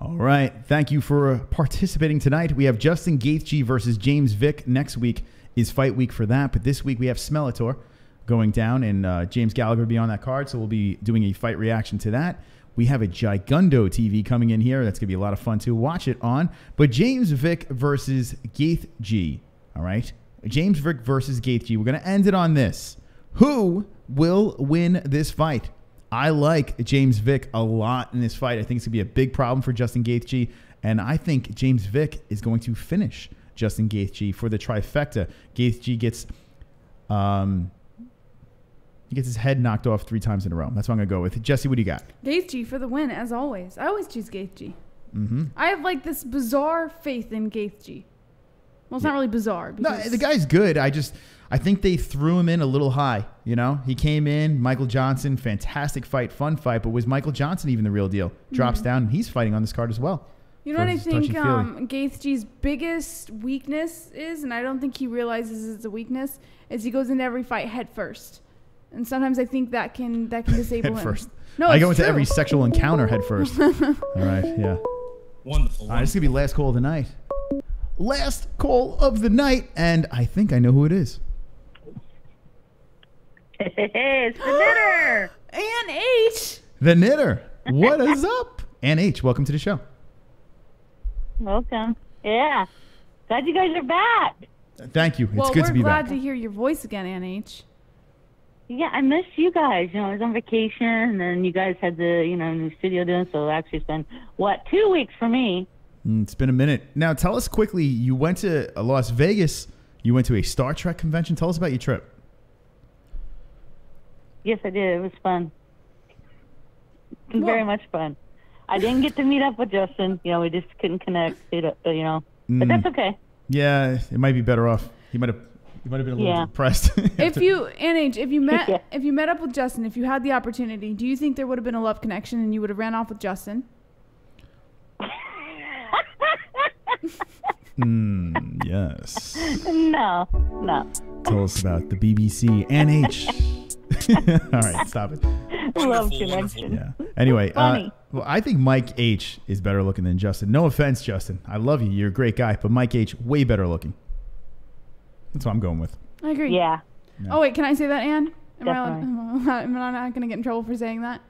All right. Thank you for participating tonight. We have Justin Gaethje versus James Vick. Next week is fight week for that. But this week we have Smellator going down, and James Gallagher will be on that card, so we'll be doing a fight reaction to that. We have a Gigundo TV coming in here. That's going to be a lot of fun to watch it on. But James Vick versus Gaethje. All right? James Vick versus Gaethje. We're going to end it on this. Who will win this fight? I like James Vick a lot in this fight. I think it's going to be a big problem for Justin Gaethje. And I think James Vick is going to finish Justin Gaethje for the trifecta. Gaethje gets... he gets his head knocked off 3 times in a row. That's what I'm going to go with. Jesse, what do you got? Gaethje for the win, as always. I always choose Gaethje. Mm-hmm. I have like this bizarre faith in Gaethje. Well, it's not really bizarre. No, the guy's good. I think they threw him in a little high. You know, he came in, Michael Johnson, fantastic fight, fun fight. But was Michael Johnson even the real deal? Drops down, and he's fighting on this card as well. You know what I think Gaethje's biggest weakness is, and I don't think he realizes it's a weakness, is he goes into every fight head first. And sometimes I think that can disable him. Head first. No, I go into every sexual encounter head first. All right, yeah. Wonderful. All right, this is going to be last call of the night. Last call of the night, and I think I know who it is. It's the knitter. Ann H. The knitter. What is up? Ann H., welcome to the show. Welcome. Yeah. Glad you guys are back. Thank you. It's good to be back. Well, we're glad to hear your voice again, Ann H. Yeah, I missed you guys. You know, I was on vacation, and then you guys had the, new studio doing, so actually it's been, 2 weeks for me. It's been a minute. Now, tell us quickly, you went to Las Vegas. You went to a Star Trek convention. Tell us about your trip. Yes, I did. It was fun. Very much fun. I didn't get to meet up with Justin. You know, we just couldn't connect, but that's okay. Yeah, it might be better off. He might have been a little depressed. If you met up with Justin, if you had the opportunity, do you think there would have been a love connection and you would have ran off with Justin? Yes. No. Tell us about the BBC NH. All right, stop it. Love connection. Yeah. Anyway, well, I think Mike H is better looking than Justin. No offense, Justin. I love you. You're a great guy, but Mike H way better looking. That's what I'm going with. I agree. Yeah. Oh, wait, can I say that, Ann? Am Definitely. I not going to get in trouble for saying that?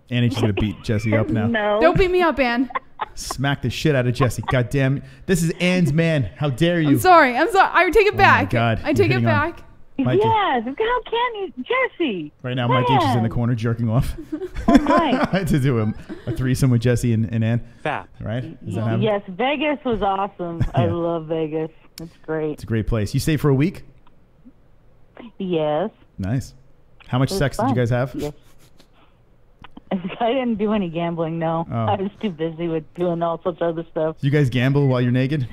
Ann H is going to beat Jesse up now. No. Don't beat me up, Ann. Smack the shit out of Jesse. God damn. This is Ann's man. How dare you? I'm sorry. I take it back. My God. I take it back. Yes. How can you? Jesse. Right now, Mike H is in the corner jerking off. Oh, Mike. I had to do a threesome with Jesse and Ann. Fap. Right? Is that happening? Yes, Vegas was awesome. I love Vegas. It's great. It's a great place. You stayed for a week? Yes. Nice. How much sex did you guys have? Yes. I didn't do any gambling, no. Oh. I was too busy with doing all sorts of other stuff. Do you guys gamble while you're naked?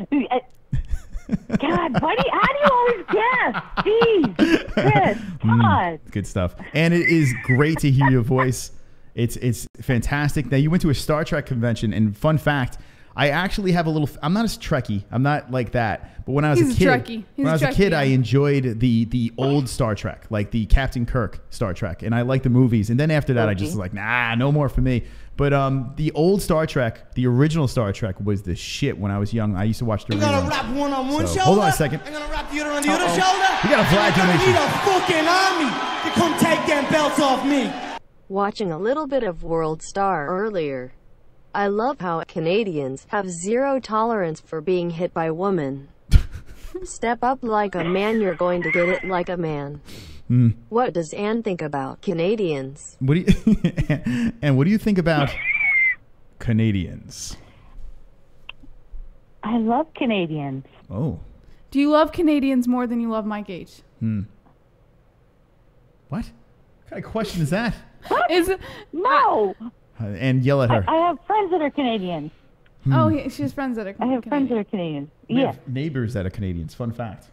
God, buddy, how do you always guess? Jeez, Chris, God. Good stuff. And it is great to hear your voice. It's fantastic. Now, you went to a Star Trek convention, and fun fact, I actually have a little... I'm not as Trekkie. I'm not like that. But when I was a kid, I enjoyed the old Star Trek, like the Captain Kirk Star Trek, and I liked the movies. And then after that, I just was like, nah, no more for me. But the old Star Trek, the original Star Trek, was the shit when I was young. I used to watch the reruns. I'm gonna wrap one on one shoulder. Hold on a second. I'm gonna wrap the other on the other shoulder. We got a flag donation. Need a fucking army to come take them belts off me. Watching a little bit of World Star earlier. I love how Canadians have zero tolerance for being hit by women. Step up like a man, you're going to get it like a man. What does Ann think about Canadians? What do you and what do you think about Canadians? I love Canadians. Oh. Do you love Canadians more than you love Mike H? What kind of question is that? No. And yell at her. I have friends that are Canadians. Oh, she has friends that are Canadian. I have friends that are Canadians. We have neighbors that are Canadians. Fun fact.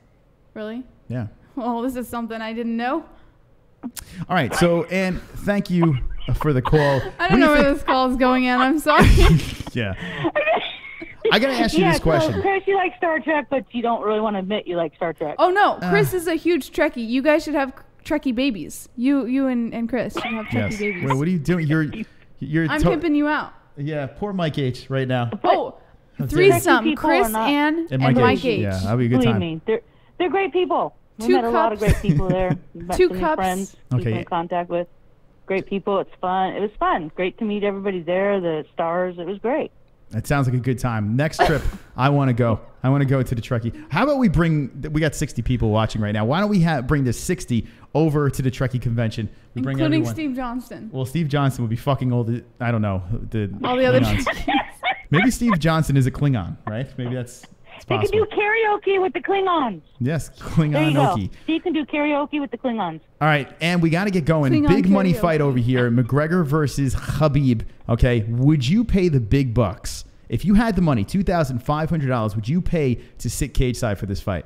Really? Yeah. Well, this is something I didn't know. All right. So, Ann, thank you for the call. I don't know where this call is going, Ann. I'm sorry. Yeah. I got to ask you this question. So, Chris, you like Star Trek, but you don't really want to admit you like Star Trek. Oh, no. Chris is a huge Trekkie. You guys should have Trekkie babies. You and Chris should have Trekkie babies. Wait, what are you doing? You're I'm pimping you out. Yeah, poor Mike H right now. Oh, threesome. Chris, Ann, and Mike H. Yeah, that'll be a good time. Believe me, they're great people. We met a lot of great people there. Met some new friends. Keep in contact with. Great people. It's fun. It was fun. Great to meet everybody there. The stars. It was great. That sounds like a good time. Next trip, I want to go. I want to go to the Trekkie. How about we got 60 people watching right now. Why don't we bring the 60 over to the Trekkie convention? We bring including everyone. Steve Johnston. Well, Steve Johnston would be fucking all the, I don't know. All the other Klingons. Maybe Steve Johnston is a Klingon, right? Maybe that's They can do karaoke with the Klingons. Yes, There you go. Klingon-oki. You can do karaoke with the Klingons. All right, and we got to get going. Klingon Big money karaoke. fight over here. McGregor versus Khabib. Okay, would you pay the big bucks? If you had the money, $2,500, would you pay to sit cage side for this fight?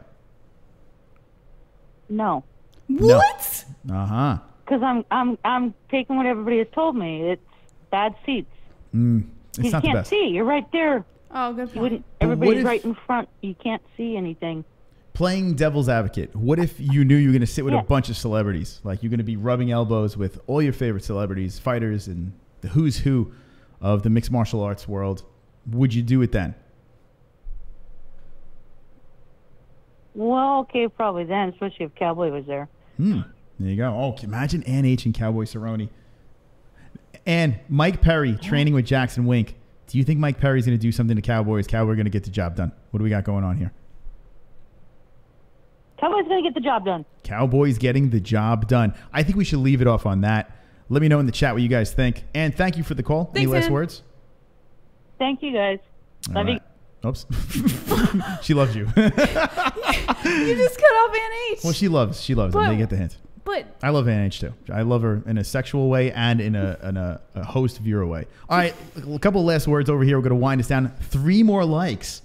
No. What? Uh-huh. Because I'm taking what everybody has told me. It's bad seats. It's You not the can't best. see. You're right there. Oh, good point. But what Everybody's if- right in front. You can't see anything. Playing devil's advocate, what if you knew you were going to sit with a bunch of celebrities? Like you're going to be rubbing elbows with all your favorite celebrities, fighters, and the who's who of the mixed martial arts world. Would you do it then? Well, okay, probably then, especially if Cowboy was there. There you go. Oh, imagine Ann H and Cowboy Cerrone. And Mike Perry training with Jackson Wink. Do you think Mike Perry's going to do something to Cowboy? Is Cowboy going to get the job done? What do we got going on here? Cowboy's going to get the job done. Cowboys getting the job done. I think we should leave it off on that. Let me know in the chat what you guys think. And thank you for the call. Any last words? Thank you, guys. Love you. Oops. She loves you. You just cut off Ann H. Well, she loves them. They get the hint. But I love Ann H too. I love her in a sexual way and in a host viewer way. All right, a couple of last words over here. We're going to wind us down. 3 more likes.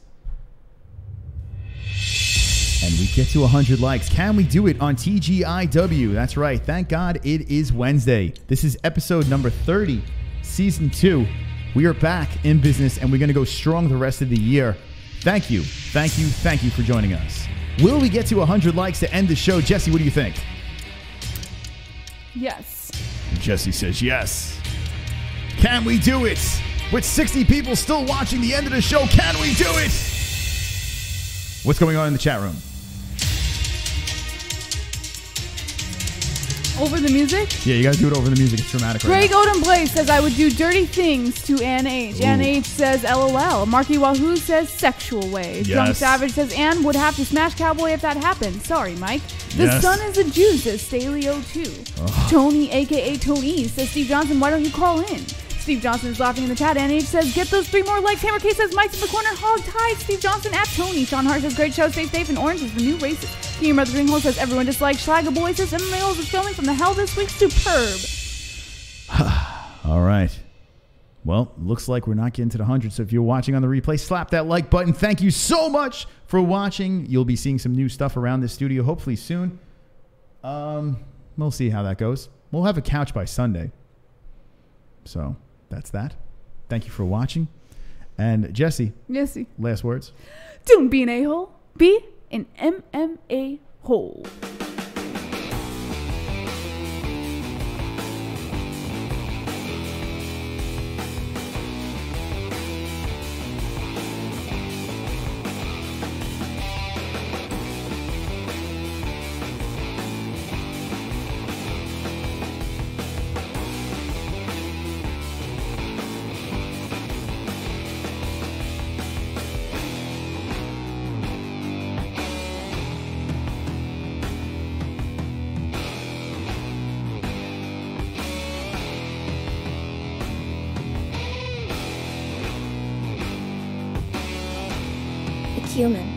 And we get to 100 likes. Can we do it on TGIW? That's right. Thank God it is Wednesday. This is episode number 30, season 2. We are back in business, and we're going to go strong the rest of the year. Thank you. Thank you. Thank you for joining us. Will we get to 100 likes to end the show? Jesse, what do you think? yes. Jesse says yes. Can we do it? With 60 people still watching the end of the show, can we do it? What's going on in the chat room? Over the music? Yeah, you got to do it over the music. It's dramatic right Greg Odom Blaze says, I would do dirty things to Ann H. Ann H says, LOL. Marky Wahoo says, sexual ways. Yes. Drunk Savage says, Ann would have to smash Cowboy if that happened. Sorry, Mike. The Yes. sun is a Jew, says Staley02. Ugh. Tony, a.k.a. Tony, says, Steve Johnson, why don't you call in? Steve Johnson is laughing in the chat. Ann H says, get those 3 more likes. Hammer K says, Mike's in the corner. Hog tied. Steve Johnson at Tony. Sean Hart says, great show. Stay safe. And Orange is the new racist. King Brother Dringhole says, everyone dislikes Schlager Boy says, MMA-Holes is filming from the hell this week. Superb. All right. Well, looks like we're not getting to the 100. So if you're watching on the replay, slap that like button. Thank you so much for watching. You'll be seeing some new stuff around this studio hopefully soon. We'll see how that goes. We'll have a couch by Sunday. So that's that. Thank you for watching. And Jesse, last words. Don't be an a-hole. Be an MMA hole. human.